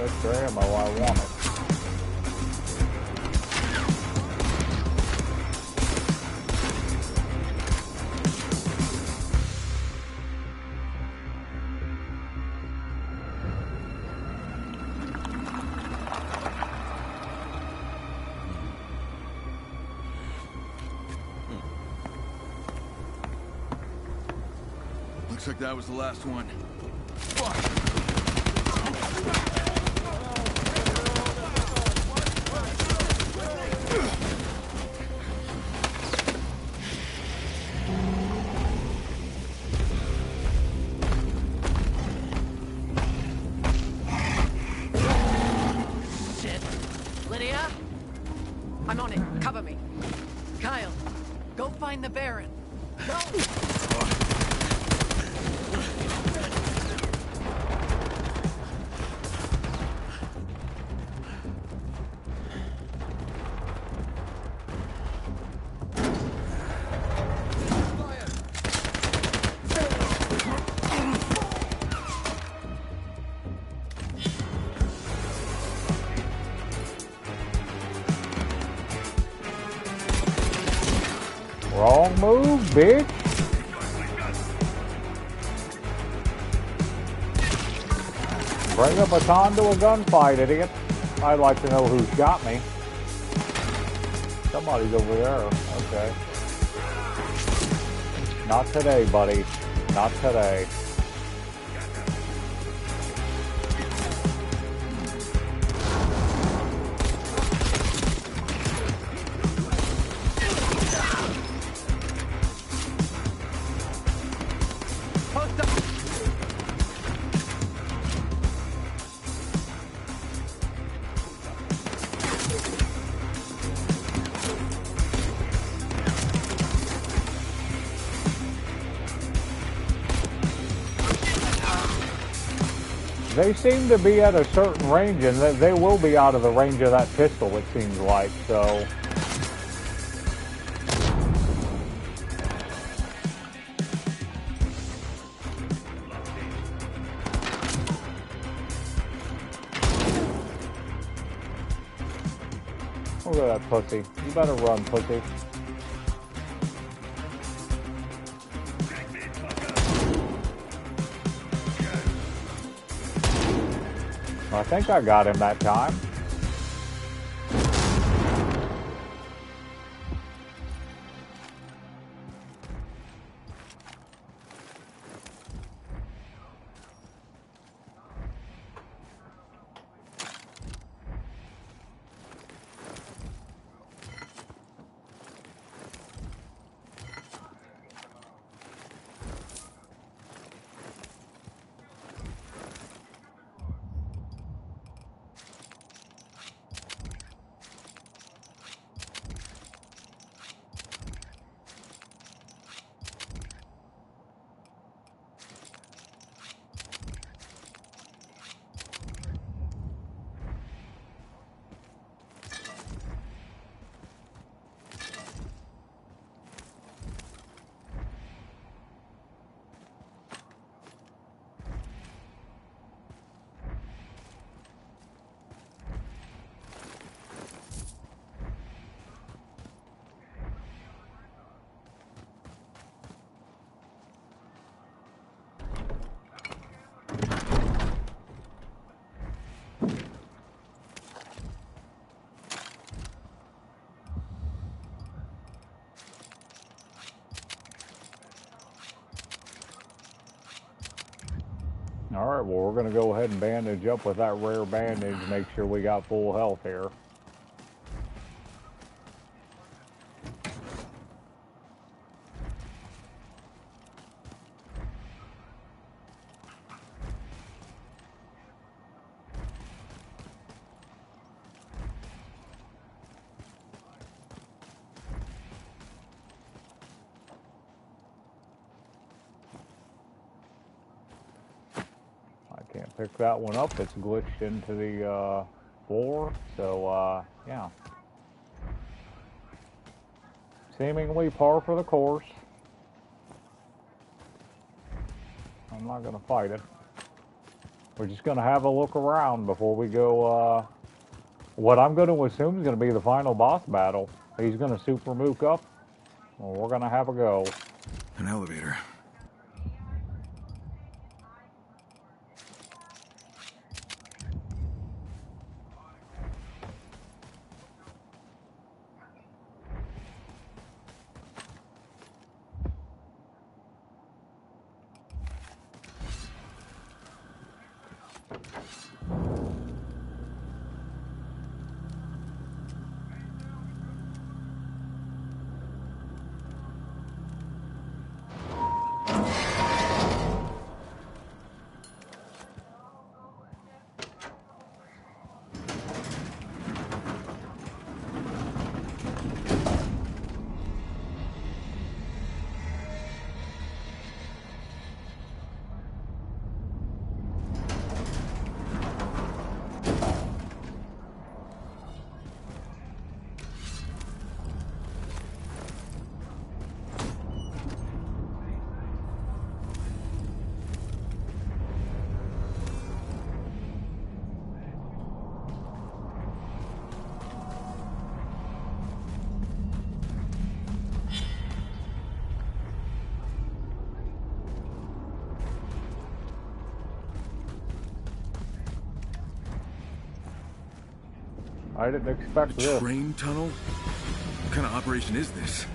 extra ammo, I want it. Looks like that was the last one. Fuck! Lydia? I'm on it. Cover me. Kyle, go find the Baron. Go! Wrong move, bitch. Bring a baton to a gunfight, idiot. I'd like to know who's got me. Somebody's over there. Okay. Not today, buddy. Not today. They seem to be at a certain range, and they will be out of the range of that pistol, it seems like, so... Look at that pussy. You better run, pussy. I think I got him that time. Alright, well, we're going to go ahead and bandage up with that rare bandage, make sure we got full health here. Can't pick that one up. It's glitched into the floor. So, yeah. Seemingly par for the course. I'm not going to fight it. We're just going to have a look around before we go. What I'm going to assume is going to be the final boss battle. He's going to super mook up. Well, we're going to have a go. An elevator. I didn't expect this. Train tunnel? What kind of operation is this?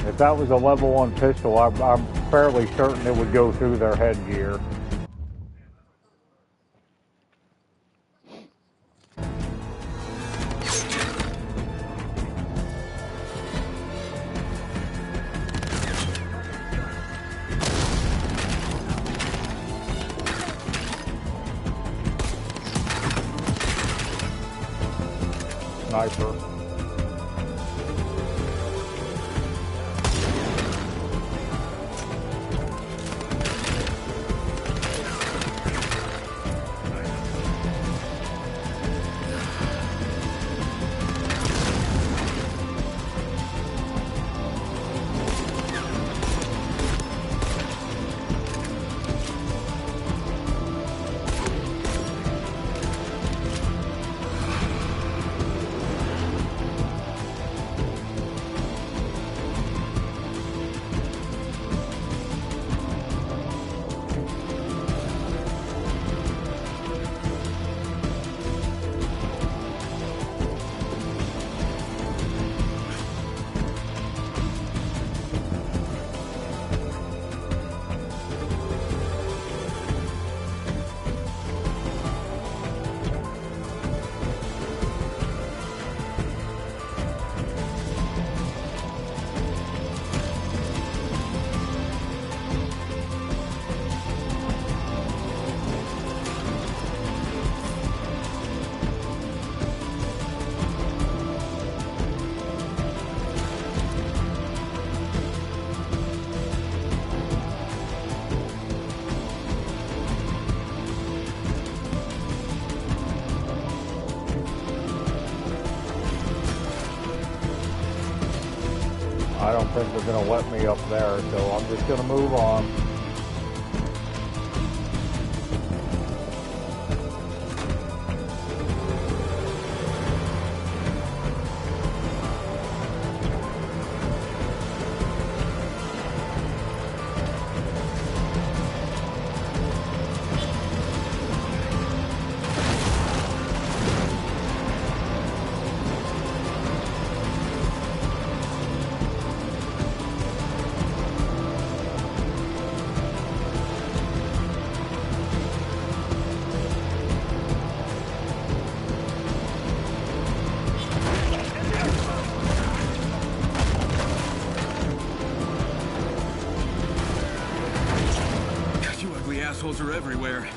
If that was a level 1 pistol, I'm fairly certain it would go through their headgear. Sniper. I don't think they're going to let me up there, so I'm just going to move on. Assholes are everywhere.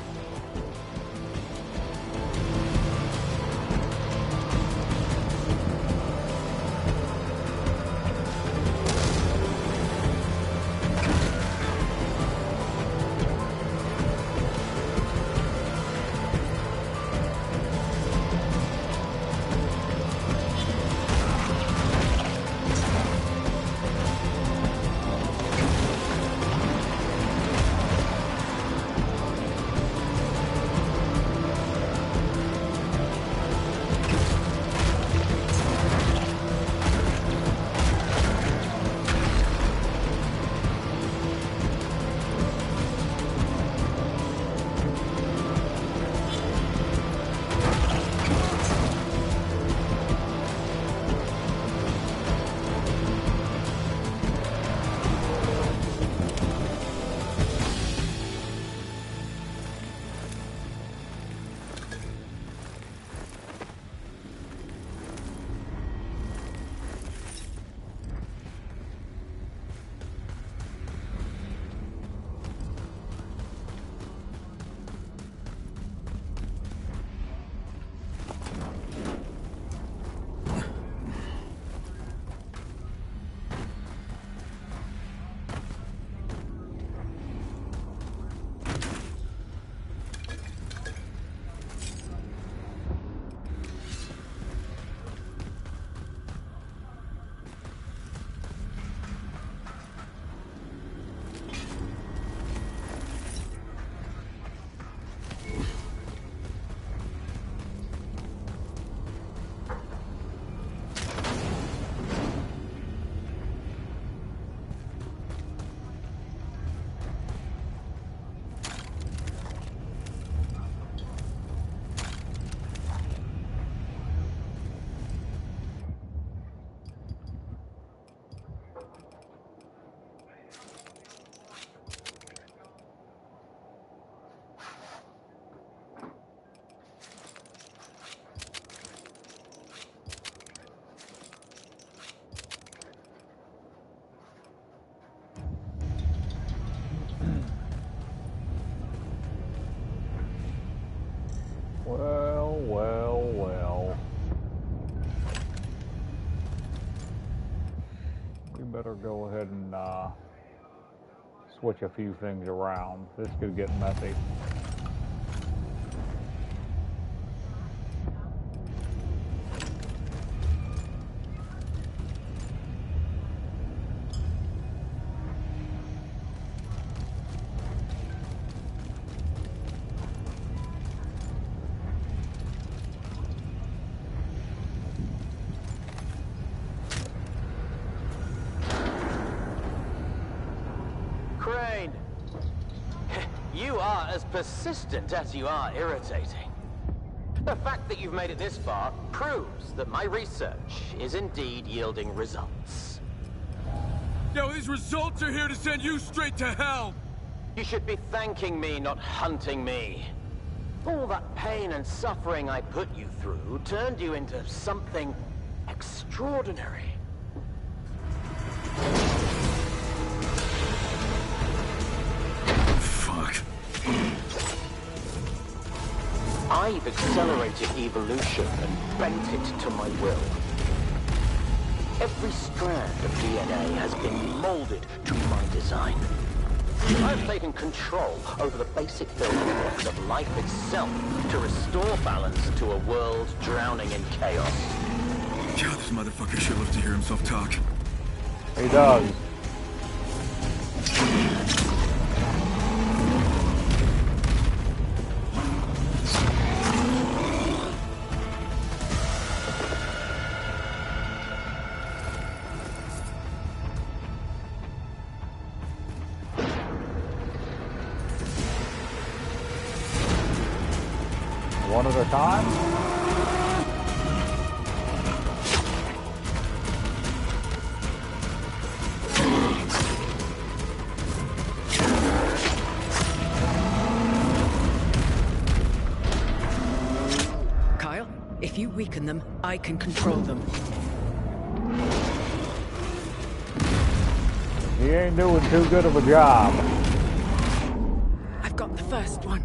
Well, well, well. We better go ahead and switch a few things around. This could get messy. Crane! You are as persistent as you are irritating. The fact that you've made it this far proves that my research is indeed yielding results. Yo, these results are here to send you straight to hell! You should be thanking me, not hunting me. All that pain and suffering I put you through turned you into something extraordinary. Fuck. I've accelerated evolution and bent it to my will. Every strand of DNA has been molded to my design. I've taken control over the basic building blocks of life itself to restore balance to a world drowning in chaos. God, this motherfucker sure loves to hear himself talk. He does. One at a time? Kyle, if you weaken them, I can control them. He ain't doing too good of a job. I've got the first one.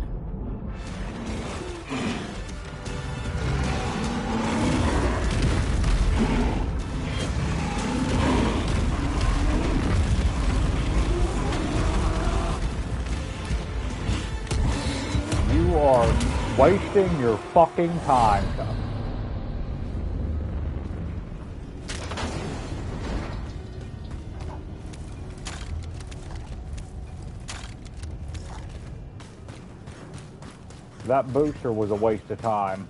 You are wasting your fucking time, Chuck. That booster was a waste of time.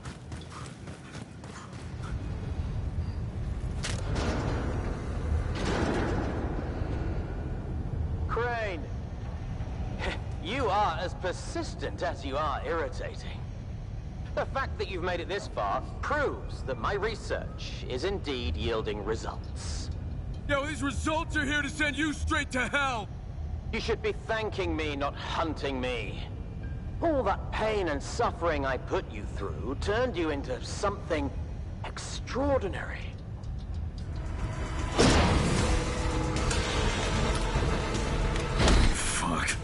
Crane! You are as persistent as you are irritating. The fact that you've made it this far proves that my research is indeed yielding results. Yo, these results are here to send you straight to hell! You should be thanking me, not hunting me. All that pain and suffering I put you through turned you into something extraordinary. Fuck.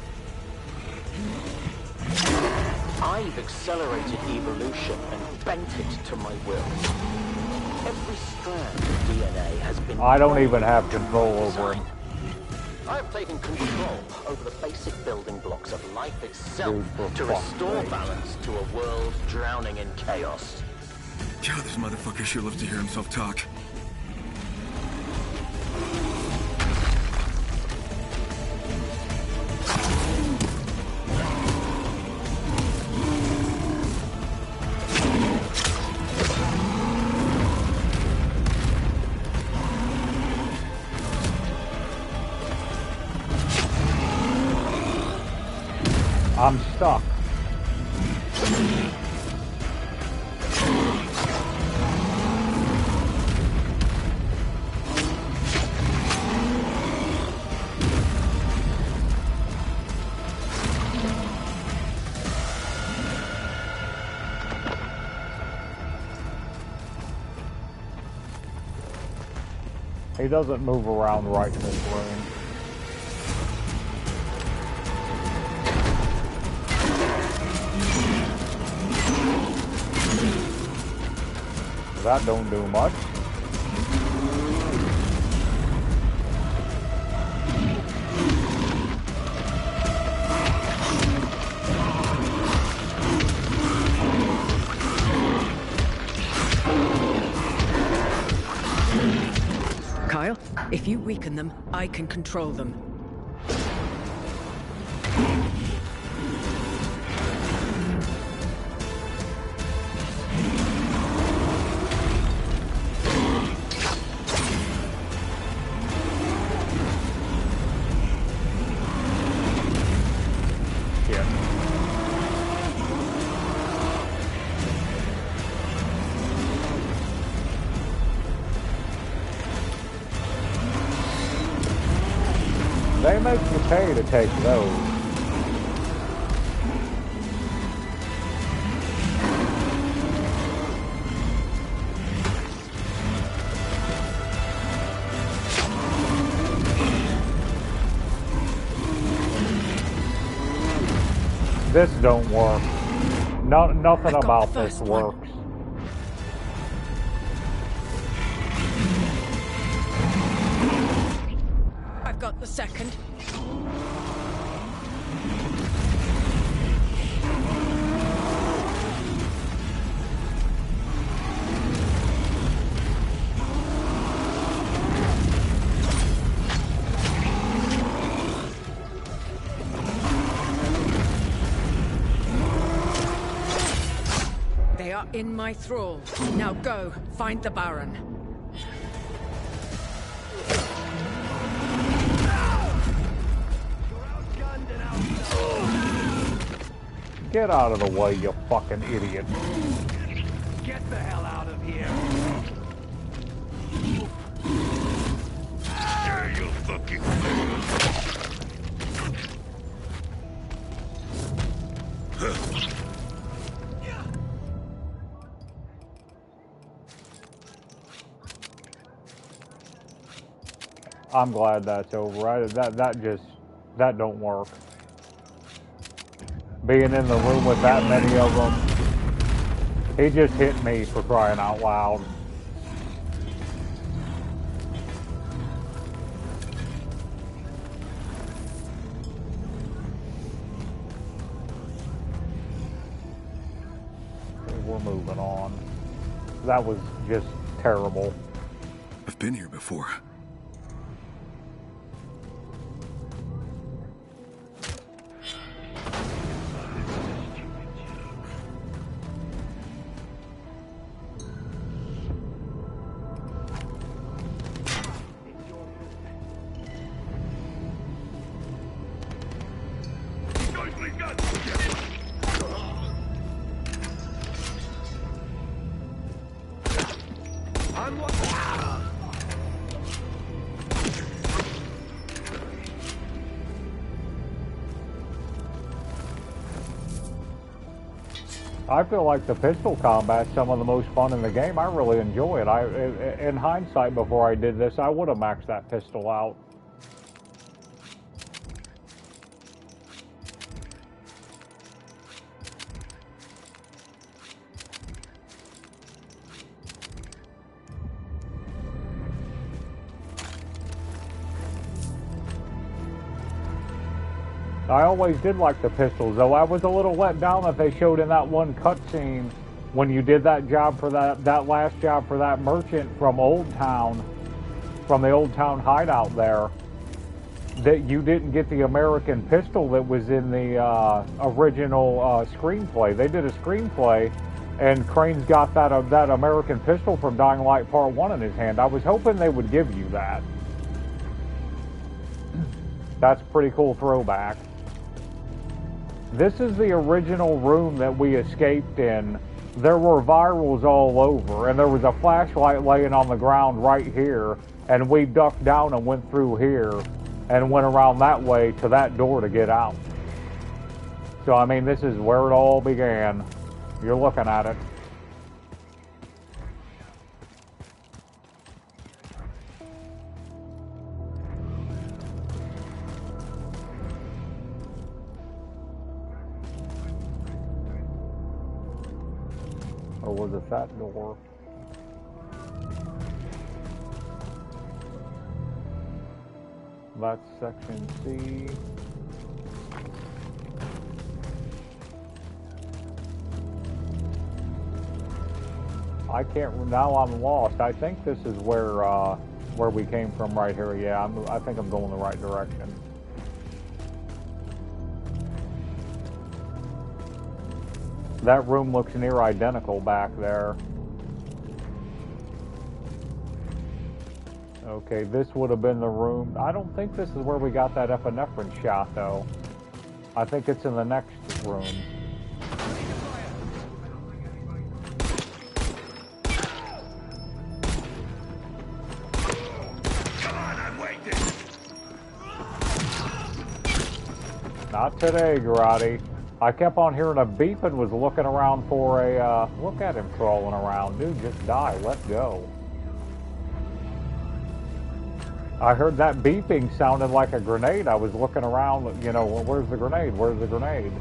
I've accelerated evolution and bent it to my will. Every strand of DNA has been... I don't even have control over him. I've taken control over the basic building blocks of life itself to restore balance to a world drowning in chaos. God, this motherfucker sure loves to hear himself talk. I'm stuck. He doesn't move around right in this room. That don't do much. Kyle, if you weaken them, I can control them. They make you pay to take those. This don't work. Nothing about this works. I've got the second. They are in my thrall. Now go, find the Baron. Get out of the way, you fucking idiot. Get the hell out of here! There you fucking I'm glad that's over. That don't work. Being in the room with that many of them, he just hit me, for crying out loud. We're moving on. That was just terrible. I've been here before. I feel like the pistol combat's some of the most fun in the game. I really enjoy it. In hindsight, before I did this, I would have maxed that pistol out. I always did like the pistols, though. I was a little let down that they showed in that one cutscene when you did that job for that last job for that merchant from Old Town, from the Old Town hideout there, that you didn't get the American pistol that was in the original screenplay. They did a screenplay, and Crane's got that American pistol from Dying Light Part 1 in his hand. I was hoping they would give you that. That's a pretty cool throwback. This is the original room that we escaped in. There were virals all over, and there was a flashlight laying on the ground right here, and we ducked down and went through here and went around that way to that door to get out. So, I mean, this is where it all began. You're looking at it. Or was it that door? That's section C. I can't, now I'm lost. I think this is where we came from right here. Yeah, I think I'm going the right direction. That room looks near identical back there. Okay, this would have been the room. I don't think this is where we got that epinephrine shot, though. I think it's in the next room. Not today, Grotti. I kept on hearing a beep and was looking around for a, look at him crawling around. Dude, just die. Let go. I heard that beeping sounded like a grenade. I was looking around, you know, where's the grenade? Where's the grenade?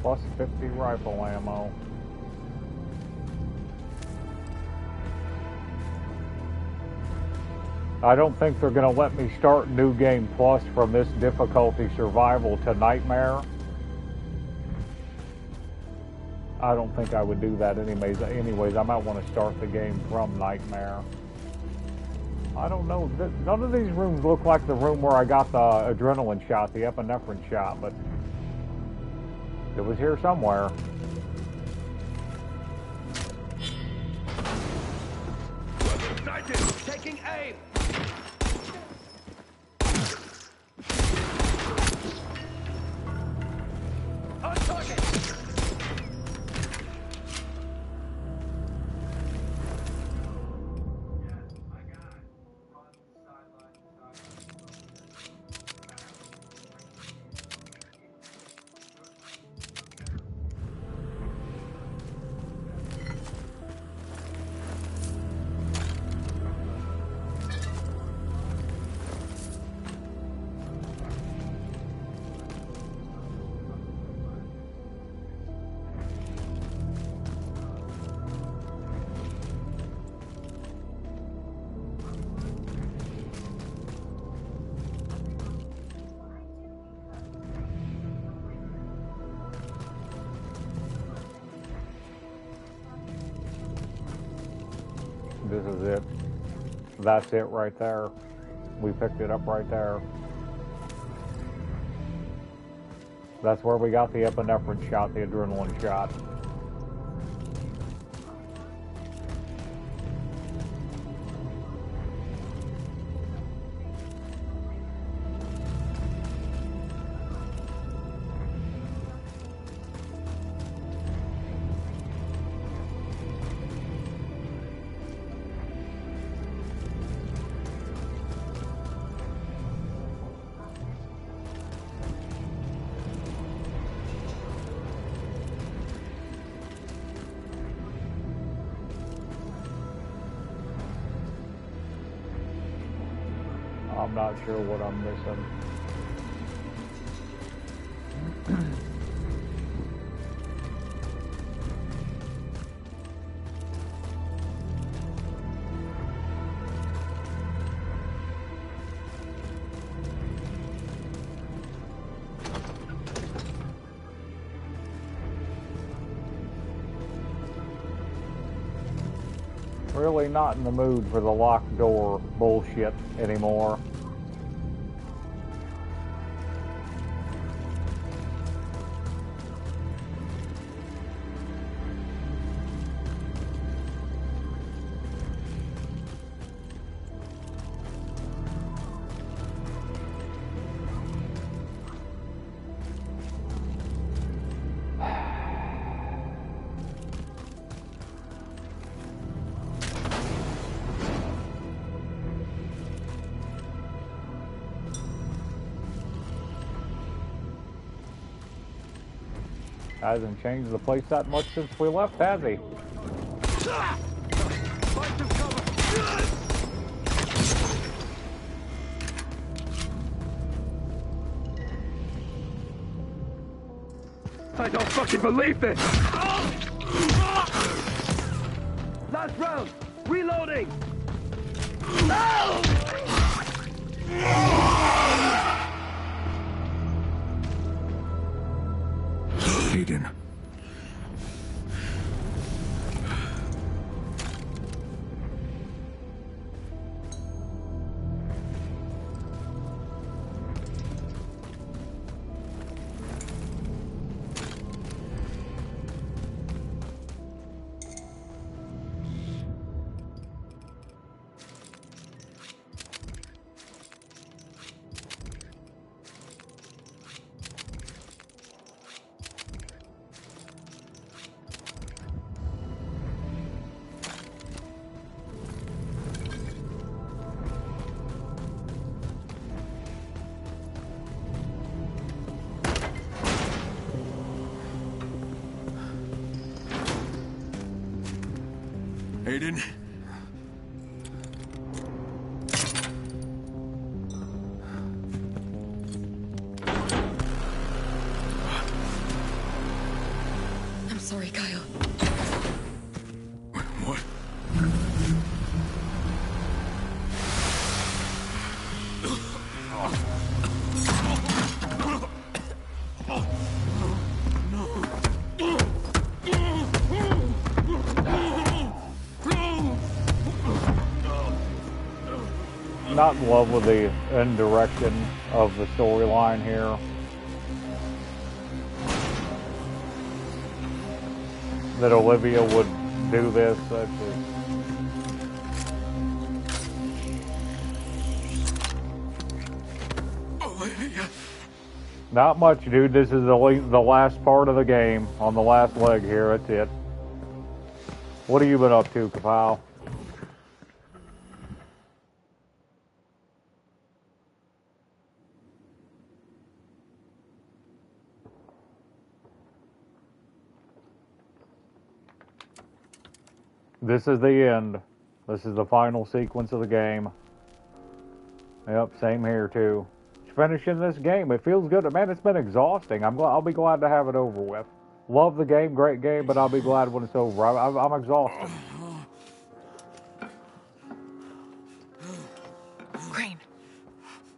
Plus 50 rifle ammo. I don't think they're going to let me start New Game Plus from this difficulty survival to Nightmare. I don't think I would do that anyways. I might want to start the game from Nightmare. I don't know. None of these rooms look like the room where I got the adrenaline shot, the epinephrine shot, but it was here somewhere. Taking aim! On target! This is it. That's it right there. We picked it up right there. That's where we got the epinephrine shot, the adrenaline shot. I'm not sure what I'm missing. Really not in the mood for the locked door bullshit anymore. Hasn't changed the place that much since we left, has he? I don't fucking believe this! Last round! Reloading! Aiden. Aiden? I'm sorry, Kyle. What? Not in love with the end direction of the storyline here. That Olivia would do this. That's just... Olivia. Not much, dude. This is the last part of the game. On the last leg here, that's it. What have you been up to, Kapow? This is the end. This is the final sequence of the game. Yep, same here too. Finishing this game, it feels good. Man, it's been exhausting. I'll be glad to have it over with. Love the game, great game, but I'll be glad when it's over. I'm exhausted. Crane!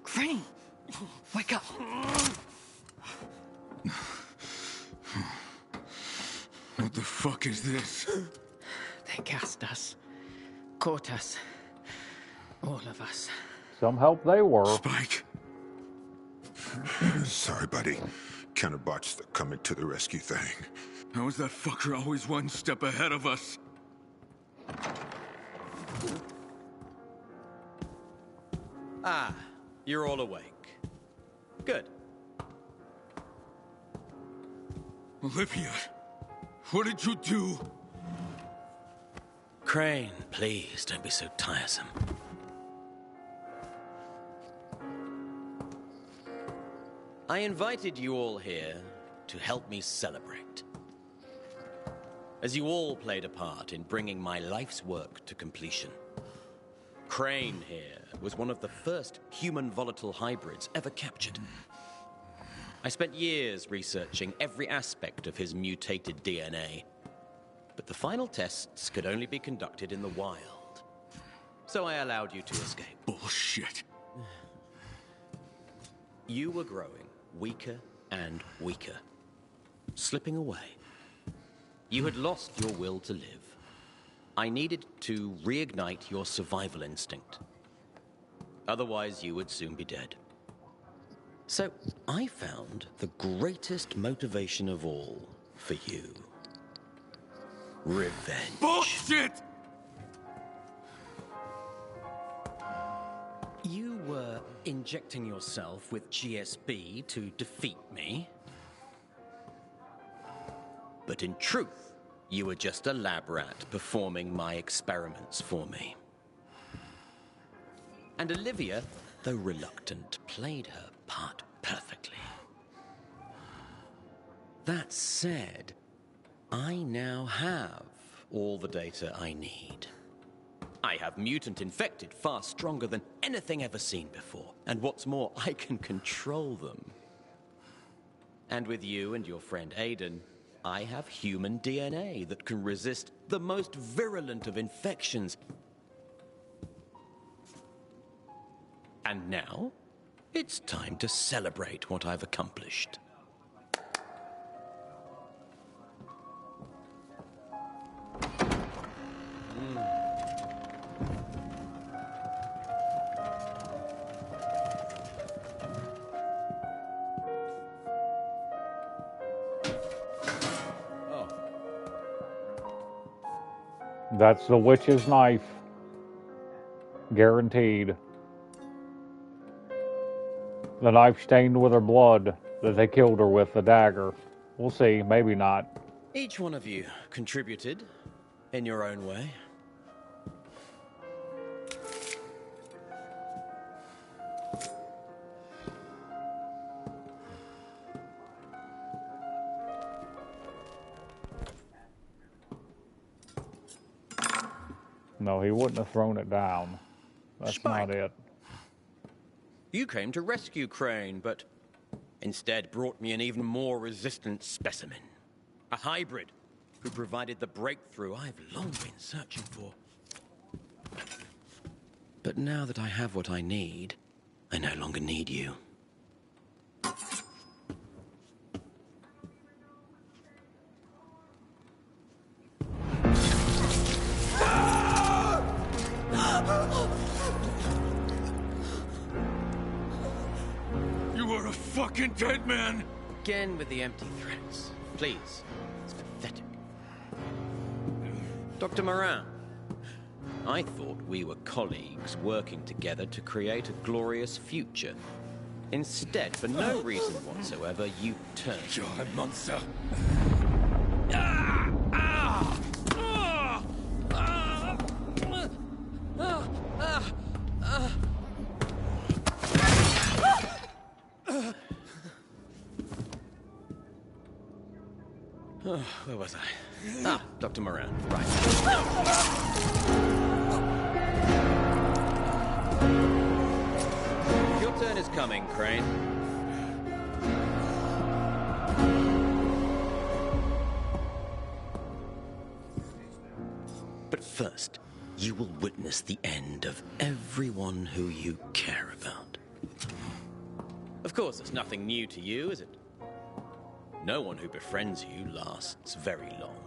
Crane! Wake up! What the fuck is this? They cast us. Caught us. All of us. Some help they were. Spike. Sorry, buddy. Counterbots are coming to the rescue thing. How is that fucker always one step ahead of us? Ah, you're all awake. Good. Olivia, what did you do? Crane, please don't be so tiresome. I invited you all here to help me celebrate. As you all played a part in bringing my life's work to completion. Crane here was one of the first human volatile hybrids ever captured. I spent years researching every aspect of his mutated DNA. But the final tests could only be conducted in the wild. So I allowed you to escape. Bullshit. You were growing weaker and weaker, slipping away. You had lost your will to live. I needed to reignite your survival instinct. Otherwise, you would soon be dead. So I found the greatest motivation of all for you. Revenge. Bullshit! You were injecting yourself with GSB to defeat me. But in truth, you were just a lab rat performing my experiments for me. And Olivia, though reluctant, played her part perfectly. That said, I now have all the data I need. I have mutant infected far stronger than anything ever seen before. And what's more, I can control them. And with you and your friend Aiden, I have human DNA that can resist the most virulent of infections. And now, it's time to celebrate what I've accomplished. That's the witch's knife. Guaranteed. The knife stained with her blood that they killed her with, the dagger. We'll see, maybe not. Each one of you contributed in your own way. No, he wouldn't have thrown it down. That's Spike. not it. You came to rescue Crane, but instead brought me an even more resistant specimen. A hybrid who provided the breakthrough I've long been searching for. But now that I have what I need, I no longer need you. You are a fucking dead man! Again with the empty threats. Please. It's pathetic. Dr. Moran, I thought we were colleagues working together to create a glorious future. Instead, for no reason whatsoever, you turned. You're a monster. Where was I? Dr. Moran. Right. Your turn is coming, Crane. But first, you will witness the end of everyone who you care about. Of course, it's nothing new to you, is it? No one who befriends you lasts very long.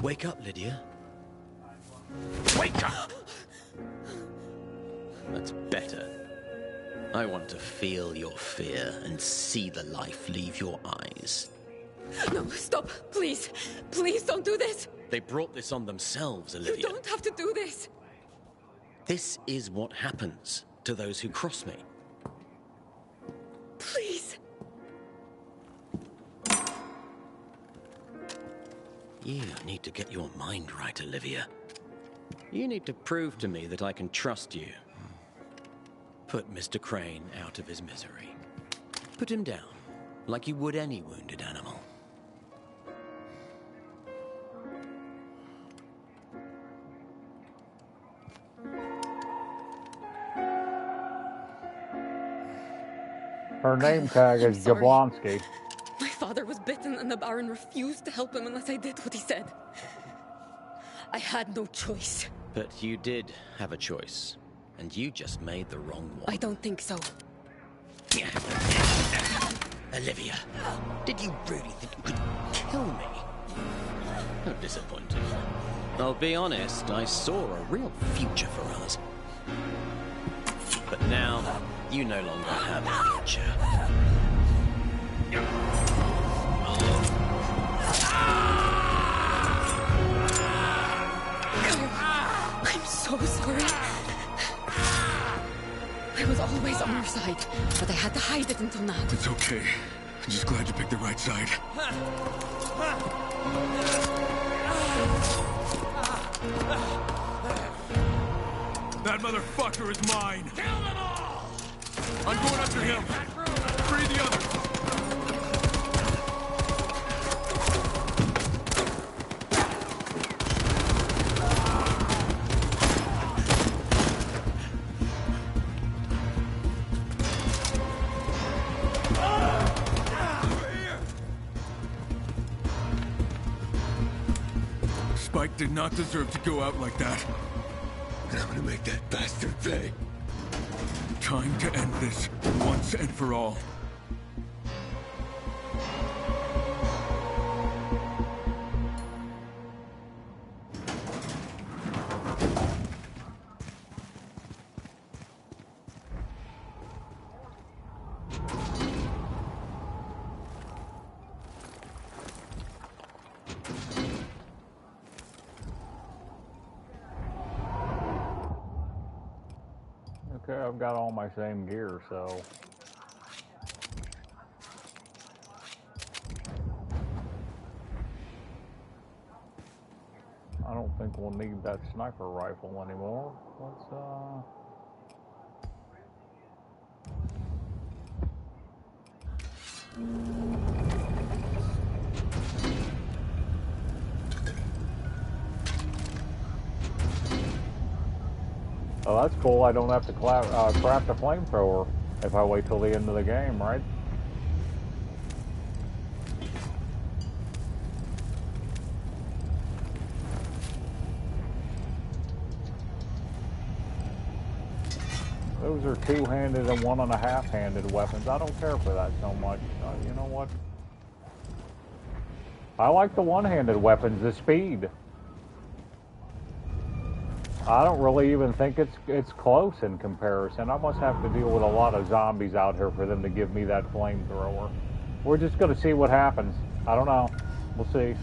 Wake up, Lydia. Wake up! That's better. I want to feel your fear and see the life leave your eyes. No, stop, please. Please don't do this. They brought this on themselves, Olivia. You don't have to do this. This is what happens to those who cross me. Please. You need to get your mind right, Olivia. You need to prove to me that I can trust you. Put Mr. Crane out of his misery. Put him down, like you would any wounded animal. Her name tag is sorry. Jablonski. My father was bitten and the Baron refused to help him unless I did what he said. I had no choice. But you did have a choice, and you just made the wrong one. I don't think so. Olivia, did you really think you could kill me? How disappointing. I'll be honest, I saw a real future for us. But now, you no longer have a future. I'm so sorry. I was always on your side, but I had to hide it until now. It's okay. I'm just glad you picked the right side. That motherfucker is mine! Kill them all! I'm going after him. Free the others. Spike did not deserve to go out like that. And I'm gonna make that bastard pay. Time to end this, once and for all. Okay, I've got all my same gear, so... I don't think we'll need that sniper rifle anymore. Let's, Oh, that's cool. I don't have to craft a flamethrower if I wait till the end of the game, right? Those are two-handed and one-and-a-half-handed weapons. I don't care for that so much. You know what? I like the one-handed weapons, the speed. I don't really even think it's close in comparison. I must have to deal with a lot of zombies out here for them to give me that flamethrower. We're just going to see what happens. I don't know. We'll see.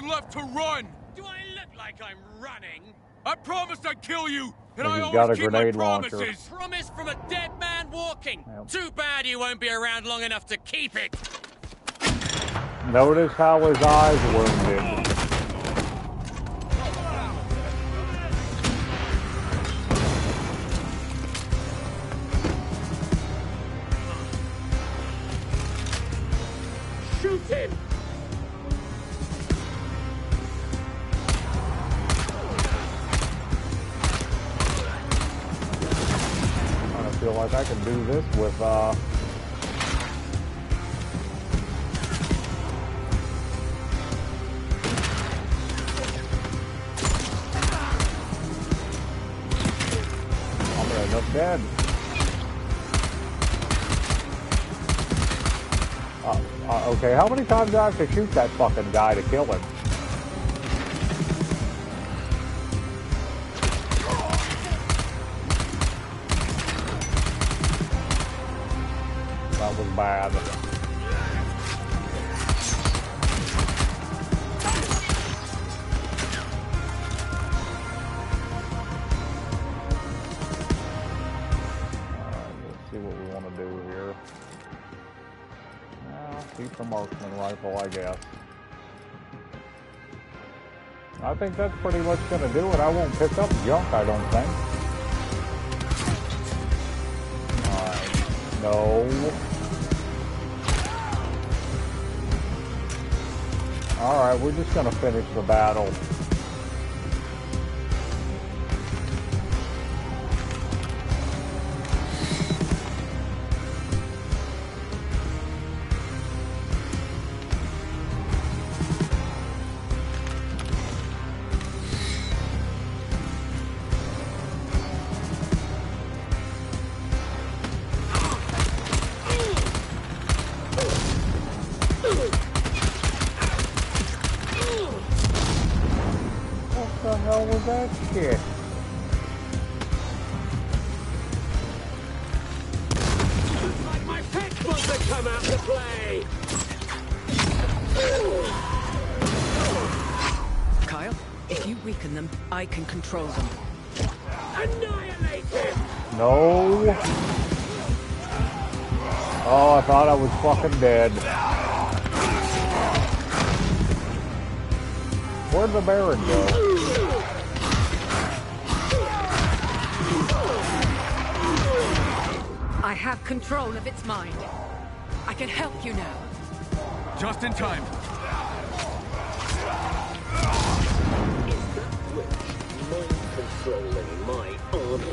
Left to run! Do I look like I'm running? I promised I'd kill you, and I He's got always a keep my grenade launcher. promises! Promise from a dead man walking! Yep. Too bad you won't be around long enough to keep it! Notice how his eyes wounded. Shoot him! I feel like I can do this with I'm gonna end up dead. Okay, how many times do I have to shoot that fucking guy to kill him? That was bad. Alright, let's see what we want to do here. Keep the marksman rifle, I guess. I think that's pretty much going to do it. I won't pick up junk, I don't think. Alright, no. Alright, we're just going to finish the battle. What the hell was that shit? Like my pet wants to come out to play! If you weaken them, I can control them. Annihilate him! No. Oh, I thought I was fucking dead. Where'd the Baron go? I have control of its mind. I can help you now. Just in time. Controlling my army.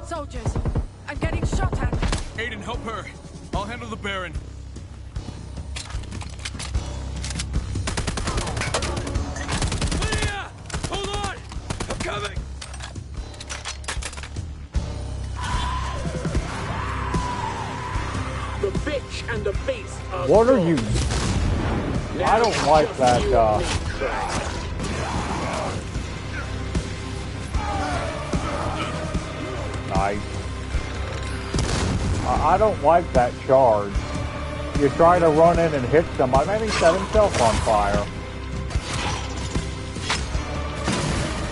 Soldiers, I'm getting shot at. Aiden, help her. I'll handle the Baron. Lydia! Hold on! I'm coming! The bitch and the beast are What are gone. you? I don't like that, Nice. I don't like that charge. You try to run in and hit somebody, maybe set himself on fire.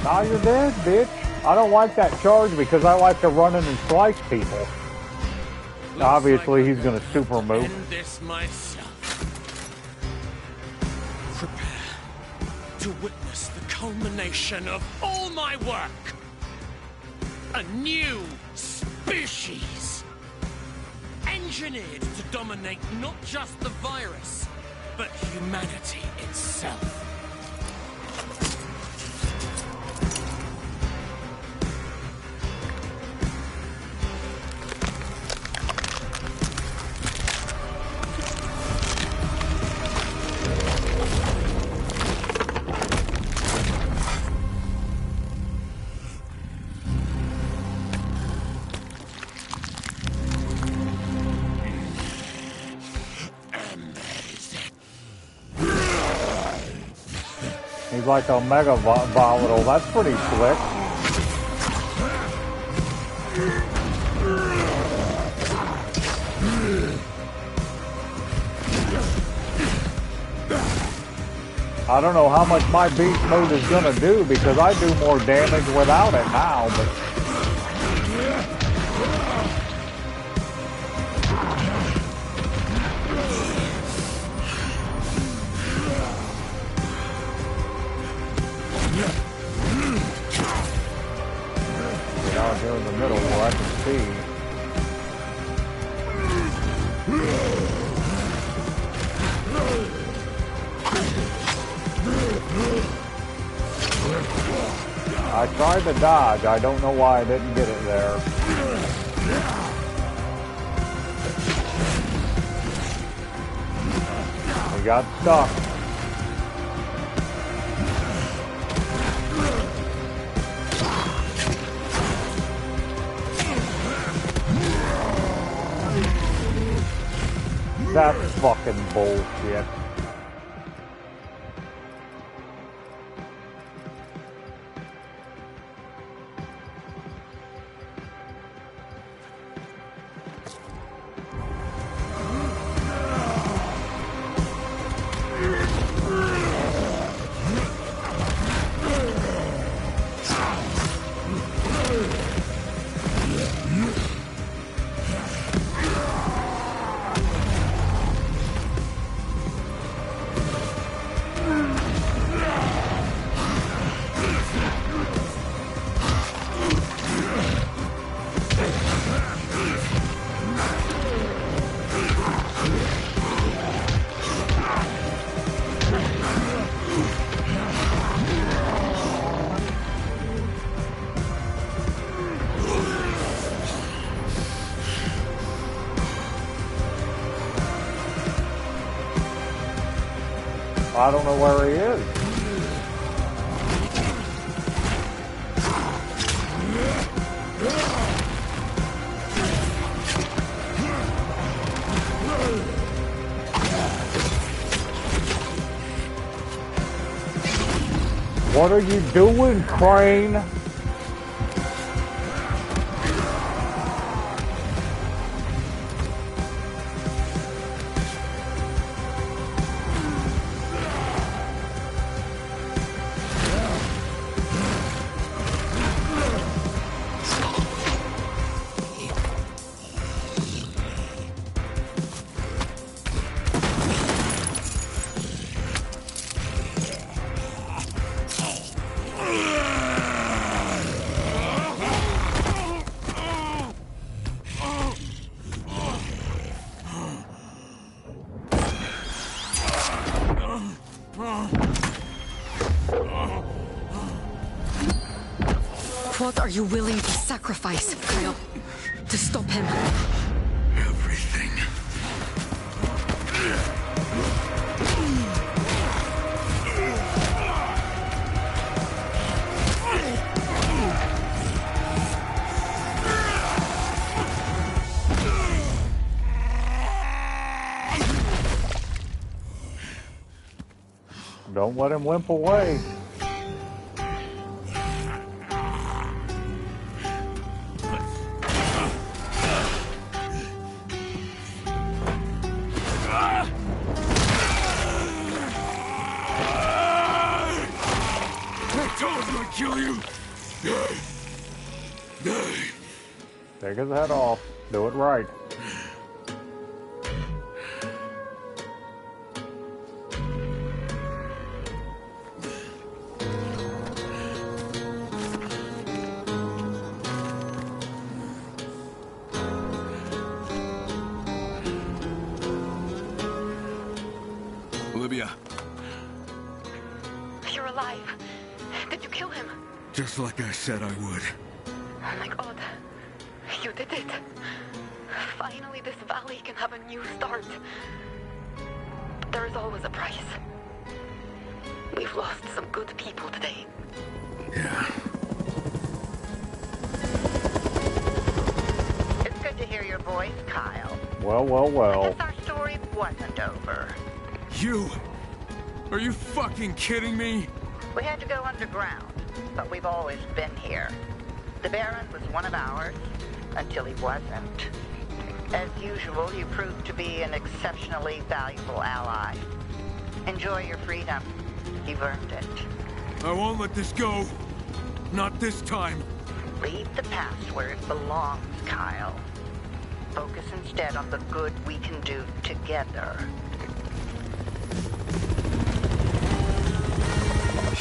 Now you're dead, bitch. I don't like that charge because I like to run in and slice people. Obviously, he's going to super move. End this myself. Prepare to witness the culmination of all my work. A new species. Engineered to dominate not just the virus, but humanity itself. He's like a mega volatile. That's pretty slick. I don't know how much my beast mode is going to do because I do more damage without it now, but... Down here in the middle where I can see. I tried to dodge. I don't know why I didn't get it there. We got stuck. That's fucking bullshit. I don't know where he is. What are you doing, Crane? What are you willing to sacrifice, Kyle, to stop him? Everything. Don't let him limp away. Kill you. Take his head off. Do it right. Olivia. You're alive. Did you kill him? Just like I said I would. Oh my god. You did it. Finally, this valley can have a new start. There is always a price. We've lost some good people today. Yeah. It's good to hear your voice, Kyle. Well, well, well. I guess our story wasn't over. You? Are you fucking kidding me? We had to go underground, but we've always been here. The Baron was one of ours, until he wasn't. As usual, you proved to be an exceptionally valuable ally. Enjoy your freedom. You've earned it. I won't let this go. Not this time. Leave the past where it belongs, Kyle. Focus instead on the good we can do together.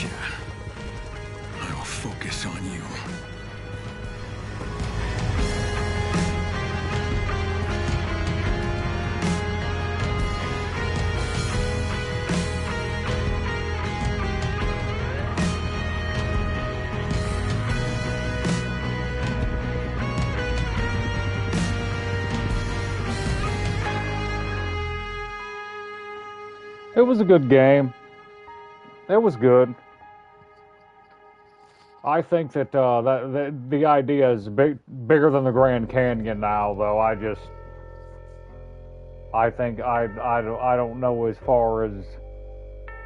Yeah. I'll focus on you. It was a good game. It was good. I think that the idea is bigger than the Grand Canyon now, though. I think I don't know as far as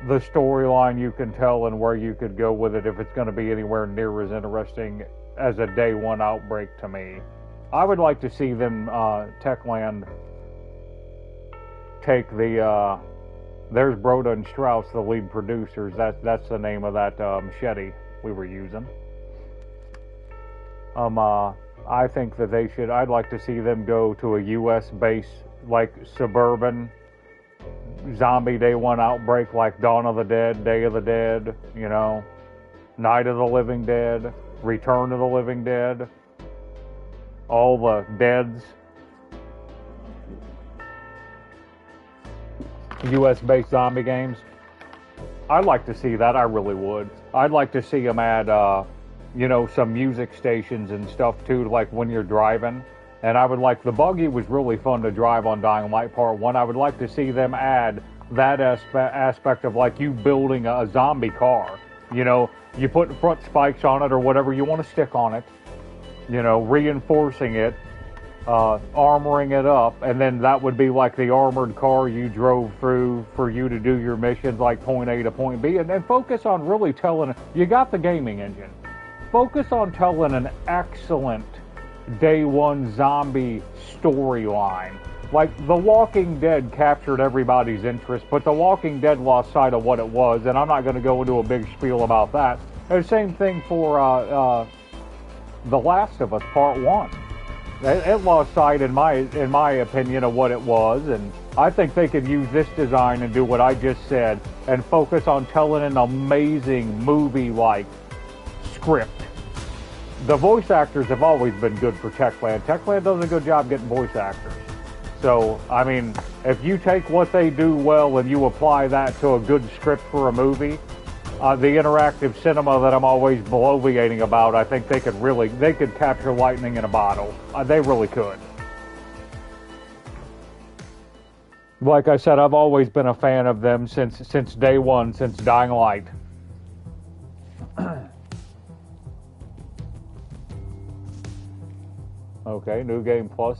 the storyline you can tell and where you could go with it if it's going to be anywhere near as interesting as a day one Outbreak to me. I would like to see them Techland take the there's Broda and Strauss, the lead producers. That's the name of that machete we were using. I think that they should. I'd like to see them go to a U.S. base, like suburban zombie day one Outbreak, like Dawn of the Dead, Day of the Dead, you know, Night of the Living Dead, Return of the Living Dead, all the deads. U.S.-based zombie games. I'd like to see that. I really would. I'd like to see them add, you know, some music stations and stuff too, like when you're driving. And I would like, the buggy was really fun to drive on Dying Light Part 1. I would like to see them add that aspect of like you building a zombie car. You know, you put front spikes on it or whatever you want to stick on it. You know, reinforcing it armoring it up, and then that would be like the armored car you drove through for you to do your missions, like point A to point B, and then focus on really telling. You got the gaming engine. Focus on telling an excellent day one zombie storyline. Like, The Walking Dead captured everybody's interest, but The Walking Dead lost sight of what it was, and I'm not going to go into a big spiel about that. And the same thing for The Last of Us Part 1. It lost sight, in my opinion, of what it was, and I think they could use this design and do what I just said, and focus on telling an amazing movie-like script. The voice actors have always been good for Techland. Techland does a good job getting voice actors. So, I mean, if you take what they do well and you apply that to a good script for a movie, the interactive cinema that I'm always bloviating about, I think they could capture lightning in a bottle. They really could. Like I said, I've always been a fan of them since day one, since Dying Light. Okay, New Game Plus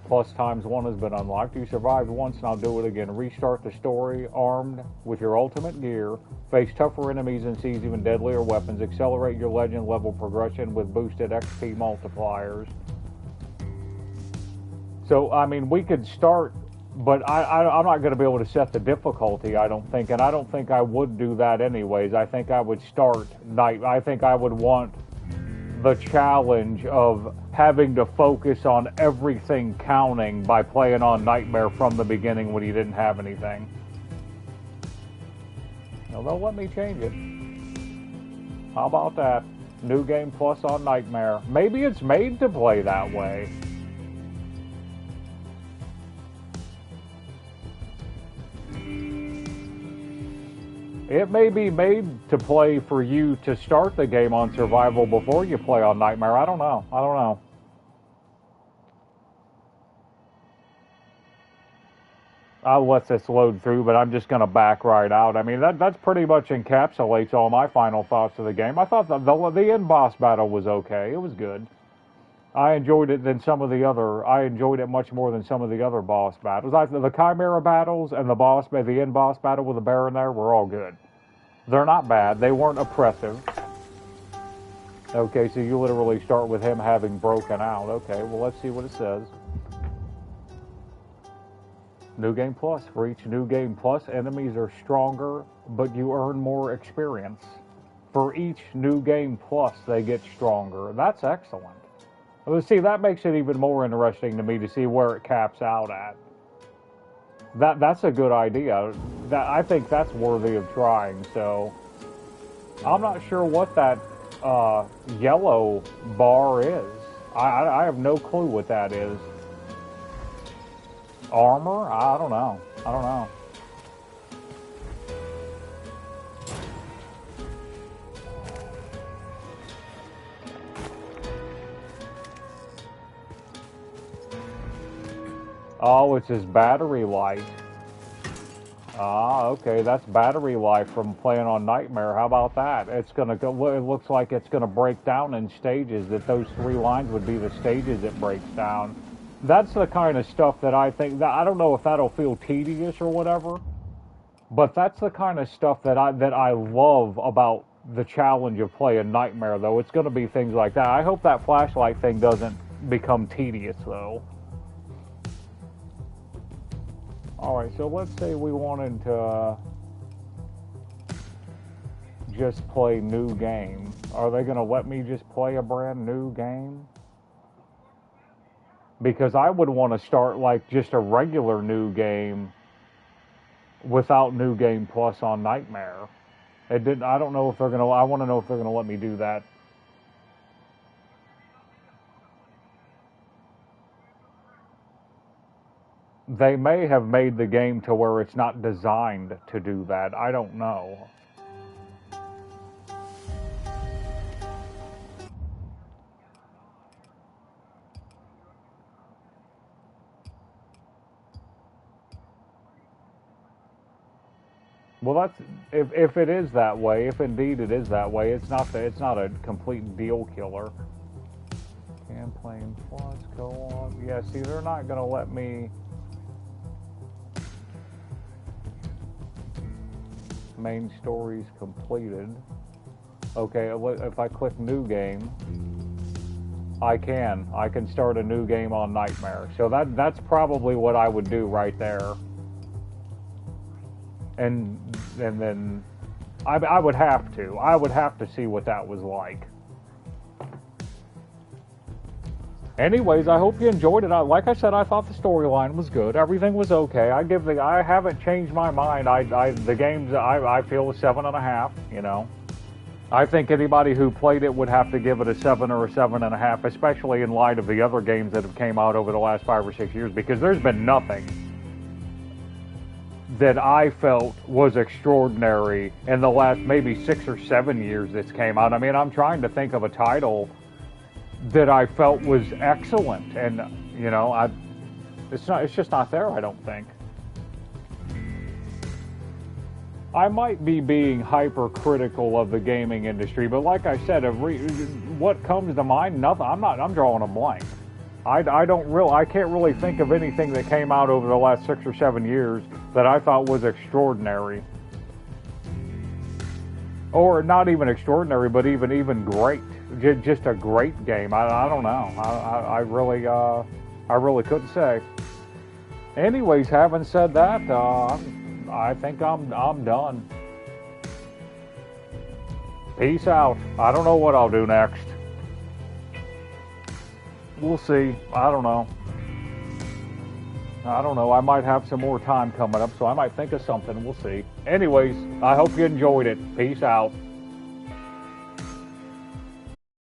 Plus times 1 has been unlocked. You survived once, and I'll do it again. Restart the story armed with your ultimate gear. Face tougher enemies and seize even deadlier weapons. Accelerate your legend level progression with boosted XP multipliers. So, I mean, we could start, but I'm not going to be able to set the difficulty, I don't think, and I don't think I would do that anyways. I think I would start night. I think I would want the challenge of having to focus on everything counting by playing on Nightmare from the beginning when you didn't have anything. Now they'll let me change it. How about that? New Game Plus on Nightmare. Maybe it's made to play that way. It may be made to play for you to start the game on survival before you play on Nightmare. I don't know. I'll let this load through, but I'm just going to back right out. I mean, that's pretty much encapsulates all my final thoughts of the game. I thought the end boss battle was okay. It was good. I enjoyed it much more than some of the other boss battles. The Chimera battles and the end boss battle with the Baron there were all good. They're not bad. They weren't oppressive. Okay, so you literally start with him having broken out. Okay, well, let's see what it says. New Game Plus. For each New Game Plus, enemies are stronger, but you earn more experience. For each New Game Plus, they get stronger. That's excellent. See, that makes it even more interesting to me to see where it caps out at. That's a good idea. I think that's worthy of trying. So, I'm not sure what that yellow bar is. I have no clue what that is. Armor? I don't know. Oh, it's his battery life. Okay, that's battery life from playing on Nightmare. How about that? It's gonna go. It looks like it's gonna break down in stages. That those 3 lines would be the stages it breaks down. That's the kind of stuff that I think that I don't know if that'll feel tedious or whatever, but that's the kind of stuff that I love about the challenge of playing Nightmare. Though it's gonna be things like that. I hope that flashlight thing doesn't become tedious though. Alright, so let's say we wanted to just play new game. Are they going to let me just play a brand new game? Because I would want to start like just a regular new game without New Game Plus on Nightmare. I don't know if they're going to, I want to know if they're going to let me do that. They may have made the game to where it's not designed to do that. I don't know. Well, that's if it is that way. If indeed it is that way, it's not a complete deal killer. Champlain Plus, go on. Yeah, see, they're not going to let me... Main stories completed. Okay, if I click new game, I can start a new game on Nightmare. So that's probably what I would do right there. And then I would have to see what that was like. Anyways, I hope you enjoyed it. Like I said, I thought the storyline was good. Everything was okay. I haven't changed my mind. The games I feel a 7.5. You know, I think anybody who played it would have to give it a 7 or a 7.5, especially in light of the other games that have came out over the last 5 or 6 years. Because there's been nothing that I felt was extraordinary in the last maybe 6 or 7 years that's came out. I mean, I'm trying to think of a title that I felt was excellent, and you know, it's just not there, I don't think. I might be being hypercritical of the gaming industry, but like I said, what comes to mind? Nothing. I'm drawing a blank. I can't really think of anything that came out over the last 6 or 7 years that I thought was extraordinary, or not even extraordinary, but even great. Just a great game. I don't know. I really couldn't say. Anyways, having said that, I think I'm done. Peace out. I don't know what I'll do next. We'll see. I don't know. I might have some more time coming up, so I might think of something. We'll see. Anyways, I hope you enjoyed it. Peace out.